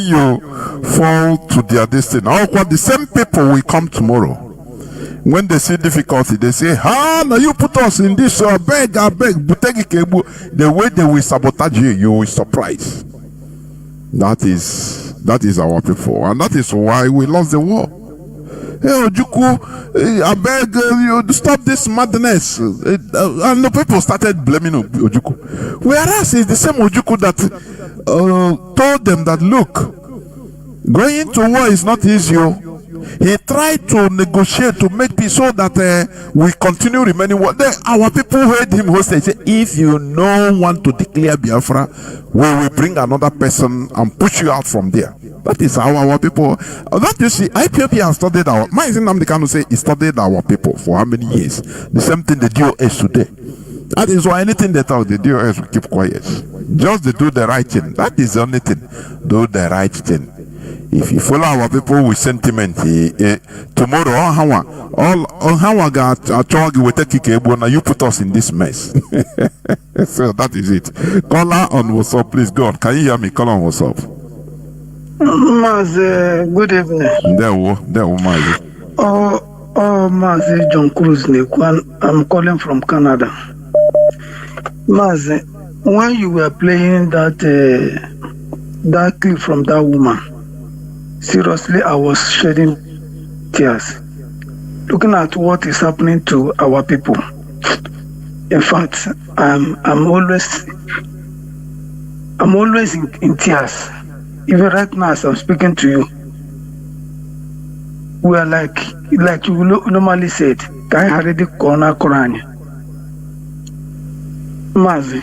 you fall to their destiny, the same people will come tomorrow. When they see difficulty, they say, now you put us in this, so I beg. The way they will sabotage you, you will surprise. That is our people, and that is why we lost the war. Hey, Ojukwu, I beg you to stop this madness. And the people started blaming Ojukwu. Whereas it's the same Ojukwu that told them that, look, going to war is not easy. He tried to negotiate to make peace so that we continue remaining war. Then our people heard him hostage say, if you don't want to declare Biafra, we will bring another person and push you out from there. That is how our people. That you see, IPOP has studied our. Mazi Jonathan Chinedu say he studied our people for how many years? The same thing the DOS today. That is why anything they talk, the DOS will keep quiet. Just they do the right thing. That is the only thing. Do the right thing. If you follow our people with sentiment, tomorrow all how got a talk with a kick, you put us in this mess. So that is it. Caller on WhatsApp, please go on. Can you hear me? Call on WhatsApp. Mazi, good evening. There, Mazi. Mazi John Cruz Nekwan. I'm calling from Canada. Mazi, when you were playing that clip from that woman, seriously, I was shedding tears. Looking at what is happening to our people. In fact, I'm always in tears. Even right now, as I'm speaking to you, we are like you normally said, I already corner Quran. Mazi,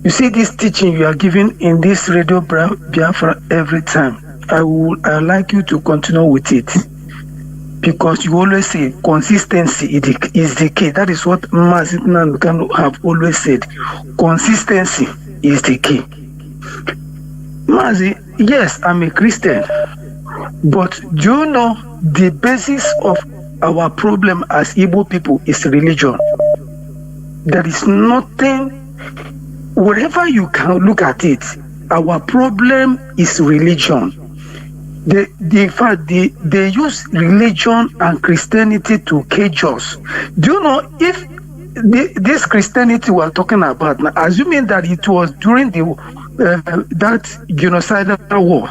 you see this teaching you are giving in this Radio Biafra every time. I would like you to continue with it, because you always say consistency is the key. That is what Mazi Jonathan Chinedu have always said. Consistency is the key. Mazi, yes, I'm a Christian, but do you know the basis of our problem as Igbo people is religion? There is nothing, wherever you can look at it, our problem is religion. They use religion and Christianity to cage us. Do you know if this Christianity we're talking about, now, assuming that it was during the that genocidal war,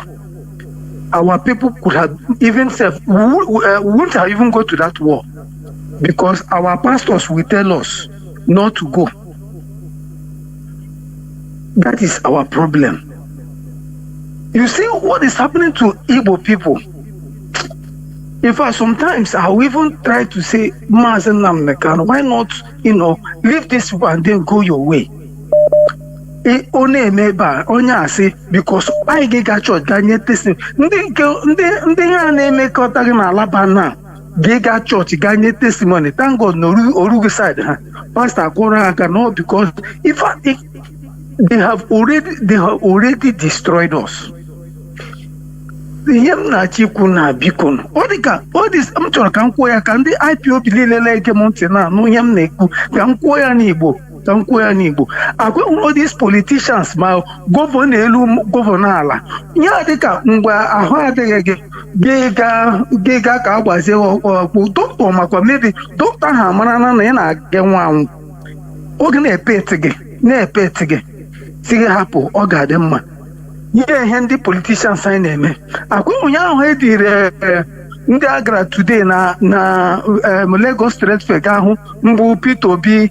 our people could have even said, wouldn't have even go to that war, because our pastors will tell us not to go. That is our problem. You see what is happening to Igbo people. In fact, sometimes I will even try to say, Mazi Jonathan Chinedu, why not, leave this and then go your way? Because I get church Daniel testing. Giga church, Ganye testimony. Thank God, no Orugu side. Pastor Koraka, no, because if they have already destroyed us. Yem na chikuna bikon. All this I'm talking kankoya kan the IPOB lele ke montena no yem neku kankoya ni Igbo. All these politicians ma governor ala. Nya dika ngwa ahụ adịghị gega ka agbazie doctor makwa maybe doctor ha mara na ị na-aga nwa anwụ. Oge na-epet gị sige hapụ ọ ga-adị mma. Ihe ndị politicians anyị na-eme. Ụnyaahụ edire ndị agara today na Lagos State Feg ahụ mbụ Peter Obi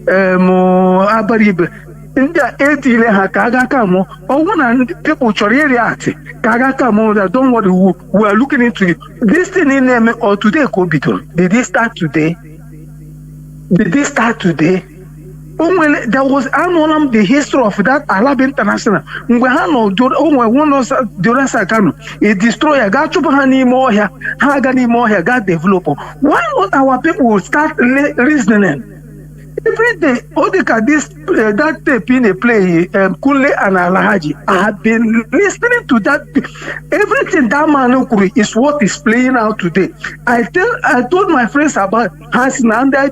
Abaribe ndị a edile ha ka aga ka mụ ọnwụ na ndị people chọrọ iri atị ka aga ka mụ that don't worry we are looking into it. This thing na-eme or today ka o bidoro. Did it start today? There was the history of that Alab International. Mgbe ha nọ a destroyer ga chụpụ ha n'ime ọhịa ha ga n'ime ọhịa ga develop. Why not our people will start reasoning? Every day, that tape in a play, Kunle and Alhaji, I have been listening to that. Everything that man is what is playing out today. I told my friends about Hasan and I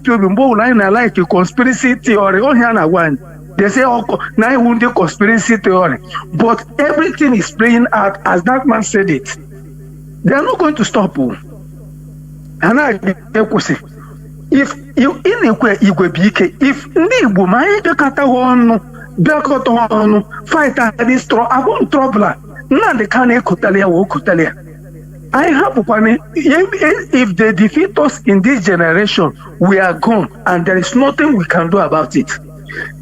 like a conspiracy theory. They say, now I want the conspiracy theory. But everything is playing out as that man said it. They are not going to stop. And I say, if you in Igwe Bike, if Nibu my dekata onu, bekota onu, fight this trouble, none the can kotalia. I have one. If they defeat us in this generation, we are gone, and there is nothing we can do about it.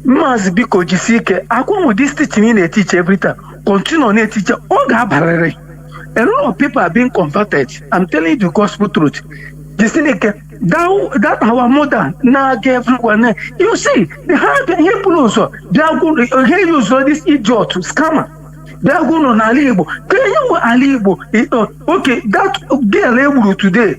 Mazi biko jisike, akwa with this teaching in teach every time. Continue on a teacher. Oga barere. A lot of people are being converted. I'm telling you the gospel truth. Jisike. That our mother now gave everyone. You see, they have the people also. They are going to use this idiot to scammer. They are going on Alibo. Can you Alibo? Okay, that girl able today.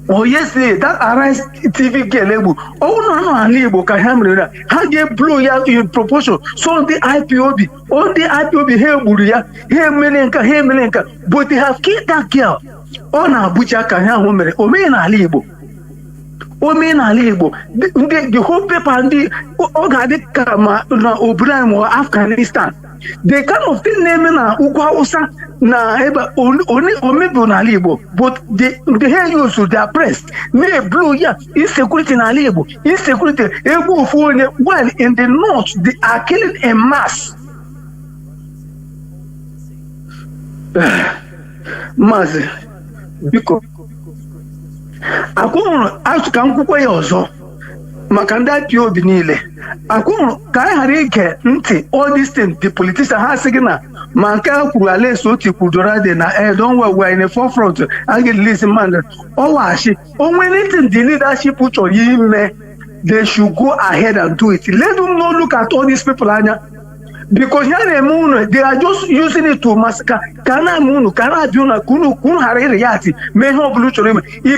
Or yesterday, that Arise TV girl able. Oh no, Alibo can handle how they blow out in proportion. So the IPOB, all the IPOB here Melenka, but they have killed that girl. On Abuja can handle Omen Alibo. The whole paper and the Ogadikama Obrahim or Afghanistan. They kind of thing naming Uguausa na only Alibo, but they hear you so they are pressed. May blue insecurity in Alibo, insecurity while in the north they are killing a mass. Mazi because akwụrụ asụka nkwukwe ya ọzọ maka ndị IPOB niile akwụrụ ka anyị ghara ige ntị all these things the politicians ha sị gị na ma nke a kwuru alaesi otu kwudoro dị na don't worry we are in the forefront a ga-release man ọwachi onwe anything the leadership chọrọ ime they should go ahead and do it. Let them not look at all these people anya. Because they are just using it to massacre. If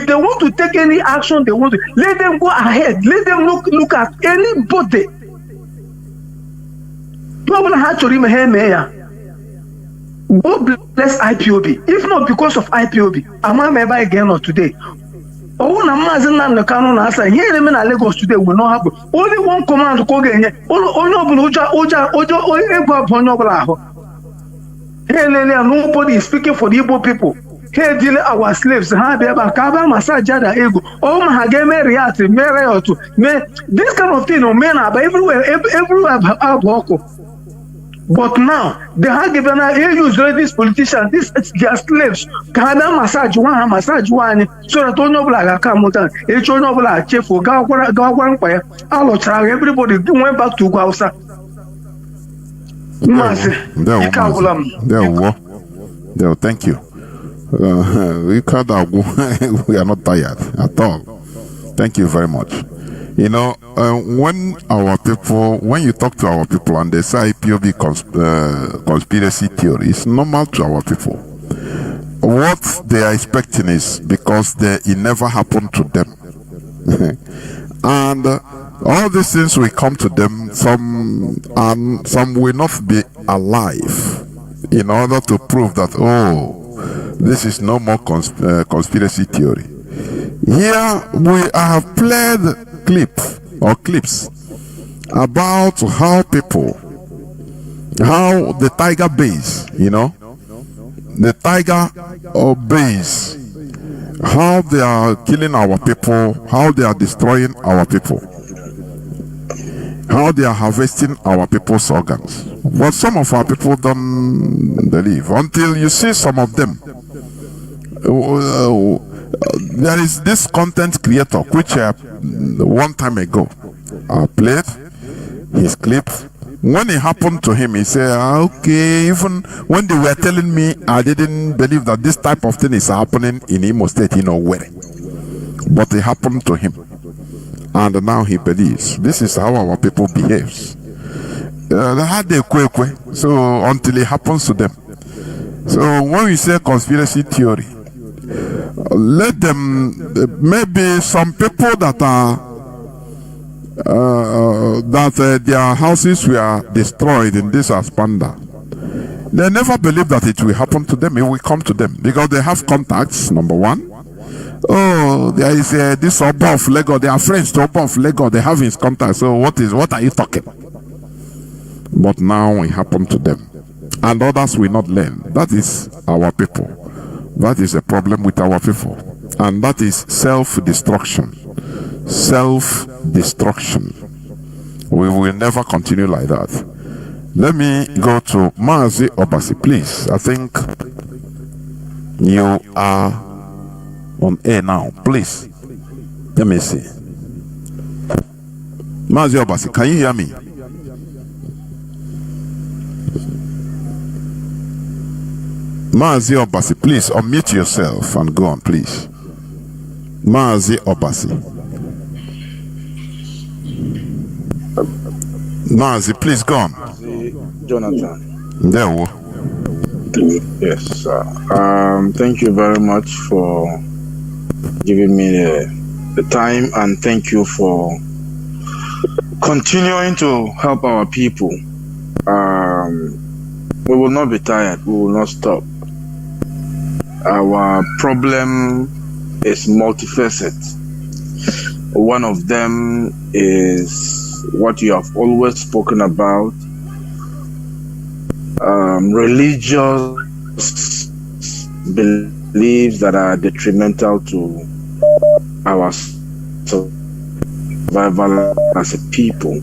they want to take any action, they want to let them go ahead. Let them look at anybody. God bless IPOB. If not because of IPOB, am I member again or today? Oh, Mazi Jonathan Chinedu here in Lagos today will not happen. Only one command to go again. Nobody is speaking for the Igbo people. Here deal our slaves. This kind of thing, men are everywhere. But now they have given these politicians, their slaves. Can massage one, so that no come out. Everybody went back to Gausa. There, thank you. We are not tired at all. Thank you very much. You know, when you talk to our people and they say IPOB conspiracy theory, it's normal to our people. what they are expecting is because it never happened to them. And all these things will come to them, some will not be alive, in order to prove that, this is no more conspiracy theory. Here we have played clips about how the tiger base, the tiger base, how they are killing our people, how they are destroying our people, how they are harvesting our people's organs. But some of our people don't believe until you see some of them. There is this content creator which one time ago I played his clip. When it happened to him, he said, okay, even when they were telling me, I didn't believe that this type of thing is happening in Imo State, where. But it happened to him. And now he believes. This is how our people behaves. They had a kwe, so until it happens to them. So when we say conspiracy theory, let them, maybe some people that are their houses were destroyed in this Aspanda, they never believe that it will happen to them. It will come to them because they have contacts, number one. There is this Oba of Lagos, they are friends to Oba of Lagos, they have his contacts. So what are you talking? But now it happened to them, and others will not learn. That is our people. That is a problem with our people, and that is self-destruction. We will never continue like that. Let me go to Mazi Obasi, please. I think you are on air now. Please, let me see. Mazi Obasi, can you hear me? Mazi Obasi, please unmute yourself and go on, please. Mazi Obasi. Mazi, please go on. Mazi Jonathan. There we go. Yes, sir. Thank you very much for giving me the time, and thank you for continuing to help our people. We will not be tired. We will not stop. Our problem is multifaceted. One of them is what you have always spoken about, religious beliefs that are detrimental to our survival as a people.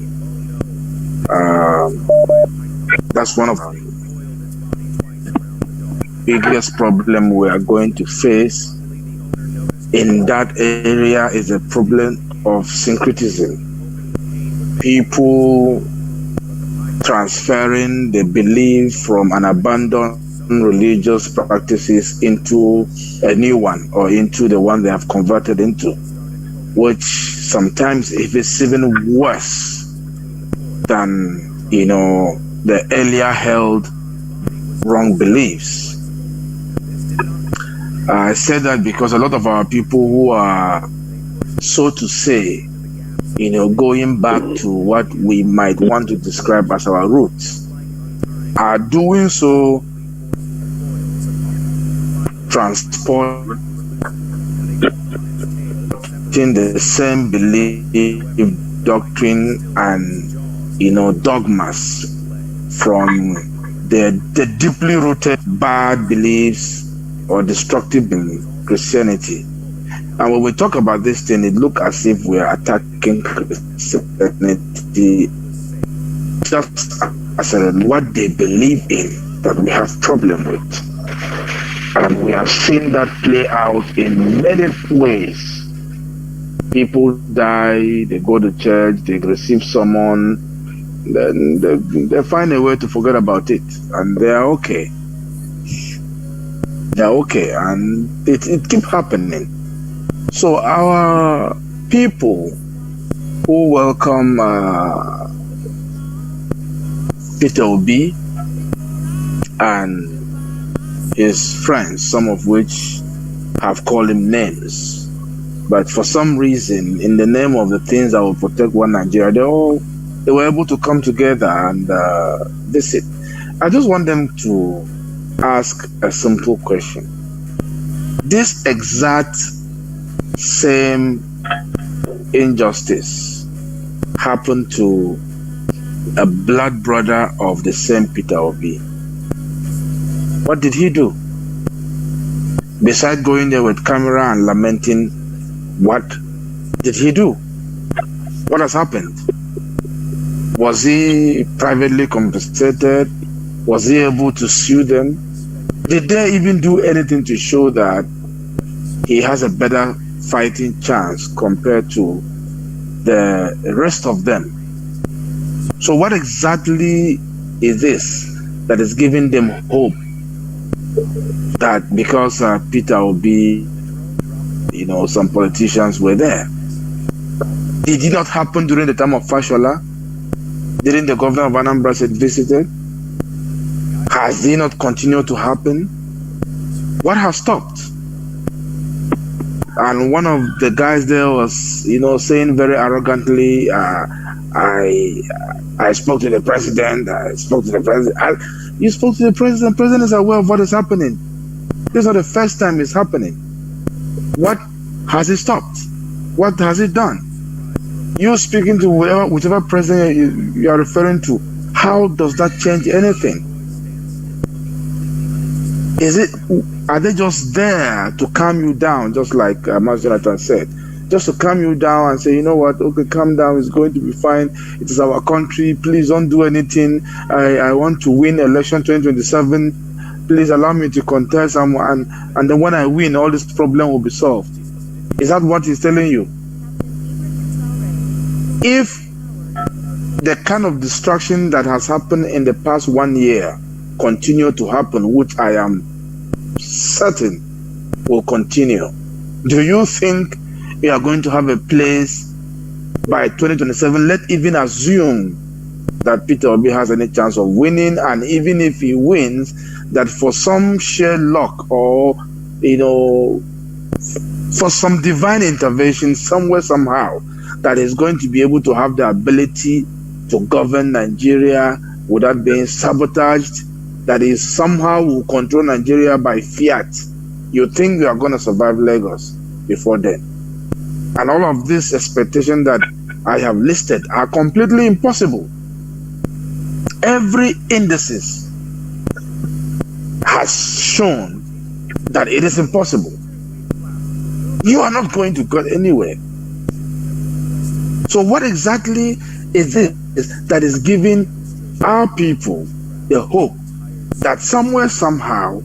That's one of the biggest problem we are going to face in that area, is a problem of syncretism. People transferring the belief from an abandoned religious practices into a new one, or into the one they have converted into, which sometimes if it's even worse than the earlier held wrong beliefs. I said that because a lot of our people who are, so to say, going back to what we might want to describe as our roots, are doing so transporting the same belief, doctrine, and dogmas from the deeply rooted bad beliefs or destructive in Christianity. And when we talk about this thing, it looks as if we are attacking Christianity just as what they believe in that we have problem with. And we have seen that play out in many ways. People die, they go to church, they receive someone, then they find a way to forget about it, and they are okay. They're okay, and it keeps happening. So our people who welcome Peter Obi and his friends, some of which have called him names. But for some reason, in the name of the things that will protect one Nigeria, they were able to come together and visit. I just want them to ask a simple question. This exact same injustice happened to a blood brother of the same Peter Obi. What did he do? Besides going there with camera and lamenting, what did he do? What has happened? Was he privately compensated? Was he able to sue them? Did they even do anything to show that he has a better fighting chance compared to the rest of them? So what exactly is this that is giving them hope that because Peter Obi, some politicians were there? Did it not happen during the time of Fashola? Didn't the governor of Anambra State visited? Has it not continued to happen? What has stopped? And one of the guys there was, saying very arrogantly, I spoke to the president. You spoke to the president. The president is aware of what is happening. This is not the first time it's happening. What has it stopped? What has it done? You speaking to whichever president you are referring to, how does that change anything? Are they just there to calm you down, just like Mazi Jonathan said? Just to calm you down and say, you know what, okay, calm down, it's going to be fine. It is our country. Please don't do anything. I want to win election 2027. Please allow me to contest, and then when I win, all this problem will be solved. Is that what he's telling you? If the kind of destruction that has happened in the past 1 year continue to happen, which I am certain will continue, do you think we are going to have a place by 2027? Let's even assume that Peter Obi has any chance of winning, and even if he wins, that for some sheer luck or for some divine intervention somewhere somehow, that is going to be able to have the ability to govern Nigeria without being sabotaged, that is somehow will control Nigeria by fiat. You think we are going to survive Lagos before then? And all of these expectations that I have listed are completely impossible. Every indices has shown that it is impossible. You are not going to go anywhere. So what exactly is it that is giving our people the hope that somewhere, somehow,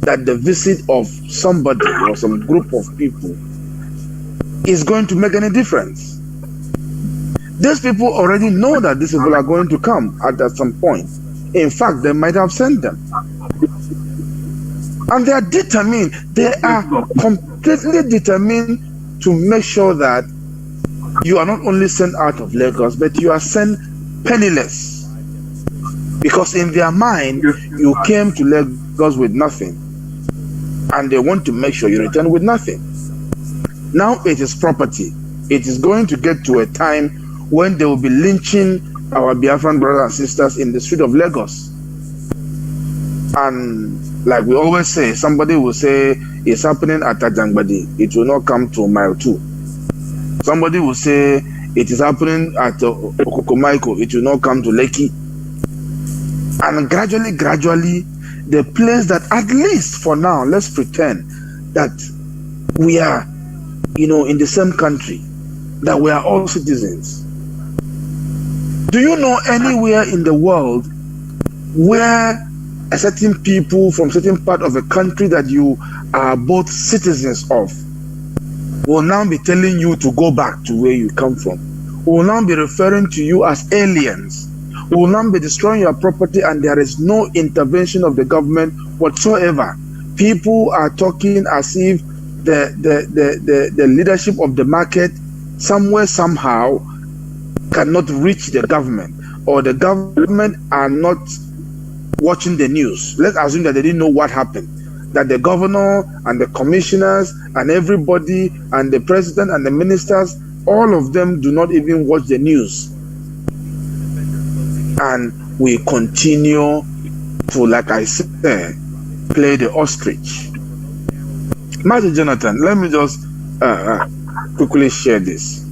that the visit of somebody or some group of people is going to make any difference? These people already know that these people are going to come at some point. In fact, they might have sent them. And they are determined, they are completely determined to make sure that you are not only sent out of Lagos, but you are sent penniless. Because in their mind, you came to Lagos with nothing, and they want to make sure you return with nothing. Now it is property. It is going to get to a time when they will be lynching our Biafran brothers and sisters in the street of Lagos. And like we always say, somebody will say it's happening at Ajangbadi, it will not come to mile 2. Somebody will say it is happening at Okokomaiko, it will not come to Lekki. And gradually, the place that, at least for now, let's pretend that we are, in the same country, that we are all citizens. Do you know anywhere in the world where a certain people from certain part of a country that you are both citizens of will now be telling you to go back to where you come from, will now be referring to you as aliens, will now be destroying your property, and there is no intervention of the government whatsoever? People are talking as if the leadership of the market somewhere, somehow, cannot reach the government, or the government are not watching the news. Let's assume that they didn't know what happened. that the governor and the commissioners and everybody and the president and the ministers, all of them do not even watch the news. And we continue to, like I said, play the ostrich. Mazi Jonathan, let me just quickly share this.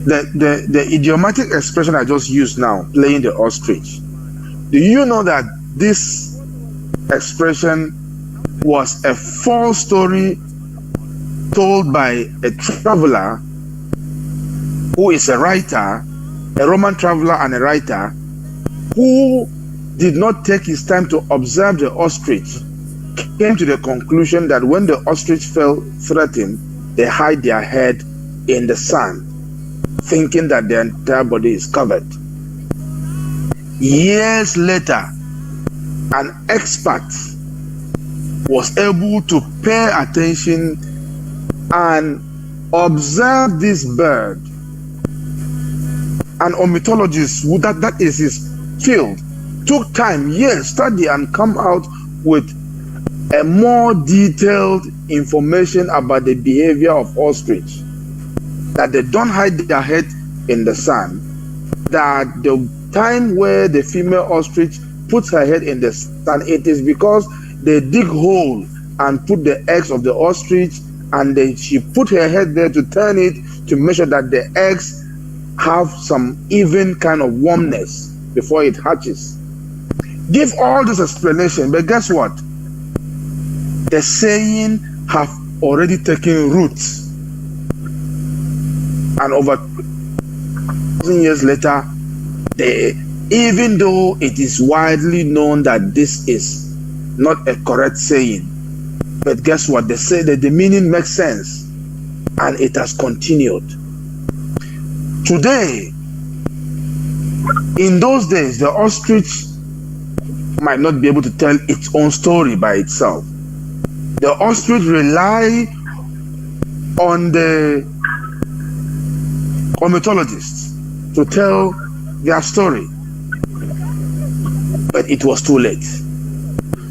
The idiomatic expression I just used now, playing the ostrich. Do you know that this expression was a false story told by a traveler who is a writer, a Roman traveler and a writer, who did not take his time to observe the ostrich, came to the conclusion that when the ostrich felt threatened, they hide their head in the sand, thinking that their entire body is covered. Years later, an expert was able to pay attention and observe this bird. An ornithologist, that is his field, took time, years, study and come out with a more detailed information about the behavior of ostrich. That they don't hide their head in the sand. That the time where the female ostrich puts her head in the sand, it is because they dig hole and put the eggs of the ostrich, and she put her head there to turn it to make sure that the eggs have some even kind of warmness before it hatches. Give all this explanation, but guess what? The saying have already taken roots, and over 1,000 years later, even though it is widely known that this is not a correct saying, but guess what? They say that the meaning makes sense, and it has continued. Today, in those days, the ostrich might not be able to tell its own story by itself. The ostrich rely on the ornithologists to tell their story, but it was too late.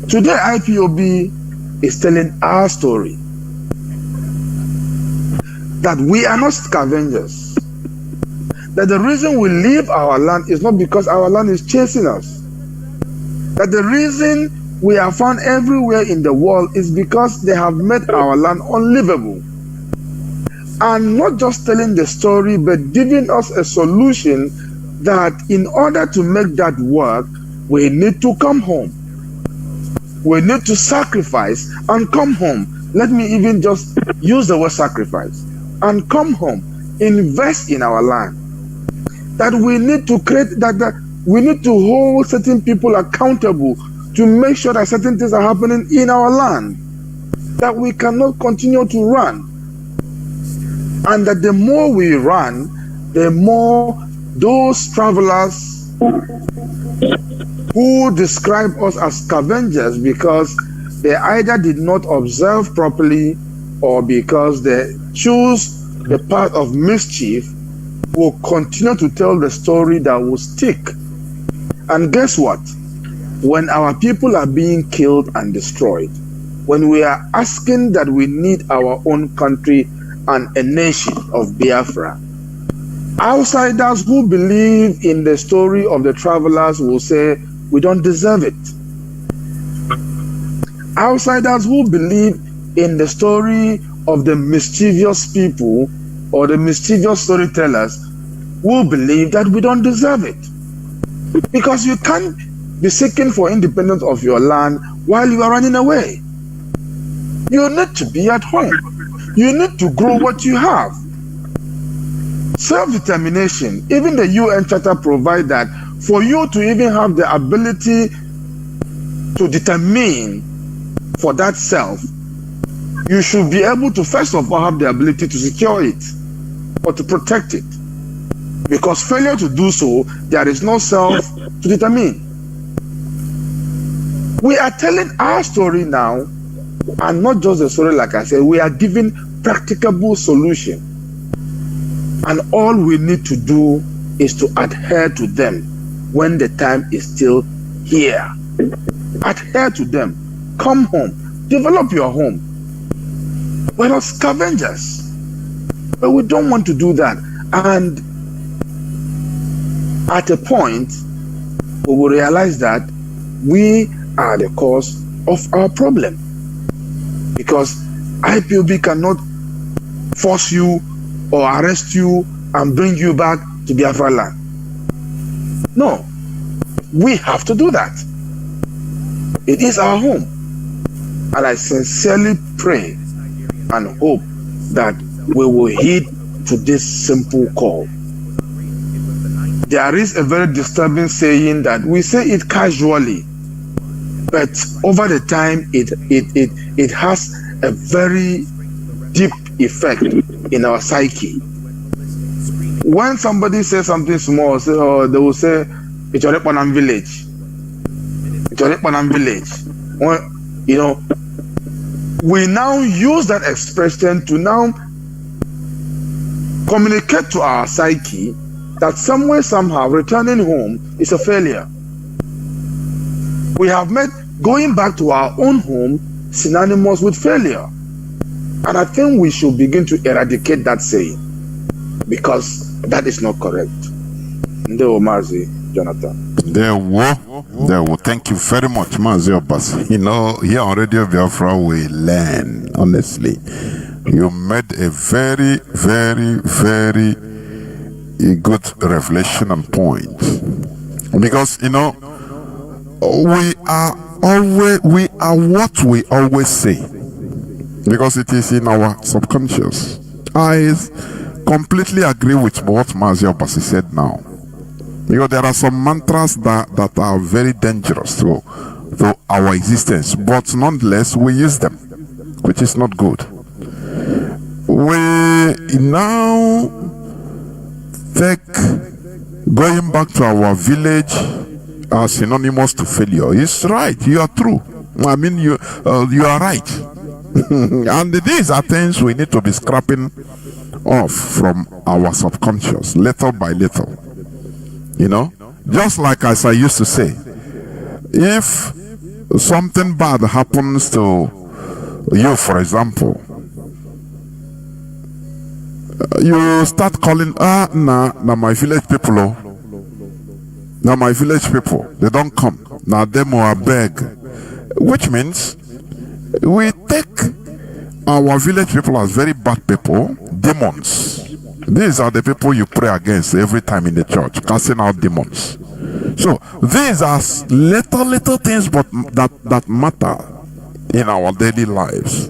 Today, IPOB is telling our story, that we are not scavengers, that the reason we leave our land is not because our land is chasing us, that the reason we are found everywhere in the world is because they have made our land unlivable. And not just telling the story, but giving us a solution that in order to make that work, we need to come home. We need to sacrifice and come home. Let me even just use the word sacrifice and come home. Invest in our land. That we need to create, that we need to hold certain people accountable to make sure that certain things are happening in our land. That we cannot continue to run. And that the more we run, the more those travelers who describe us as scavengers because they either did not observe properly or because they choose the path of mischief will continue to tell the story that will stick. And guess what? When our people are being killed and destroyed, when we are asking that we need our own country and a nation of Biafra, outsiders who believe in the story of the travelers will say, we don't deserve it. Outsiders who believe in the story of the mischievous people or the mischievous storytellers will believe that we don't deserve it. Because you can't be seeking for independence of your land while you are running away. You need to be at home. You need to grow what you have. Self-determination, even the UN Charter provides that for you to even have the ability to determine for that self, you should be able to first of all have the ability to secure it or to protect it. Because failure to do so, there is no self to determine. We are telling our story now, and not just the story, like I said, we are giving practicable solution. And all we need to do is to adhere to them when the time is still here. Adhere to them. Come home. develop your home. We're not scavengers. But we don't want to do that. And at a point, we will realize that we are the cause of our problem. Because IPOB cannot force you or arrest you and bring you back to Biafra land. No, we have to do that. It is our home. And I sincerely pray and hope that we will heed to this simple call. There is a very disturbing saying that we say it casually, but over the time it has a very deep effect in our psyche. When somebody says something small, they will say, "It's your Panam village. It's your Panam village." You know, we now use that expression to now communicate to our psyche that somewhere, somehow, returning home is a failure. We have made going back to our own home synonymous with failure. And I think we should begin to eradicate that saying, because that is not correct. Ndewo Mazi Jonathan. There were. Thank you very much, Mazi Obasi. You know, here on Radio Biafra, we learn, honestly. You made a very, very, very good revelation and point. Because, you know, we are what we always say. Because it is in our subconscious. I completely agree with what Mazi Obasi said now. Because there are some mantras that are very dangerous to our existence, but nonetheless we use them, which is not good. We now take going back to our village as synonymous to failure. It's right. You are true. I mean, you are right. And these are things we need to be scrapping off from our subconscious, little by little. You know, just like as I used to say, if something bad happens to you, for example, you start calling, nah, my village people, now my village people, they don't come. Now them are beg. Which means we take our village people as very bad people, demons. These are the people you pray against every time in the church, casting out demons. So these are little things, but that matter in our daily lives.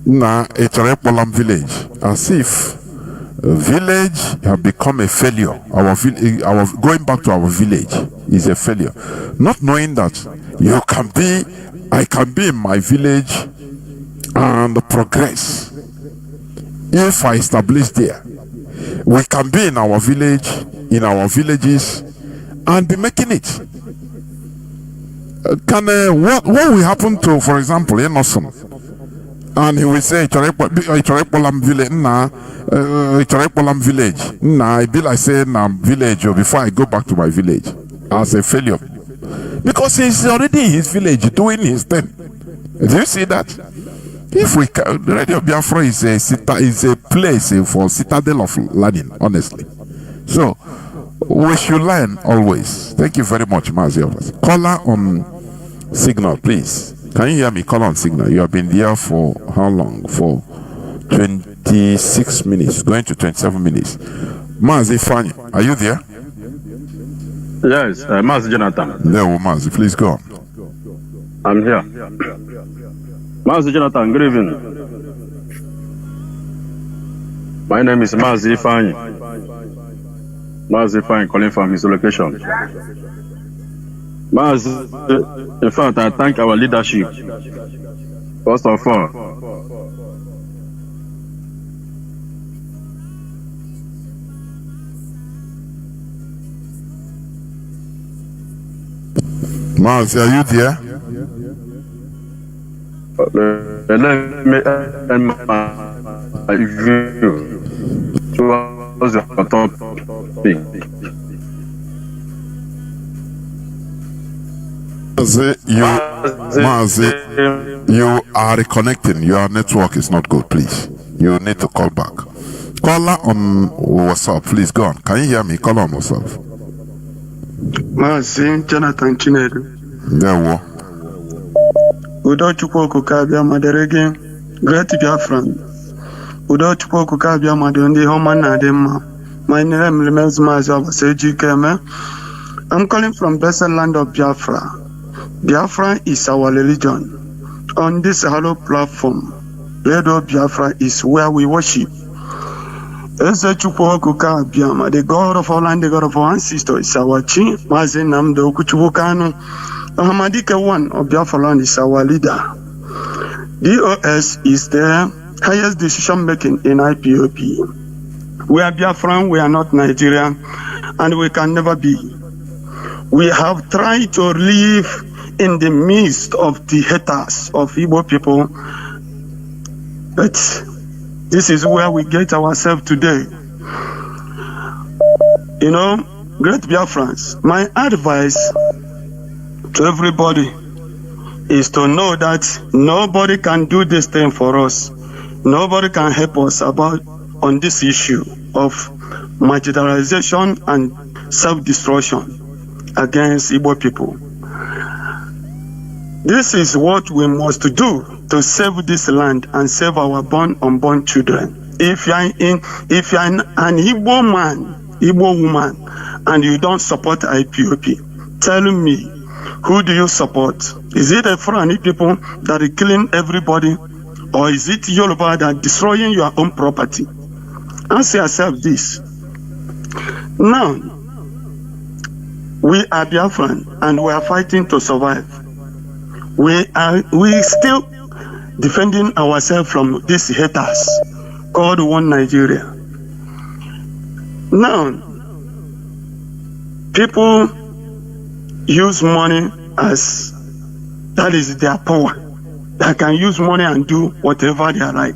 Now, Echarepolam village, as if a village have become a failure. Our going back to our village is a failure. Not knowing that I can be in my village and progress. If I establish there, we can be in our village, in our villages, and be making it. What will happen to, for example, Enoson? And he will say, Ichorepolam village. I be like saying village before I go back to my village as a failure. Because he's already in his village doing his thing. Do you see that? If we can, Radio Biafra is a place for citadel of learning, honestly. So we should learn always. Thank you very much, Mazi. Caller on signal, please. Can you hear me? Call on signal. You have been there for how long? For 26 minutes, going to 27 minutes. Mazi Fanny, are you there? Yes, Mazi Jonathan. No, Mazi, please go on. I'm here. Mazi Jonathan, good evening. My name is Mazi Fanny. Mazi Fanny calling from his location. Mazi, in fact, I thank our leadership. First of all, Mazi, are you there? let me end my view towards the topic. Mazi, you are reconnecting. Your network is not good, please. You need to call back. Caller on WhatsApp, please go on. Can you hear me? Call on WhatsApp. Mazi Jonathan Chinedu. There Udo Chukwoku Kabia Maderege, Great Biafran. Udo Chukwoku Kabia Madundi Homana Dema. My name remains Mazi Jonathan Chinedu. I'm calling from blessed land of Biafra. Biafra is our religion. On this hollow platform, Radio Biafra is where we worship. The God of our land, the God of our ancestors is our chief. Mazi Namdo Kuchubukano. Ahmadike one of Biafra land is our leader. DOS is the highest decision making in IPOB. We are Biafran, we are not Nigerian, and we can never be. We have tried to live in the midst of the haters of Igbo people, but this is where we get ourselves today. You know, great Biafrans, my advice to everybody is to know that nobody can do this thing for us. Nobody can help us on this issue of marginalization and self-destruction against Igbo people. This is what we must do to save this land and save our unborn children. If you're an Igbo man, Igbo woman, and you don't support IPOB, tell me, who do you support? Is it the Fulani people that are killing everybody, or is it Yoruba that are destroying your own property? Ask yourself this. Now, we are Biafran and we are fighting to survive. We still defending ourselves from these haters called One Nigeria. Now, people use money as that is their power. They can use money and do whatever they like.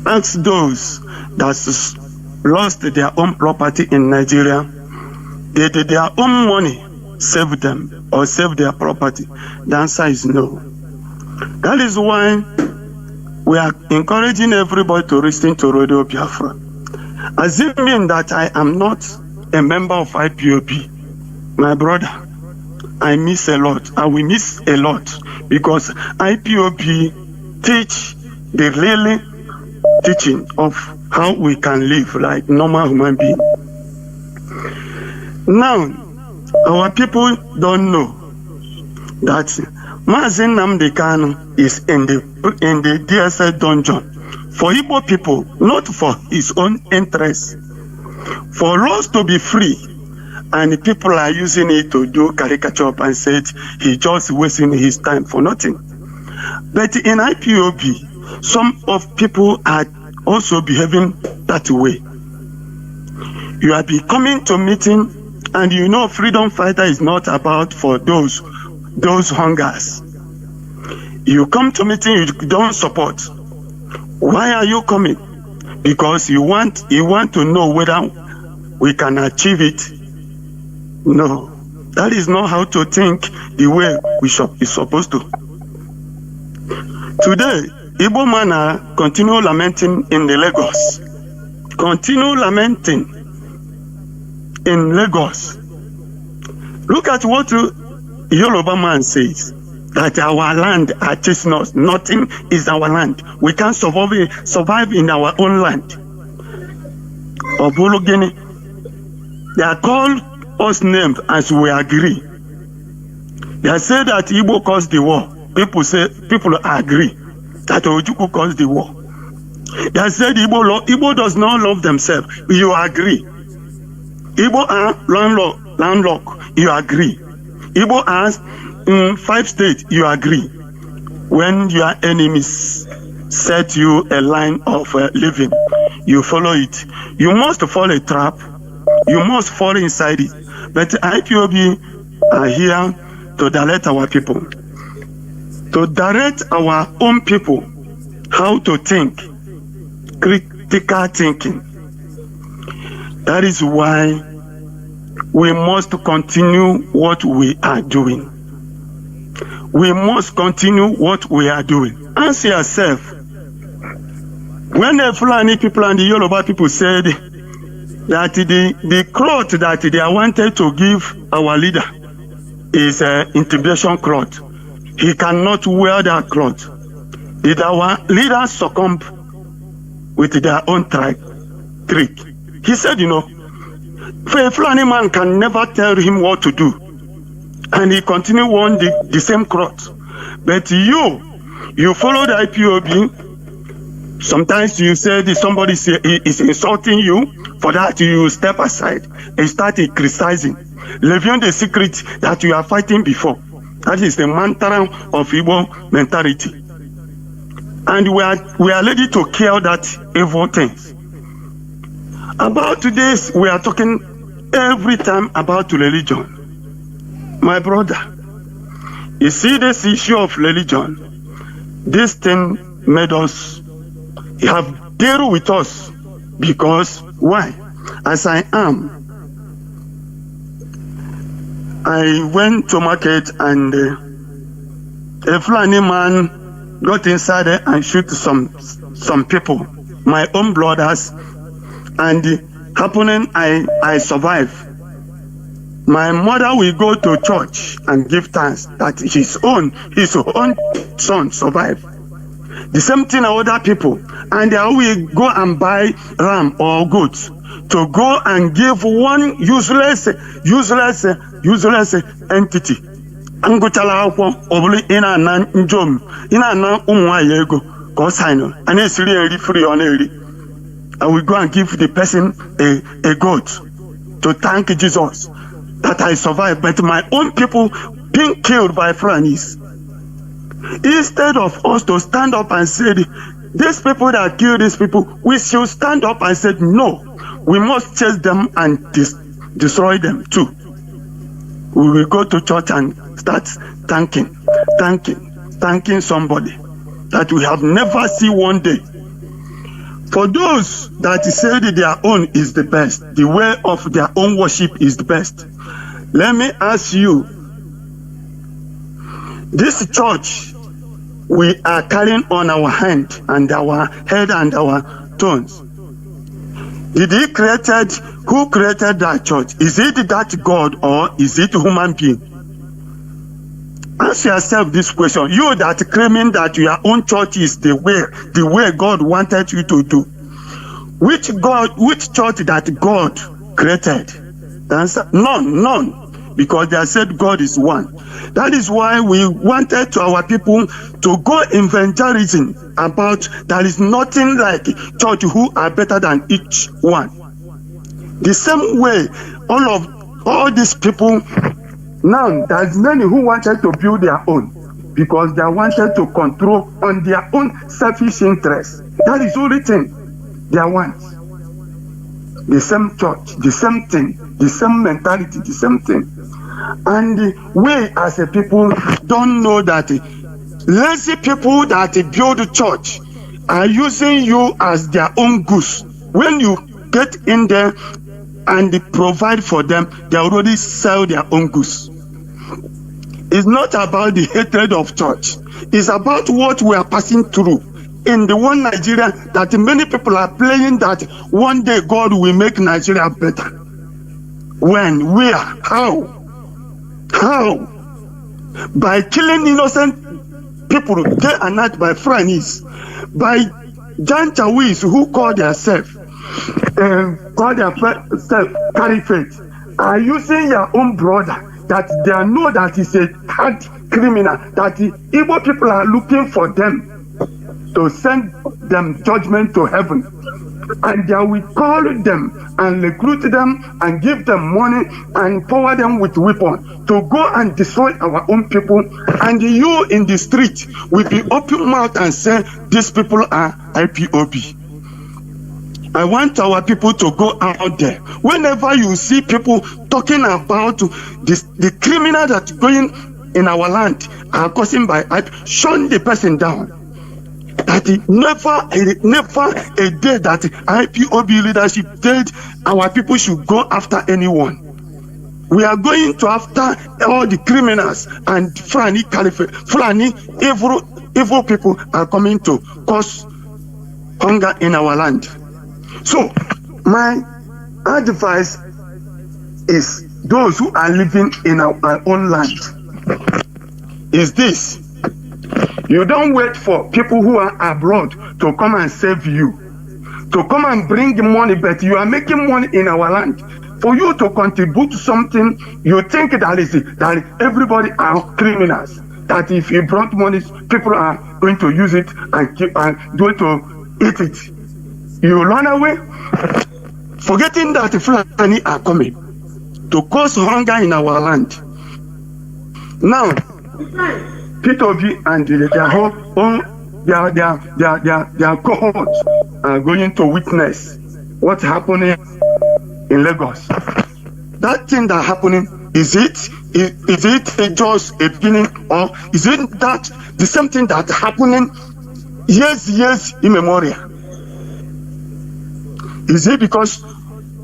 Ask those that lost their own property in Nigeria. Did their own money save them or save their property? The answer is no. That is why we are encouraging everybody to listen to Radio Biafra. Assuming that I am not a member of IPOB, my brother, I miss a lot. I will miss a lot because IPOB teach the really teaching of how we can live like normal human beings. Now, our people don't know that Mazi Nnamdi Kanu is in the DSS dungeon for Igbo people, not for his own interest. For us to be free, and people are using it to do caricature and said he just wasting his time for nothing. But in IPOB, some of people are also behaving that way. You are coming to meeting, and you know freedom fighter is not about for those hungers. You come to meeting, you don't support. Why are you coming? Because you want to know whether we can achieve it. No, that is not how to think the way we is supposed to. Today, Igbo man continue lamenting in the Lagos. Continue lamenting in Lagos. Look at what Yoruba man says, that our land are chasing us. Nothing is our land. We can't survive in our own land. Obologene, they are called us names as we agree. They say that Igbo caused the war. People agree that Ojukwu caused the war. They said Igbo does not love themselves. You agree. Igbo are landlocked. You agree. Igbo are 5 states. You agree. When your enemies set you a line of living, you follow it. You must follow a trap. You must fall inside it. But IPOB are here to direct our people, to direct our own people how to think, critical thinking. That is why we must continue what we are doing. we must continue what we are doing. Ask yourself, when the Fulani people and the Yoruba people said that the cloth that they wanted to give our leader is an intimidation cloth, he cannot wear that cloth. Did our leaders succumb with their own trick? He said, a Fulani man can never tell him what to do. And he continued wearing the same cloth. But you follow the IPOB. Sometimes you say somebody is insulting you. For that, you step aside and start criticizing, leaving the secret that you are fighting before. That is the mantra of Igbo mentality. And we are ready to kill that evil things. About this, we are talking every time about religion. My brother, you see this issue of religion, this thing made us have deal with us. Because why? As I am, I went to market and a Fulani man got inside there and shoot some people, my own brothers, and happening I survived. My mother will go to church and give thanks that his own son survived. The same thing other people, and they will go and buy ram or goats to go and give one useless entity. Angutala obli ina na njom ina na umwa ego go sign on and it's really free on it. I will go and give the person a goat to thank Jesus that I survived, but my own people being killed by Fulanis. Instead of us to stand up and say, these people that kill these people, we should stand up and say, no, we must chase them and destroy them too. We will go to church and start thanking somebody that we have never seen one day. For those that say that their own is the best, the way of their own worship is the best. Let me ask you, this church we are carrying on our hand and our head and our tones, who created that church? Is it that God or is it human being? Ask yourself this question. You that claiming that your own church is the way God wanted you to do. Which church that God created? The answer, none. Because they said God is one. That is why we wanted to our people to go evangelism about there is nothing like church who are better than each one. The same way, all these people, now there's many who wanted to build their own because they wanted to control on their own selfish interests. That is the only thing they want. The same church, the same thing, the same mentality, the same thing. And we as a people don't know that lazy people that build the church are using you as their own goose. When you get in there and provide for them, they already sell their own goose. It's not about the hatred of church. It's about what we are passing through. In the one Nigeria that many people are playing that one day God will make Nigeria better. When? Where? How? By killing innocent people day and night by Fulanis, by Janjaweeds who call themselves carry faith, are using your own brother that they know that is a hard criminal, that the Igbo people are looking for them to send them judgment to heaven. And they will call them and recruit them and give them money and power them with weapons to go and destroy our own people. And you in the street will be open mouth and say these people are IPOB. I want our people to go out there. Whenever you see people talking about the criminal that's going in our land are causing by IP, shun the person down. That never a day that IPOB leadership did our people should go after anyone. We are going to after all the criminals and Fulani Caliphate. Fulani, evil people are coming to cause hunger in our land. So, my advice is those who are living in our own land is this: you don't wait for people who are abroad to come and save you, to come and bring money, but you are making money in our land. For you to contribute something, you think that everybody are criminals. That if you brought money, people are going to use it and going to eat it. You run away, forgetting that the Fulani are coming to cause hunger in our land. Now, Peter Obi and their cohorts are going to witness what's happening in Lagos. That thing that happening, is it just a beginning, or is it that the same thing that happening years immemorial? Is it because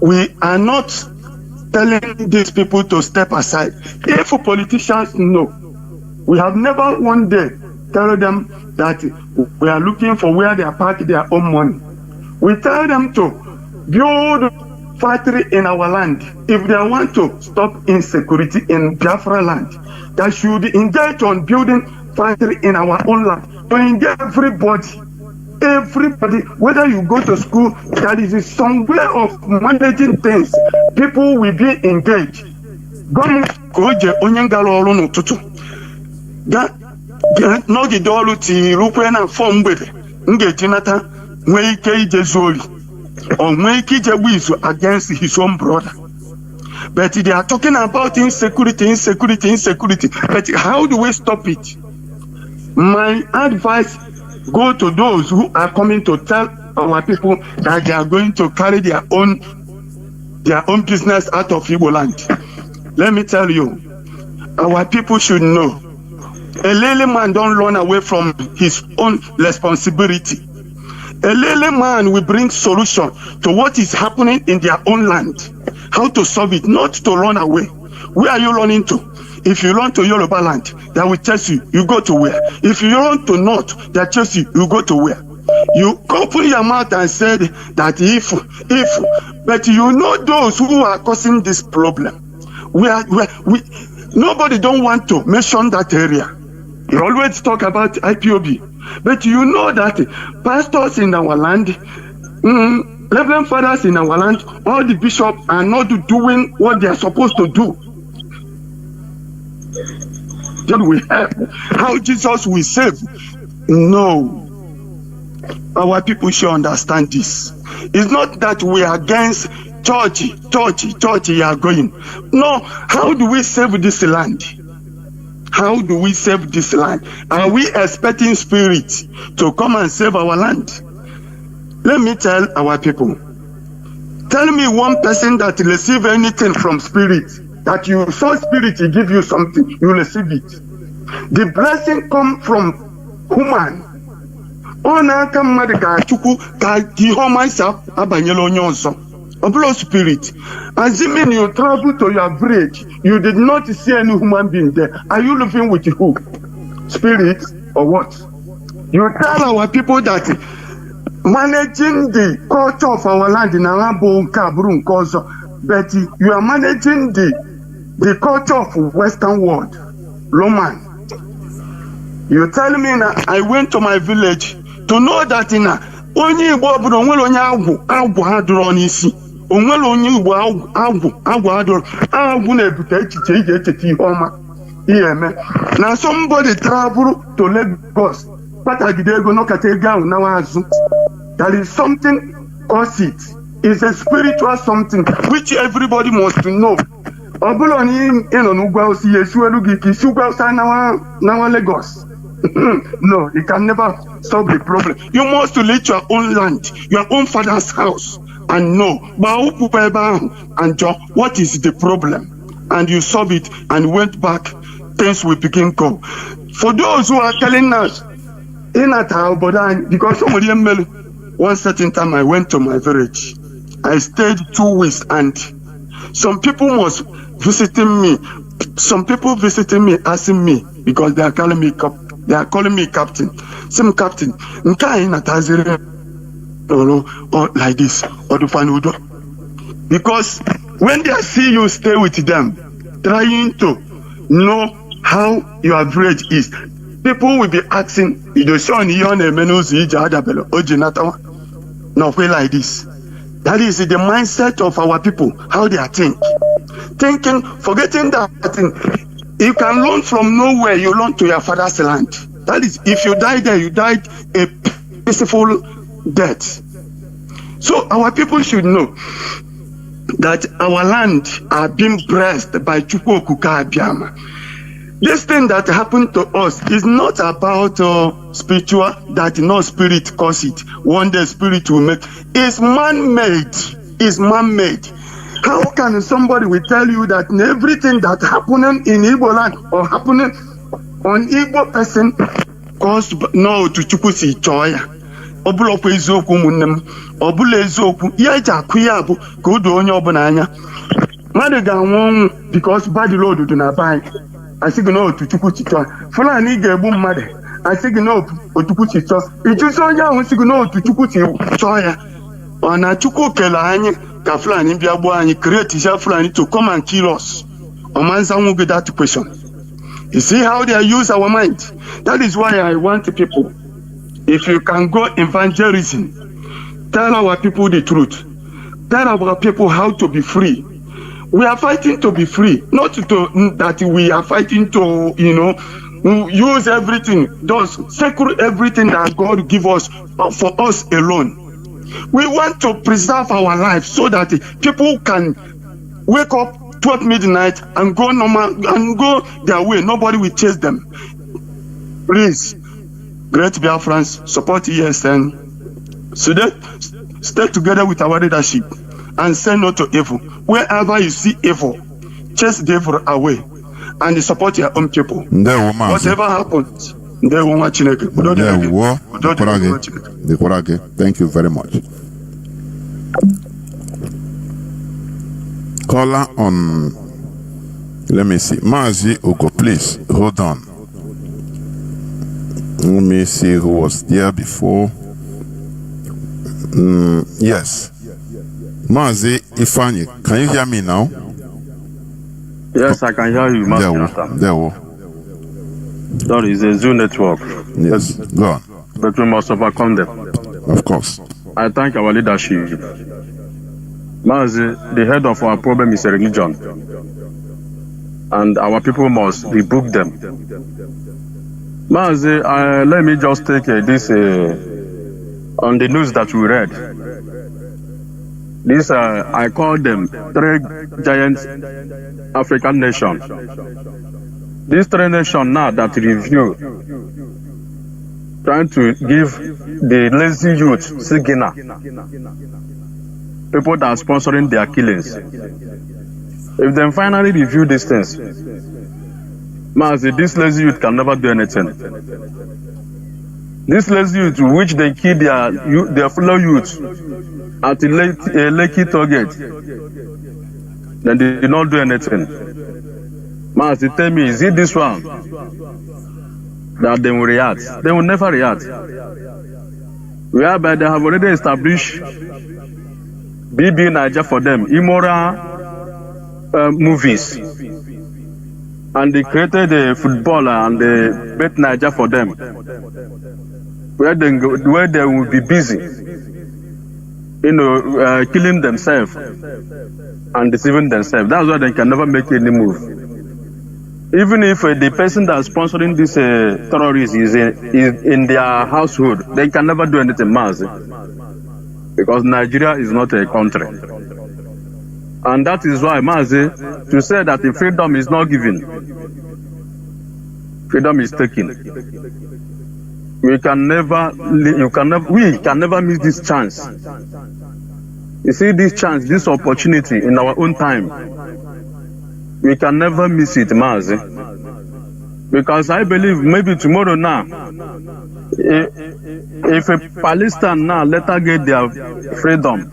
we are not telling these people to step aside? If politicians know, we have never one day tell them that we are looking for where they are parking their own money. We tell them to build factory in our land. If they want to stop insecurity in Biafra land, they should engage on building factory in our own land. To engage everybody, whether you go to school, there is some way of managing things. People will be engaged. N'ogide ọrụ tirukwe na afọ mgbede m ga-eji nata nwee ike ije zuori or nwee ike ije wizu against his own brother. But they are talking about insecurity. But how do we stop it? My advice go to those who are coming to tell our people that they are going to carry their own business out of Igbo land. Let me tell you, our people should know. A lily man don't run away from his own responsibility. A lily man will bring solution to what is happening in their own land. How to solve it, not to run away. Where are you running to? If you run to Yoruba land, they will chase you. You go to where? If you run to North, they chase you. You go to where? You open your mouth and said that if, but you know those who are causing this problem. Nobody don't want to mention that area. You always talk about IPOB, but you know that pastors in our land, reverend fathers in our land, all the bishops are not doing what they are supposed to do. Then we have how Jesus will save. No. Our people should understand this. It's not that we are against church, you are going. No, how do we save this land? How do we save this land? Are we expecting spirit to come and save our land? Let me tell our people. Tell me one person that receive anything from spirit, that you saw spirit, he give you something, you receive it. The blessing come from human. Spirit. Assuming you travel to your village, you did not see any human being there. Are you living with who? Spirit or what? You tell our people that managing the culture of our land in Arabo, Kabrun, Kozo, but you are managing the culture of Western world, Roman. You tell me that I went to my village to know that in onye Igbo obodo onwere onye agwụ ha dụrụ n'isi. Onwere onye Igbo agwụ ha dụrụ. Agwụ na-ebute echiche iji echeta ihe ọma. Ihe eme. Na somebody travel to Lagos. Kpatagide ego n'ọkata ego ahụ na azụ. There is something cause it. It's a spiritual something which everybody must know. Ọ bụrụ onye ịnọ n'ugwu Awụsa ya esuelu gị ka isi ugwu Awụsa nawa Lagos. No, you can never solve the problem. You must lead your own land, your own father's house, and know and what is the problem, and you solve it and went back. Things will begin go. For those who are telling us, because one certain time I went to my village, I stayed 2 weeks, and some people must visiting me. Some people visiting me, asking me, because they are calling me captain. Some captain. Or like this, or to find Udo. Because when they see you stay with them, trying to know how your average is, people will be asking, no, like this. That is the mindset of our people, how they are thinking, forgetting that you can learn from nowhere, you learn to your father's land. That is, if you die there, you died a peaceful death. So our people should know that our land are being blessed by Chukwu Okuka Abiyama. This thing that happened to us is not about spiritual, that no spirit cause it. One day spirit will make. It's man-made. It's man-made. How can somebody will tell you that everything that happening in Igbo land or happening on Igbo person caused no to Chukwu si choya? Obulokwe eziokwu munnem. Obule eziokwu. Iya ja kuya bu kodo onye obuna anya. Madu ga won because bad load do na buy. I say no to Chukwu chicho. Fulani ga-egbu mmadụ. I say no to Chukwu chicho. Ijuso onye ahụ si no to Chukwu chicho ya. Ona Chukwu kele anyị ka Fulani bịa gbuo anyị, create Fulani to come and kill us. Omanza won't get that question. You see how they use our mind. That is why I want people, if you can go evangelism, tell our people the truth. Tell our people how to be free. We are fighting to be free, not that we are fighting to, use everything, those sacred everything that God give us for us alone. We want to preserve our life so that people can wake up 12 midnight and go normal and go their way. Nobody will chase them. Please, great Biafrans, support ESN. So that stay together with our leadership and say no to evil. Wherever you see evil, chase the evil away and support your own people. Whatever happens, they won't watch it. Thank you very much. Caller on, let me see, Mazi Ogo, please hold on. Let me see who was there before. Yes. Mazi Ifani, can you hear me now? Yes, I can hear you, Mazi Jonathan. That is a Zoom network. Yes, go on. But we must overcome them. Of course. I thank our leadership. Mazi, the head of our problem is a religion. And our people must rebuke them. Mazi, let me just take this on the news that we read. This, I call them 3 giant African nations. These 3 nations now that review, trying to give the lazy youth signal, people that are sponsoring their killings. If they finally review these things, Mazi, this lazy youth can never do anything. This lazy youth, which they kill their fellow youth at a Lekki target, then they did not do anything. Mazi, tell me, is it this one that they will react? They will never react. Whereby they have already established BB Niger for them, immoral movies. And they created a football and they bet Niger for them, where they will be busy, killing themselves and deceiving themselves. That's why they can never make any move. Even if the person that's sponsoring this terrorist is in their household, they can never do anything, Mazi, because Nigeria is not a country. And that is why, Mazi, to say that the freedom is not given, freedom is taken. We can never miss this chance. You see, this chance, this opportunity in our own time, we can never miss it, Mazi. Because I believe maybe tomorrow now, if Palestine now let her get their freedom,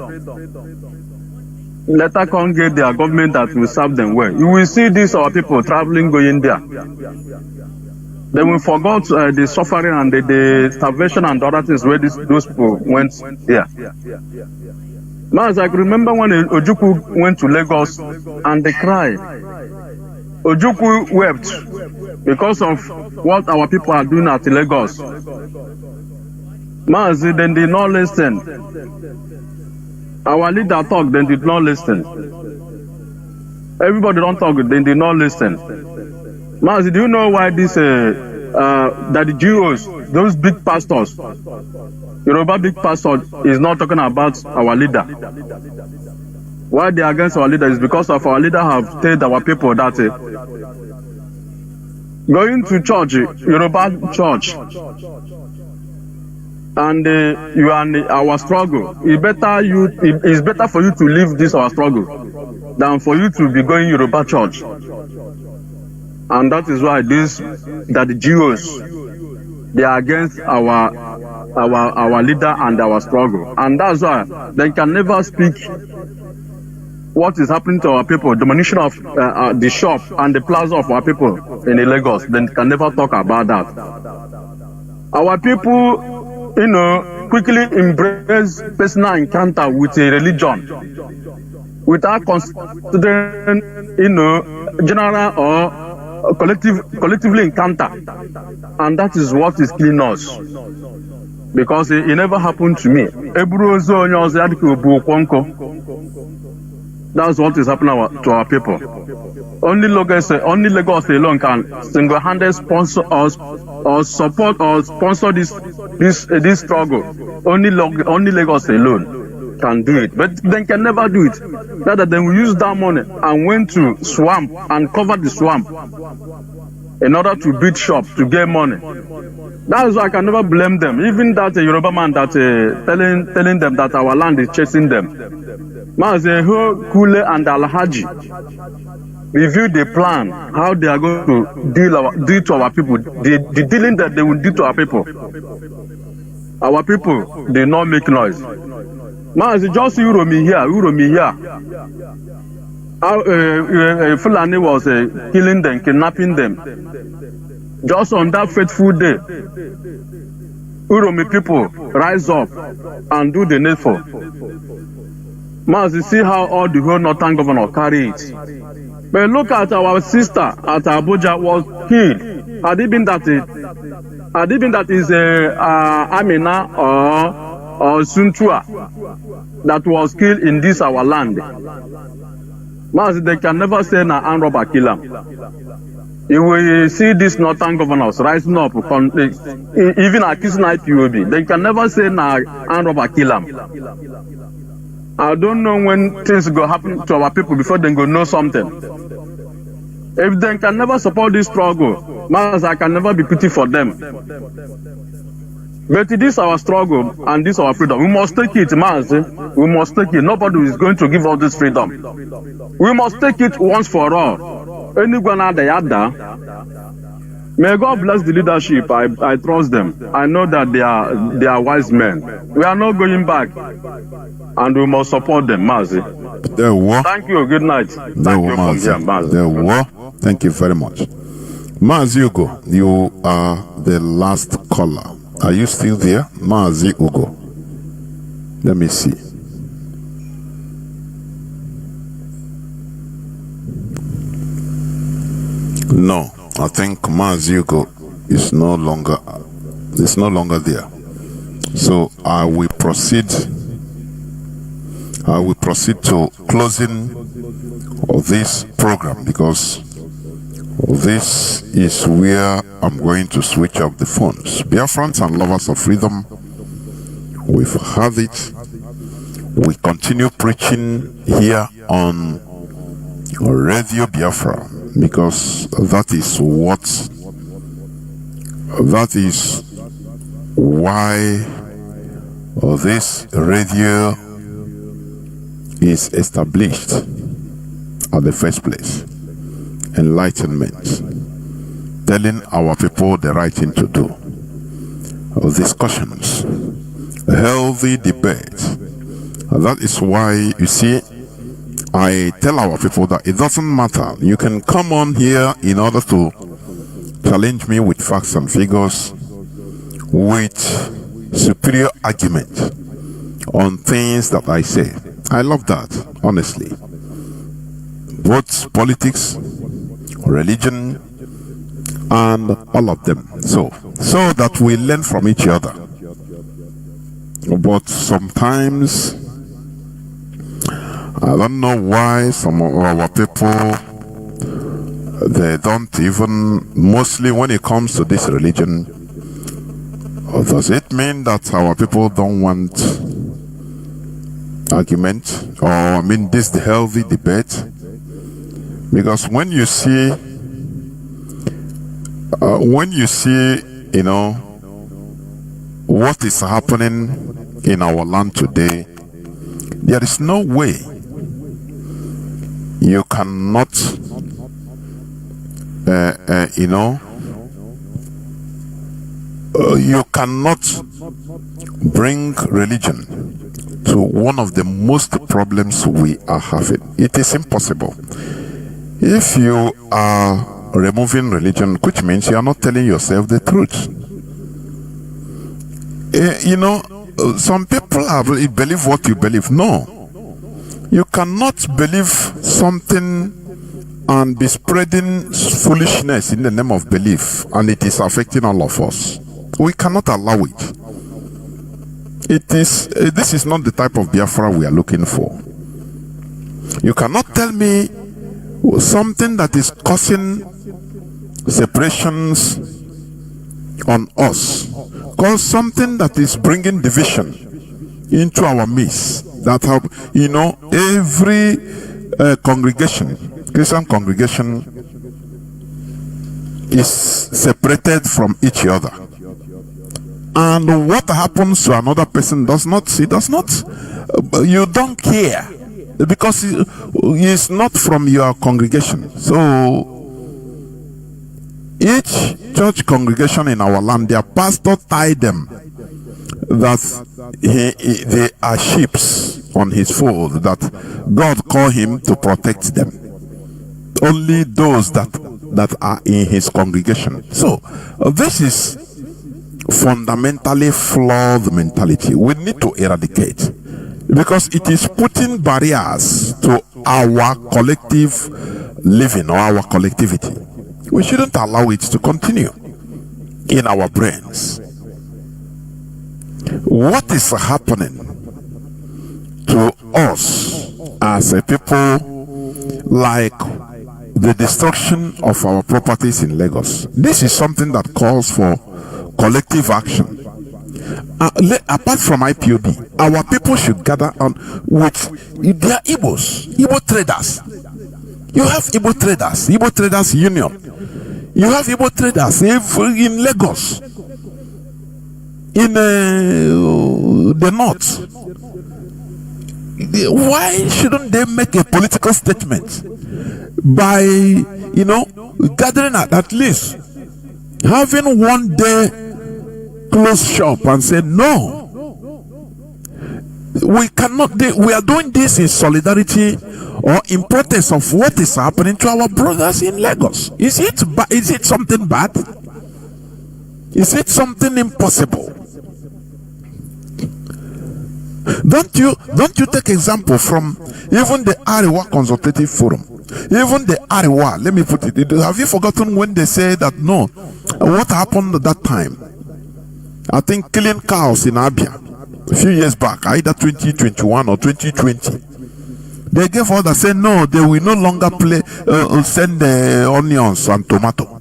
later can't get their government that will serve them well. You will see these our people traveling going there. They will forget the suffering and the starvation and other things where those people went there. Mas, I can remember when Ojukwu went to Lagos and they cried. Ojukwu wept because of what our people are doing at Lagos. Mas, then did not listen. Our leader talked, then did not listen. Everybody don't talk, then did not listen. Mas, do you know why this, that the Jews, those big pastors, Yoruba big pastor is not talking about our leader? Why they are against our leader is because of our leader have told our people that going to church, Yoruba church, and you are in our struggle. It's better for you to leave this our struggle than for you to be going Yoruba church. And that is why that the Jews, they are against our leader and our struggle. And that's why they can never speak what is happening to our people, the demolition of the shop and the plaza of our people in Lagos. They can never talk about that. Our people, quickly embrace personal encounter with a religion without considering, general or collectively encounter, and that is what is killing us. Because it never happened to me. That's what is happening to our people. Only Lagos alone can single-handed sponsor us or support or sponsor this struggle. Only Lagos alone can do it, but they can never do it. Rather, they will use that money and went to swamp and cover the swamp in order to build shops to get money. That's why I can never blame them. Even that Yoruba man that telling them that our land is chasing them. Mazi Kule and Alhaji review the plan, how they are going to deal to our people, the dealing that they will do to our people. Our people, they not make noise. Mazi, just Euro me here. Fulani was killing them, kidnapping them. Just on that fateful day, Uromi people rise up and do the needful. Mazi, see how all the whole northern governor carry it. But look at our sister at Abuja was killed. Had it been that is Amina or Suntua that was killed in this our land. Mazi, they can never say na armed robber kill him. You will see these northern governors rising up, even accusing IPOB. They can never say na armed robber kill him. I don't know when things go happen to our people before they go know something. If they can never support this struggle, Mazi, I can never be pity for them. But this is our struggle and this is our freedom. We must take it, Mazi. We must take it. Nobody is going to give us this freedom. We must take it once for all. May God bless the leadership. I trust them. I know that they are wise men. We are not going back, and we must support them, Mazi. Thank you. Good night. Thank you very much. Mazi Ugo, you are the last caller. Are you still there? Mazi Ugo. Let me see. No, I think Mazi Ugo is no longer there. So I will proceed to closing of this program, because this is where I'm going to switch off the phones. Biafrans and lovers of freedom, we've had it. We continue preaching here on Radio Biafra, because that is why this radio is established at the first place. Enlightenment, telling our people the right thing to do. Discussions, healthy debate. That is why you see I tell our people that it doesn't matter. You can come on here in order to challenge me with facts and figures, with superior argument on things that I say. I love that, honestly. Both politics, religion, and all of them. So that we learn from each other. But sometimes, I don't know why some of our people, they don't even, mostly when it comes to this religion, does it mean that our people don't want argument, or this healthy debate? Because when you see, what is happening in our land today, there is no way you cannot, you cannot bring religion to one of the most problems we are having. It is impossible. If you are removing religion, which means you are not telling yourself the truth. Some people believe what you believe. No. You cannot believe something and be spreading foolishness in the name of belief, and it is affecting all of us. We cannot allow it. This is not the type of Biafra we are looking for. You cannot tell me something that is causing separations on us, cause something that is bringing division into our midst, that have, every congregation, Christian congregation, is separated from each other, and what happens to another person you don't care, because he is not from your congregation. So each church congregation in our land, their pastor tied them that they are sheep on his fold, that God called him to protect them. Only those that are in his congregation. So this is fundamentally flawed mentality. We need to eradicate, because it is putting barriers to our collective living or our collectivity. We shouldn't allow it to continue in our brains. What is happening to us as a people, like the destruction of our properties in Lagos? This is something that calls for collective action. Apart from IPOB, our people should gather on with their Igbo traders. You have Igbo traders union. You have Igbo traders in Lagos, in the north. Why shouldn't they make a political statement by, gathering at least having one day close shop and say, no, we cannot, we are doing this in solidarity or in protest of what is happening to our brothers in Lagos. Is it something bad? Is it something impossible? Don't you take example from even the Ariwa Consultative Forum, even the Ariwa, let me put it, have you forgotten when they say that no, what happened at that time? I think killing cows in Abia a few years back, either 2021 or 2020. They gave orders, say no, they will no longer send the onions and tomato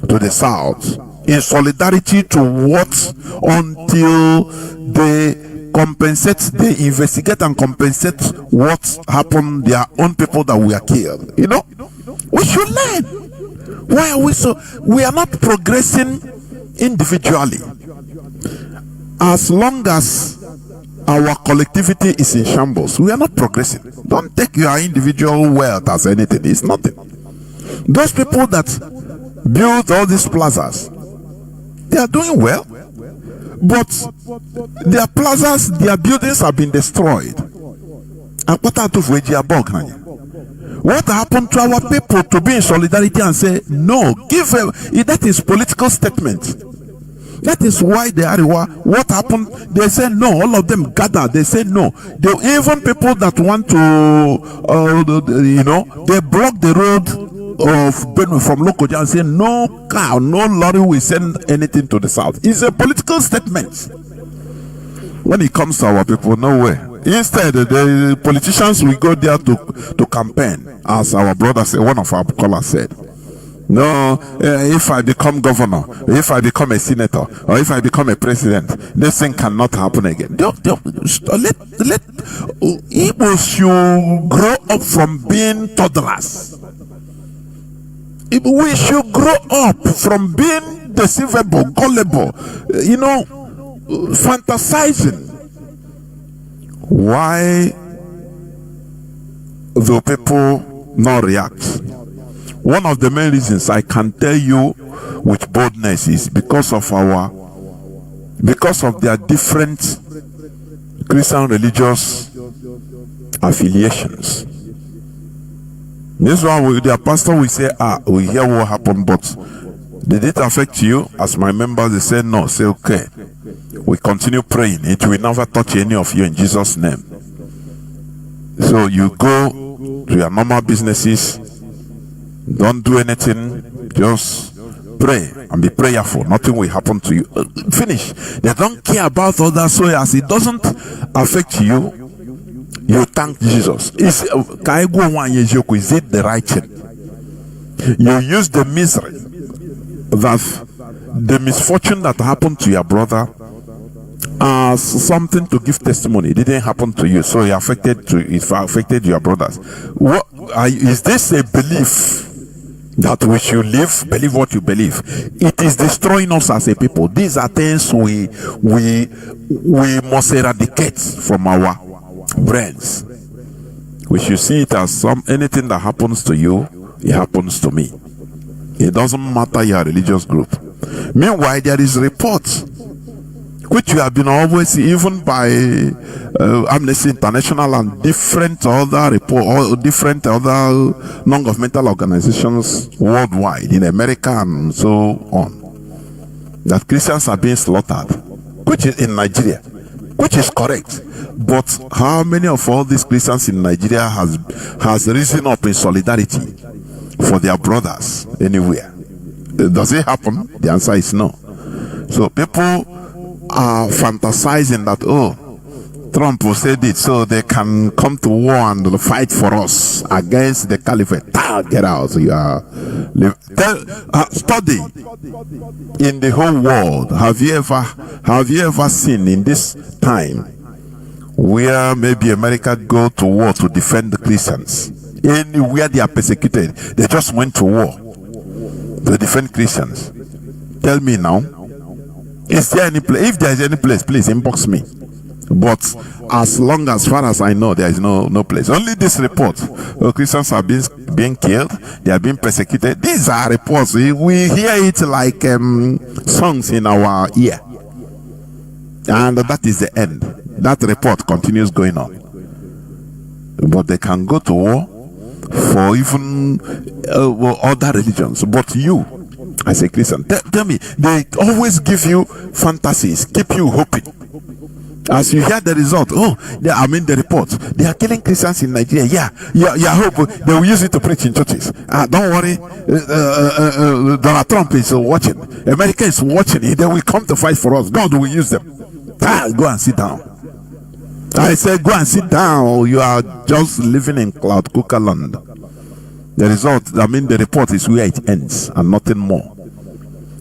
to the south in solidarity to what, until they investigate and compensate what happened, their own people that were killed. We should learn. Why are we are not progressing individually? As long as our collectivity is in shambles, we are not progressing. Don't take your individual wealth as anything. It's nothing. Those people that build all these plazas, they are doing well, but their plazas, their buildings have been destroyed. What happened to our people to be in solidarity and say no? That is political statement. That is why the Ariwa, what happened? They say no. All of them gather. They say no. Even people that want to, they block the road of Benue from Lokoja and say no car, no lorry will send anything to the south. It's a political statement. When it comes to our people, no way. Instead, the politicians will go there to campaign, as our brother said, one of our callers said. No, if I become governor, if I become a senator, or if I become a president, this thing cannot happen again. Let Igbo should grow up from being toddlers. We should grow up from being deceivable, gullible, fantasizing. Why do people not react? One of the main reasons I can tell you with boldness is because of their different Christian religious affiliations. This one, their pastor will say, we hear what happened, but did it affect you? As my members, they say no. Say okay. We continue praying. It will never touch any of you in Jesus' name. So you go to your normal businesses. Don't do anything. Just pray and be prayerful. Nothing will happen to you. Finish. They don't care about others. So as it doesn't affect you, you thank Jesus. Is it the right thing? You use the misery, the misfortune that happened to your brother, as something to give testimony. It didn't happen to you, so it affected your brothers. Is this a belief that we should believe what you believe? It is destroying us as a people. These are things we must eradicate from our brains. We should see it as anything that happens to you, it happens to me. It doesn't matter your religious group. Meanwhile, there is reports which you have been always, even by Amnesty International and different other non-governmental organizations worldwide, in America and so on, that Christians are being slaughtered, which is in Nigeria, which is correct. But how many of all these Christians in Nigeria has risen up in solidarity for their brothers anywhere? Does it happen? The answer is no. So people are fantasizing that, Trump will say it so they can come to war and fight for us against the caliphate. Get out. Study in the whole world. Have you ever seen in this time where maybe America go to war to defend the Christians? Anywhere they are persecuted, they just went to war to defend Christians. Tell me now, is there any place? If there is any place, please inbox me. But as far as I know, there is no place. Only this report. Christians are being killed. They are being persecuted. These are reports. We hear it like songs in our ear. And that is the end. That report continues going on. But they can go to war for even other religions. But you, as a Christian, tell me, they always give you fantasies, keep you hoping. As you hear the result, the report, they are killing Christians in Nigeria. Yeah, hope they will use it to preach in churches. Don't worry, Donald Trump is watching. America is watching. They will come to fight for us. God will use them. Go and sit down. I said, go and sit down. You are just living in cloud cooker land. The result, the report is where it ends and nothing more.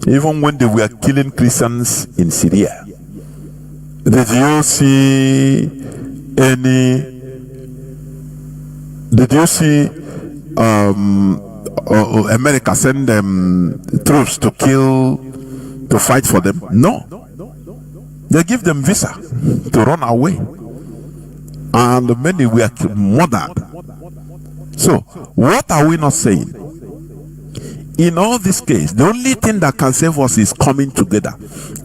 Even when they were killing Christians in Syria, did you see America send them troops to fight for them? No. They give them visa to run away. And many were murdered. So, what are we not saying? In all this case, the only thing that can save us is coming together.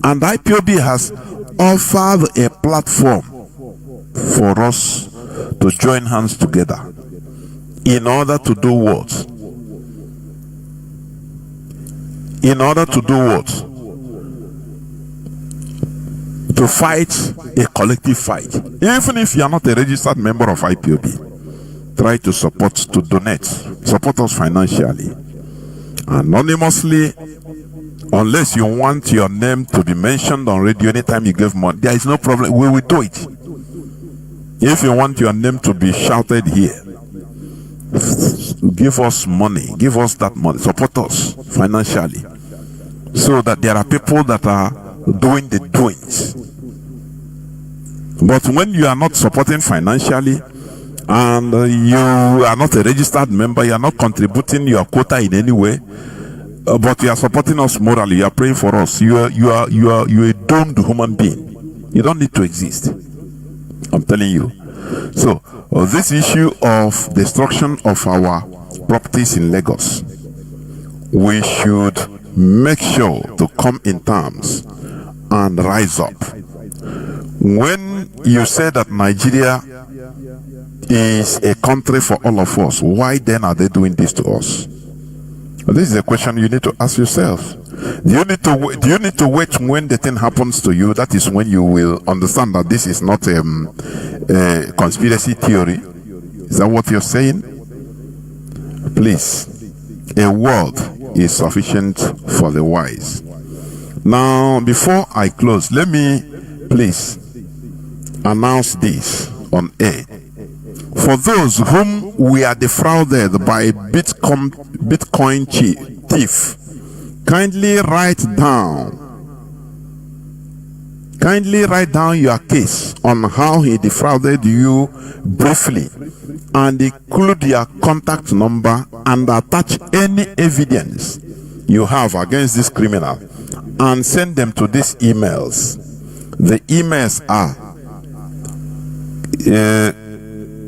And IPOB has offered a platform for us to join hands together In order to do what? In order to do what? To fight a collective fight. Even if you are not a registered member of IPOB, try to donate, support us financially, anonymously, unless you want your name to be mentioned on radio anytime you give money. There is no problem, we will do it. If you want your name to be shouted here, give us money, give us that money, support us financially, so that there are people that are doing the doings. But when you are not supporting financially, and you are not a registered member, you are not contributing your quota in any way, but you are supporting us morally, you are praying for us, you are a doomed human being. You don't need to exist, I'm telling you. So this issue of destruction of our properties in Lagos, we should make sure to come in terms and rise up. When you say that Nigeria is a country for all of us, why then are they doing this to us? This is a question you need to ask yourself. Do you need to wait when the thing happens to you? That is when you will understand that this is not a conspiracy theory. Is that what you're saying? Please, a word is sufficient for the wise. Now, before I close, let me please announce this on air. For those whom we are defrauded by Bitcoin thief, kindly write down your case on how he defrauded you briefly, and include your contact number and attach any evidence you have against this criminal, and send them to these emails. The emails are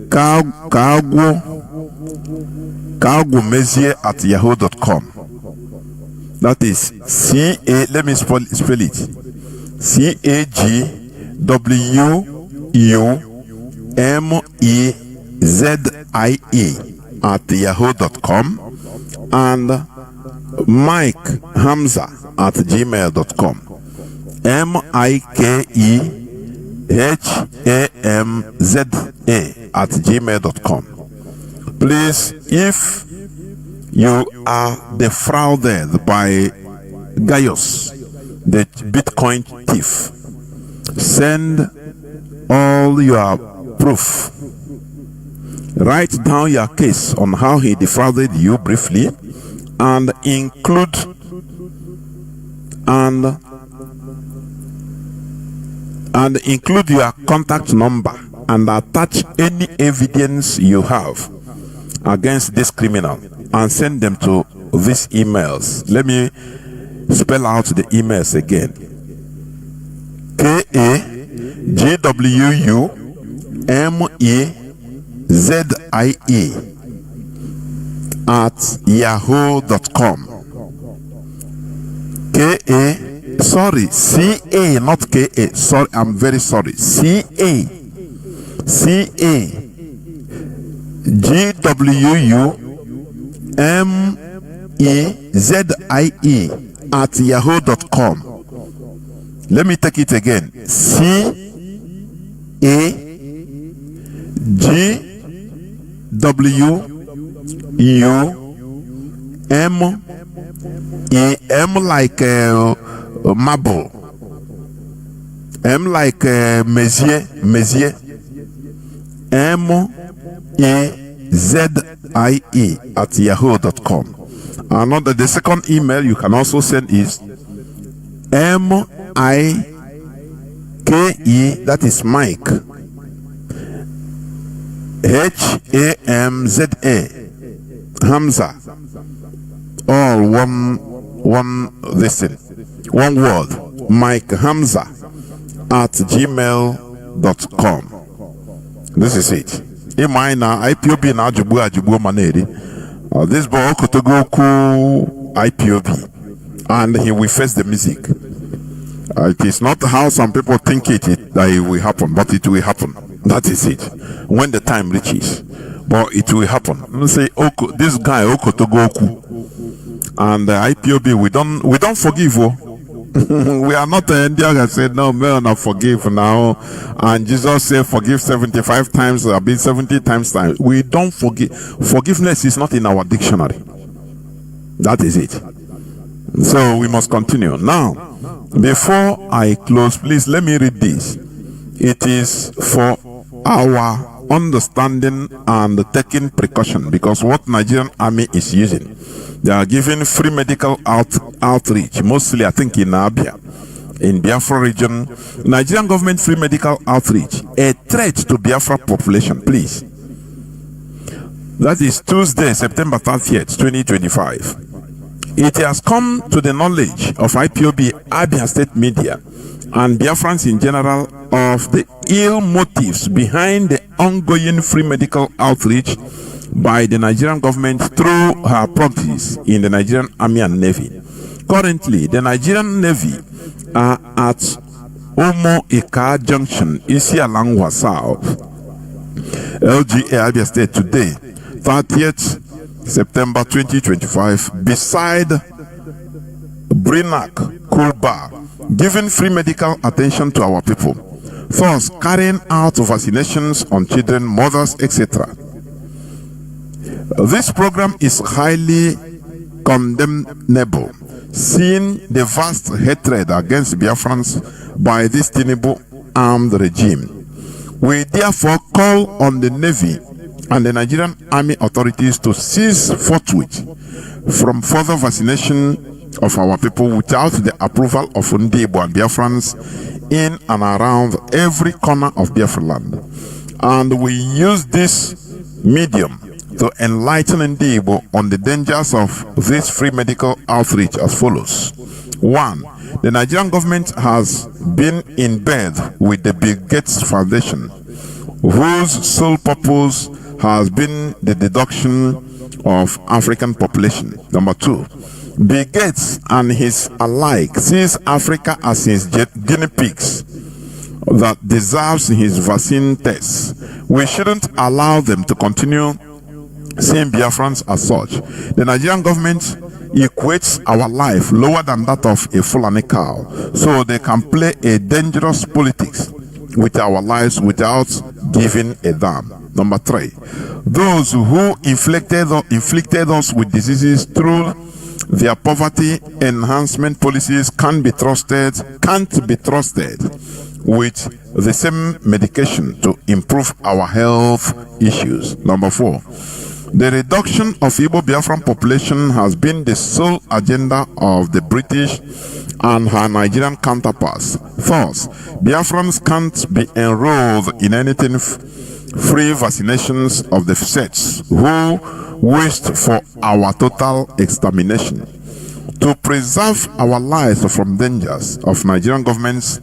kagwomezie@yahoo.com. That is let me spell it. CAGWUMEZIE@yahoo.com, and Mike Hamza @gmail.com. MikeHamza@gmail.com. Please, if you are defrauded by Gaius, the Bitcoin thief, send all your proof. Write down your case on how he defrauded you briefly, and include your contact number, and attach any evidence you have against this criminal, and send them to these emails. Let me spell out the emails again. KAGWUMEZIE@yahoo.com. CA, not KA. Sorry, I'm very sorry. CAGWUMEZIE@yahoo.com. Let me take it again. CAGWUMEM like marble, M like Mezier, MEZIE@yahoo.com. Another, the second email you can also send is MIKE, that is Mike, HAMZA, Hamza, all one word, Mike Hamza @gmail.com. This is it. In my IPOB na ajubu maneri. This boy could go IPOB, and he will face the music. It is not how some people think that it will happen, but it will happen. That is it. When the time reaches, but it will happen. Let's say, Oko, this guy Oko Togoku and the IPOB, we don't forgive. Oh. We are not the Indian that said no, man, I forgive now. And Jesus said, forgive 75 times, or 70 times. We don't forgive. Forgiveness is not in our dictionary. That is it. So we must continue. Now, before I close, please let me read this. It is for our understanding and taking precaution, because what Nigerian army is using, they are giving free medical outreach, mostly I think in Abia, in Biafra region. Nigerian government free medical outreach, a threat to Biafra population, please. That is Tuesday, September 30th, 2025. It has come to the knowledge of IPOB, Abia State media, and Biafrans in general of the ill motives behind the ongoing free medical outreach by the Nigerian government through her proxies in the Nigerian Army and Navy. Currently, the Nigerian Navy are at Omo Ika Junction, Isialangwa South, LGA, Abia State, today, 30th September 2025, beside Brinak Kulba, giving free medical attention to our people, thus carrying out vaccinations on children, mothers, etc. This program is highly condemnable, seeing the vast hatred against Biafrans by this Tinubu armed regime. We therefore call on the Navy and the Nigerian Army authorities to cease forthwith from further vaccination of our people without the approval of Ndibo and Biafrans in and around every corner of Biafra land. And we use this medium to enlighten Ndibo on the dangers of this free medical outreach as follows. 1. The Nigerian government has been in bed with the Bill Gates Foundation, whose sole purpose has been the deduction of African population. Number 2, Bill Gates and his alike sees Africa as his guinea pigs that deserves his vaccine tests. We shouldn't allow them to continue seeing Biafrans as such. The Nigerian government equates our life lower than that of a Fulani cow, so they can play a dangerous politics with our lives without giving a damn. Number 3, those who inflicted us with diseases through their poverty enhancement policies can't be trusted with the same medication to improve our health issues. Number 4, the reduction of Igbo Biafran population has been the sole agenda of the British and her Nigerian counterparts. Thus, Biafrans can't be enrolled in anything free vaccinations of the sets who wished for our total extermination. To preserve our lives from dangers of Nigerian government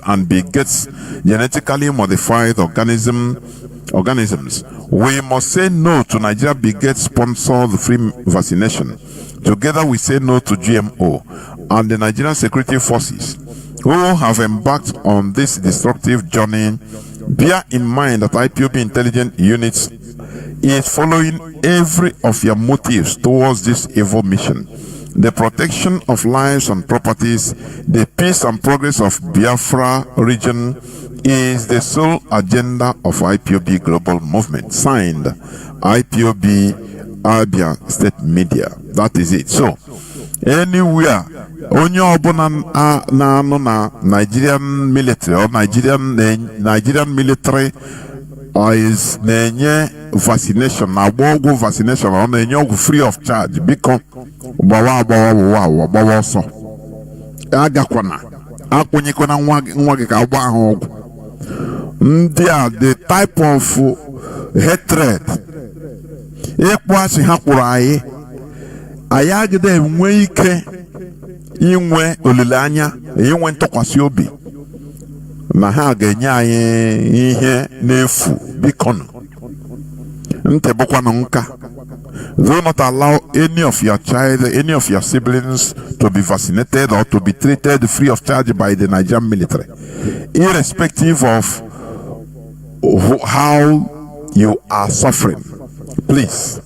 and Bill Gates genetically modified organisms, we must say no to Nigeria Bill Gates sponsored free vaccination. Together we say no to GMO and the Nigerian security forces who have embarked on this destructive journey. Bear in mind that IPOB intelligence units is following every of your motives towards this evil mission. The protection of lives and properties, the peace and progress of Biafra region is the sole agenda of IPOB global movement. Signed, IPOB Abia State Media. That is it. So, anywhere, onye ọbụla na-anọ na Nigerian military or Nigerian military is na-enye vaccination, na-agba ọgwụ vaccination, ọ na-enye ọgwụ free of charge. Biko gbawa ọsọ, agakwana akwụnyekwana nwa gị ka agba ahụ ọgwụ. Ndị a the type of hatred ịkpọ asị ha kpụrụ anyị agide enwe ike inwe olileanya, inwe ntụkwasị obi na ha ga-enye anyị ihe n'efu. Bikonu ntebụkwanụ nka. Do not allow any of your child, any of your siblings to be vaccinated or to be treated free of charge by the Nigerian military, irrespective of how you are suffering. Please.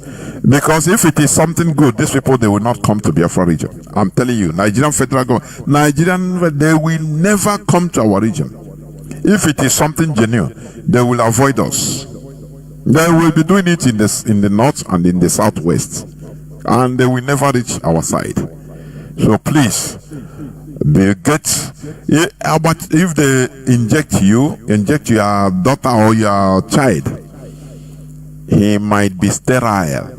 Because if it is something good, these people, they will not come to Biafra region. I'm telling you, Nigerian federal government, they will never come to our region. If it is something genuine, they will avoid us. They will be doing it in the north and in the southwest, and they will never reach our side. So please, but if they inject your daughter or your child, he might be sterile.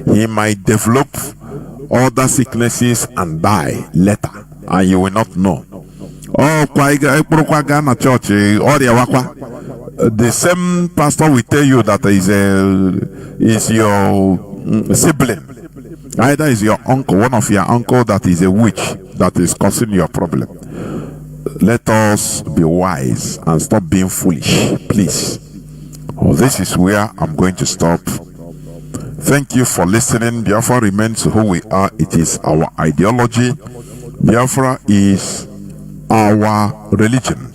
He might develop other sicknesses and die later, and you will not know. Oh, church, the same pastor will tell you that is your sibling. Either is your uncle, one of your uncle that is a witch that is causing your problem. Let us be wise and stop being foolish, please. Oh, this is where I'm going to stop. Thank you for listening. Biafra remains who we are. It is our ideology. Biafra is our religion.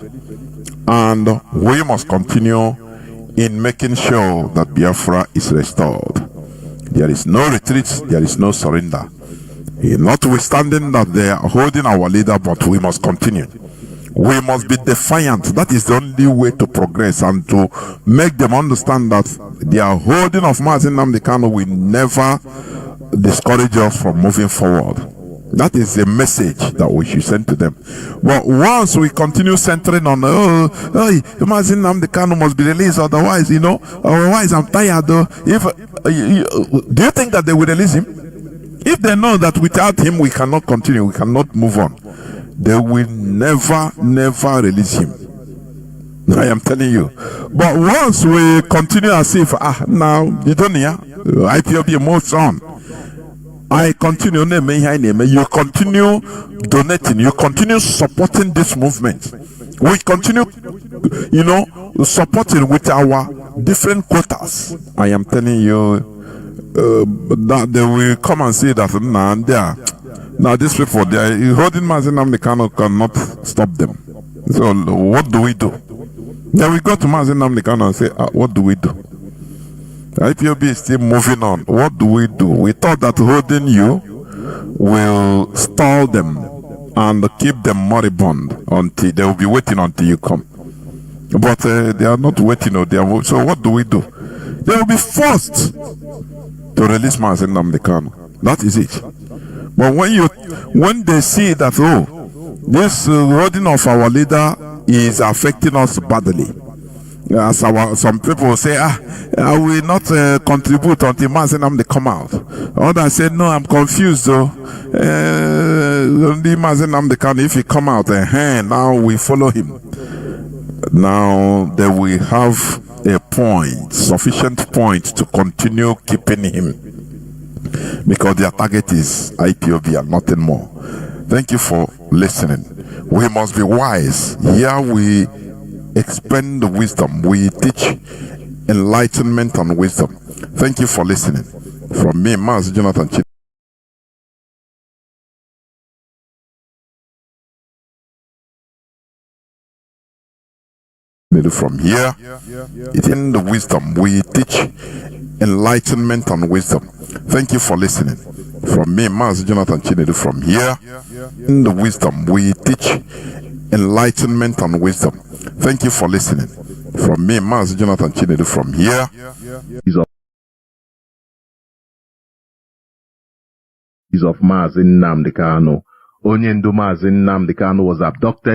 And we must continue in making sure that Biafra is restored. There is no retreat. There is no surrender. Notwithstanding that they are holding our leader, but we must continue. We must be defiant. That is the only way to progress and to make them understand that their holding of Mazi Nnamdi Kanu will never discourage us from moving forward. That is the message that we should send to them. But once we continue centering on, Mazi Nnamdi Kanu must be released, otherwise, otherwise I'm tired. Do you think that they will release him? If they know that without him we cannot continue, we cannot move on, they will never release him. I am telling you. But once we continue as if, now, you don't hear, IPOB moves on. I continue, you continue donating, you continue supporting this movement. We continue, supporting with our different quotas. I am telling you that they will come and say that now these people, they are holding Mazi Nnamdi Kanu, cannot stop them. So what do we do? Then we go to Mazi Nnamdi Kanu and say, what do we do? The IPOB is still moving on. What do we do? We thought that holding you will stall them and keep them moribund until they will be waiting until you come. But they are not waiting. So what do we do? They will be forced to release Mazi Nnamdi Kanu. That is it. But when they see that, this holding of our leader is affecting us badly, as some people say, I will not contribute until Mazi Nnamdi come out. Others say, no, I'm confused though. Only Mazi Nnamdi Kanu, if he come out, now we follow him. Now they will have a point, sufficient point to continue keeping him, because their target is IPOB and nothing more. Thank you for listening. We must be wise. Here we expend the wisdom. We teach enlightenment and wisdom. Thank you for listening. From me, Mazi Jonathan Chinedu. From here, in the wisdom, we teach enlightenment and wisdom. Thank you for listening. From me, Mazi Jonathan Chinedu. From here, in the wisdom, we teach enlightenment and wisdom. Thank you for listening. From me, Mazi Jonathan Chinedu. From here is of Mazi Nnamdi Kanu. Onye ndu Mazi Nnamdi Kanu was abducted